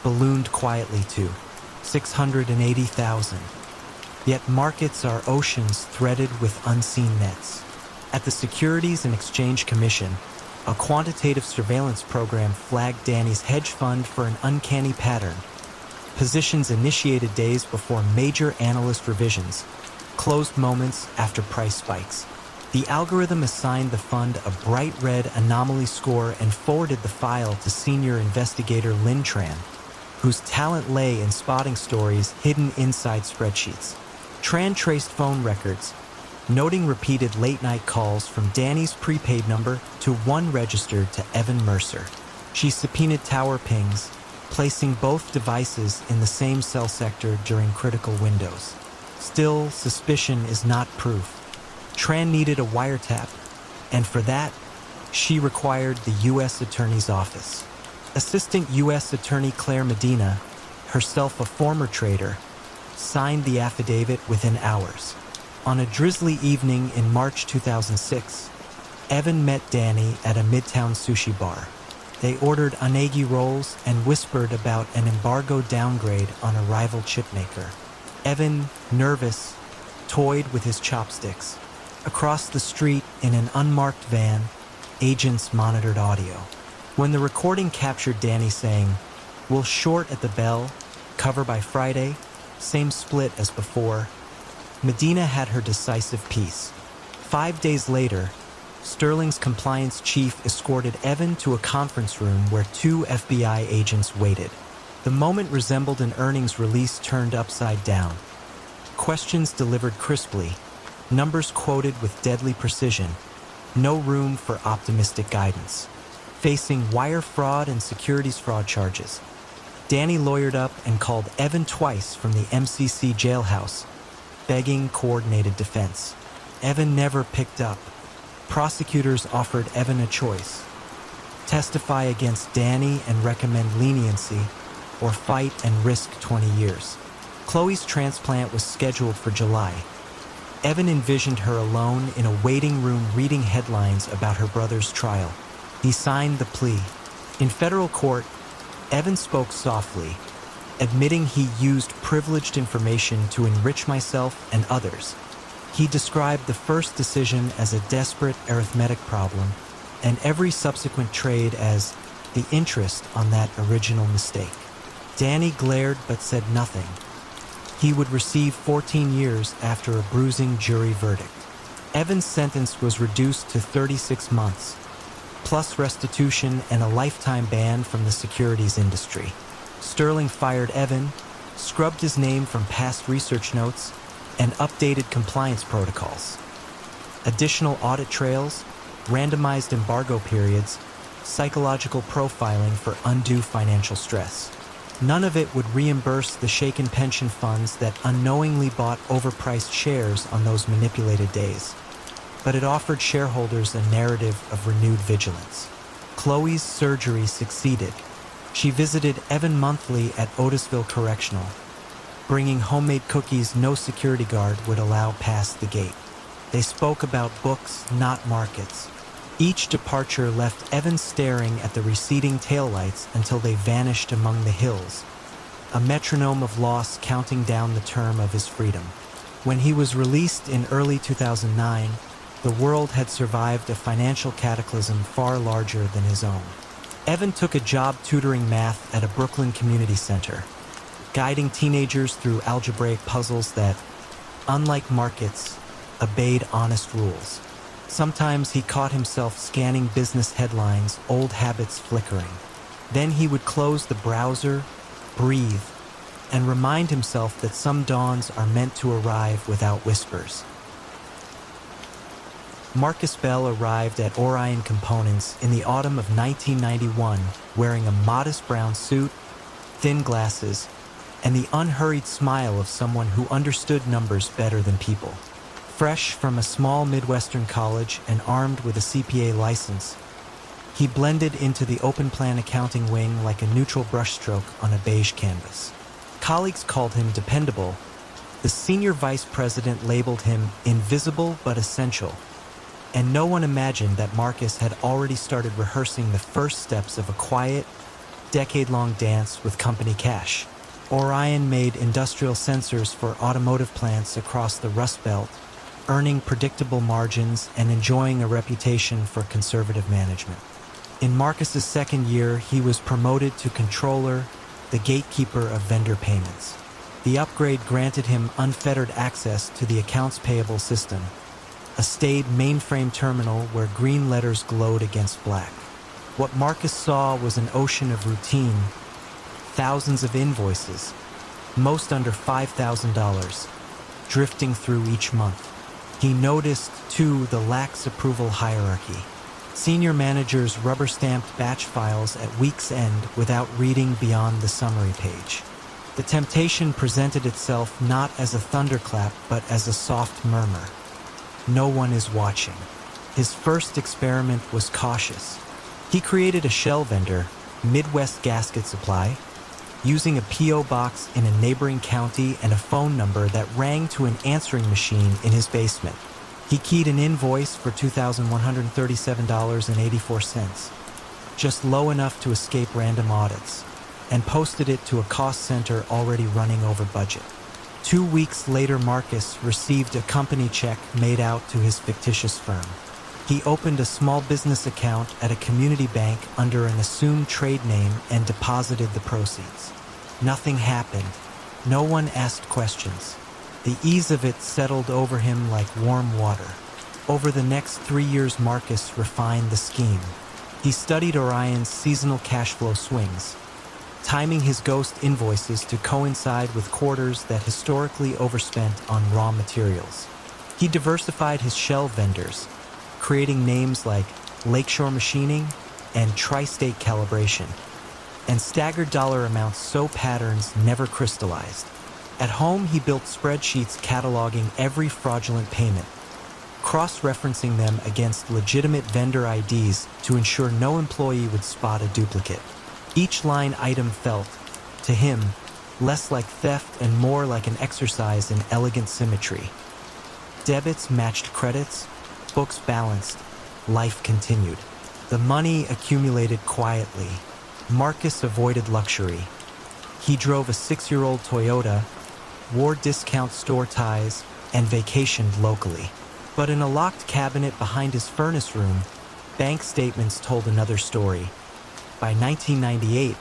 ballooned quietly to $680,000. Yet markets are oceans threaded with unseen nets. At the Securities and Exchange Commission, a quantitative surveillance program flagged Danny's hedge fund for an uncanny pattern. Positions initiated days before major analyst revisions, closed moments after price spikes. The algorithm assigned the fund a bright red anomaly score and forwarded the file to senior investigator Lynn Tran, whose talent lay in spotting stories hidden inside spreadsheets. Tran traced phone records, noting repeated late-night calls from Danny's prepaid number to one registered to Evan Mercer. She subpoenaed tower pings, placing both devices in the same cell sector during critical windows. Still, suspicion is not proof. Tran needed a wiretap, and for that, she required the U.S. Attorney's Office. Assistant U.S. Attorney Claire Medina, herself a former trader, signed the affidavit within hours. On a drizzly evening in March 2006, Evan met Danny at a midtown sushi bar. They ordered unagi rolls and whispered about an embargo downgrade on a rival chipmaker. Evan, nervous, toyed with his chopsticks. Across the street, in an unmarked van, agents monitored audio. When the recording captured Danny saying, "We'll short at the bell, cover by Friday, same split as before," Medina had her decisive piece. 5 days later, Sterling's compliance chief escorted Evan to a conference room where 2 FBI agents waited. The moment resembled an earnings release turned upside down. Questions delivered crisply, numbers quoted with deadly precision, no room for optimistic guidance. Facing wire fraud and securities fraud charges, Danny lawyered up and called Evan twice from the MCC jailhouse, begging coordinated defense. Evan never picked up. Prosecutors offered Evan a choice: testify against Danny and recommend leniency, or fight and risk 20 years. Chloe's transplant was scheduled for July. Evan envisioned her alone in a waiting room reading headlines about her brother's trial. He signed the plea. In federal court, Evan spoke softly, admitting he used privileged information to enrich myself and others. He described the first decision as a desperate arithmetic problem, and every subsequent trade as the interest on that original mistake. Danny glared but said nothing. He would receive 14 years after a bruising jury verdict. Evan's sentence was reduced to 36 months, plus restitution and a lifetime ban from the securities industry. Sterling fired Evan, scrubbed his name from past research notes, and updated compliance protocols. Additional audit trails, randomized embargo periods, psychological profiling for undue financial stress. None of it would reimburse the shaken pension funds that unknowingly bought overpriced shares on those manipulated days. But it offered shareholders a narrative of renewed vigilance. Chloe's surgery succeeded. She visited Evan monthly at Otisville Correctional, bringing homemade cookies no security guard would allow past the gate. They spoke about books, not markets. Each departure left Evan staring at the receding taillights until they vanished among the hills, a metronome of loss counting down the term of his freedom. When he was released in early 2009, the world had survived a financial cataclysm far larger than his own. Evan took a job tutoring math at a Brooklyn community center. guiding teenagers through algebraic puzzles that, unlike markets, obeyed honest rules. Sometimes he caught himself scanning business headlines, old habits flickering. Then he would close the browser, breathe, and remind himself that some dawns are meant to arrive without whispers. Marcus Bell arrived at Orion Components in the autumn of 1991, wearing a modest brown suit, thin glasses, and the unhurried smile of someone who understood numbers better than people. Fresh from a small Midwestern college and armed with a CPA license, he blended into the open-plan accounting wing like a neutral brushstroke on a beige canvas. Colleagues called him dependable. The senior vice president labeled him invisible but essential. And no one imagined that Marcus had already started rehearsing the first steps of a quiet, decade-long dance with company cash. Orion made industrial sensors for automotive plants across the Rust Belt, earning predictable margins and enjoying a reputation for conservative management. In Marcus's second year, he was promoted to controller, the gatekeeper of vendor payments. The upgrade granted him unfettered access to the accounts payable system, a staid mainframe terminal where green letters glowed against black. What Marcus saw was an ocean of routine, thousands of invoices, most under $5,000, drifting through each month. He noticed, too, the lax approval hierarchy. Senior managers rubber-stamped batch files at week's end without reading beyond the summary page. The temptation presented itself not as a thunderclap, but as a soft murmur. No one is watching. His first experiment was cautious. He created a shell vendor, Midwest Gasket Supply, using a P.O. box in a neighboring county and a phone number that rang to an answering machine in his basement. He keyed an invoice for $2,137.84, just low enough to escape random audits, and posted it to a cost center already running over budget. 2 weeks later, Marcus received a company check made out to his fictitious firm. He opened a small business account at a community bank under an assumed trade name and deposited the proceeds. Nothing happened. No one asked questions. The ease of it settled over him like warm water. Over the next 3 years, Marcus refined the scheme. He studied Orion's seasonal cash flow swings, timing his ghost invoices to coincide with quarters that historically overspent on raw materials. He diversified his shell vendors, creating names like Lakeshore Machining and Tri-State Calibration, and staggered dollar amounts so patterns never crystallized. At home, he built spreadsheets cataloging every fraudulent payment, cross-referencing them against legitimate vendor IDs to ensure no employee would spot a duplicate. Each line item felt, to him, less like theft and more like an exercise in elegant symmetry. Debits matched credits, books balanced, life continued. The money accumulated quietly. Marcus avoided luxury. He drove a 6-year-old Toyota, wore discount store ties, and vacationed locally. But in a locked cabinet behind his furnace room, bank statements told another story. By 1998,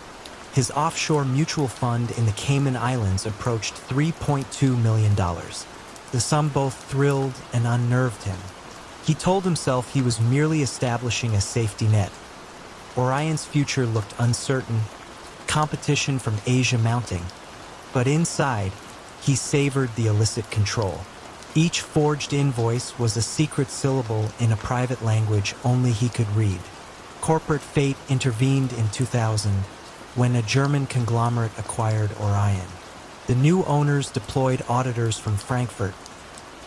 his offshore mutual fund in the Cayman Islands approached $3.2 million. The sum both thrilled and unnerved him. He told himself he was merely establishing a safety net. Orion's future looked uncertain, competition from Asia mounting. But inside, he savored the illicit control. Each forged invoice was a secret syllable in a private language only he could read. Corporate fate intervened in 2000 when a German conglomerate acquired Orion. The new owners deployed auditors from Frankfurt,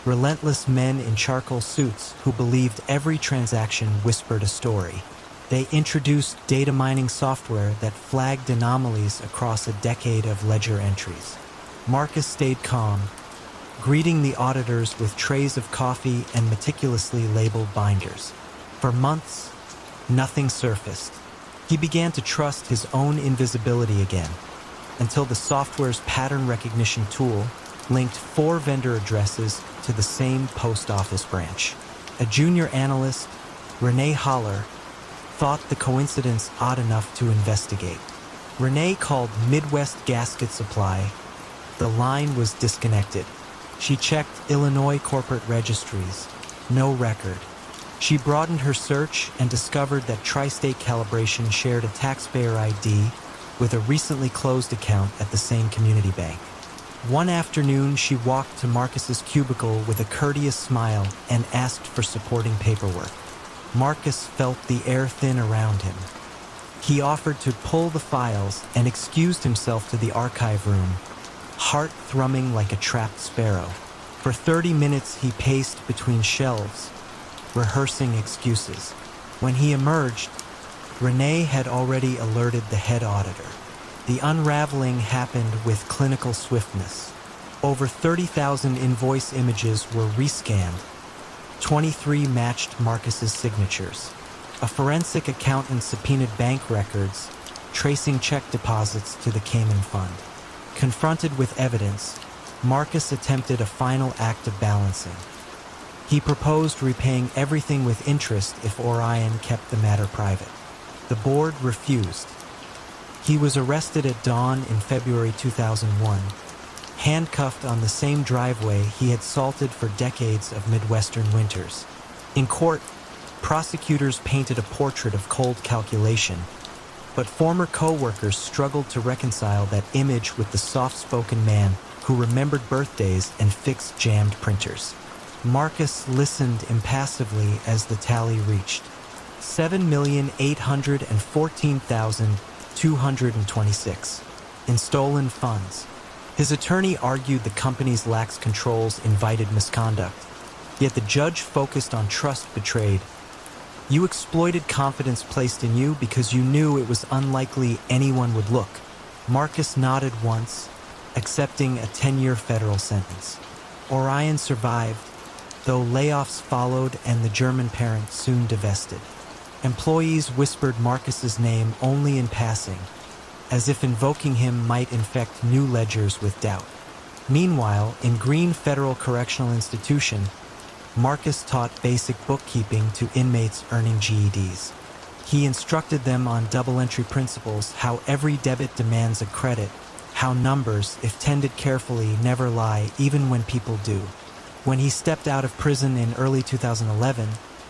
relentless men in charcoal suits who believed every transaction whispered a story. They introduced data mining software that flagged anomalies across a decade of ledger entries. Marcus stayed calm, greeting the auditors with trays of coffee and meticulously labeled binders. For months, nothing surfaced. He began to trust his own invisibility again, until the software's pattern recognition tool linked 4 vendor addresses to the same post office branch. A junior analyst, Renee Holler, thought the coincidence odd enough to investigate. Renee called Midwest Gasket Supply. The line was disconnected. She checked Illinois corporate registries. No record. She broadened her search and discovered that Tri-State Calibration shared a taxpayer ID with a recently closed account at the same community bank. One afternoon, she walked to Marcus's cubicle with a courteous smile and asked for supporting paperwork. Marcus felt the air thin around him. He offered to pull the files and excused himself to the archive room, heart thrumming like a trapped sparrow. For 30 minutes, he paced between shelves, rehearsing excuses. When he emerged, Renee had already alerted the head auditor. The unraveling happened with clinical swiftness. Over 30,000 invoice images were rescanned. 23 matched Marcus's signatures. A forensic accountant subpoenaed bank records, tracing check deposits to the Cayman Fund. Confronted with evidence, Marcus attempted a final act of balancing. He proposed repaying everything with interest if Orion kept the matter private. The board refused. He was arrested at dawn in February 2001, handcuffed on the same driveway he had salted for decades of Midwestern winters. In court, prosecutors painted a portrait of cold calculation, but former co-workers struggled to reconcile that image with the soft-spoken man who remembered birthdays and fixed jammed printers. Marcus listened impassively as the tally reached $7,814,226 in stolen funds. His attorney argued the company's lax controls invited misconduct, yet the judge focused on trust betrayed. You exploited confidence placed in you because you knew it was unlikely anyone would look. Marcus nodded once, accepting a 10-year federal sentence. Orion survived, though layoffs followed and the German parent soon divested. Employees whispered Marcus's name only in passing, as if invoking him might infect new ledgers with doubt. Meanwhile, in Green Federal Correctional Institution, Marcus taught basic bookkeeping to inmates earning GEDs. He instructed them on double-entry principles, how every debit demands a credit, how numbers, if tended carefully, never lie, even when people do. When he stepped out of prison in early 2011,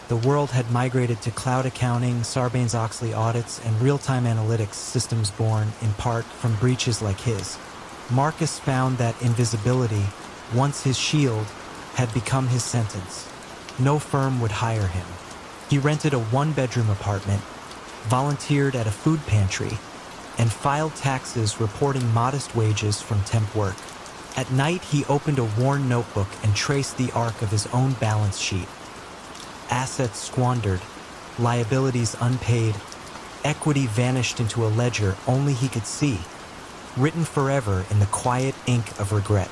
the world had migrated to cloud accounting, Sarbanes-Oxley audits, and real-time analytics systems born, in part, from breaches like his. Marcus found that invisibility, once his shield, had become his sentence. No firm would hire him. He rented a one-bedroom apartment, volunteered at a food pantry, and filed taxes reporting modest wages from temp work. At night, he opened a worn notebook and traced the arc of his own balance sheet. Assets squandered, liabilities unpaid, equity vanished into a ledger only he could see, written forever in the quiet ink of regret.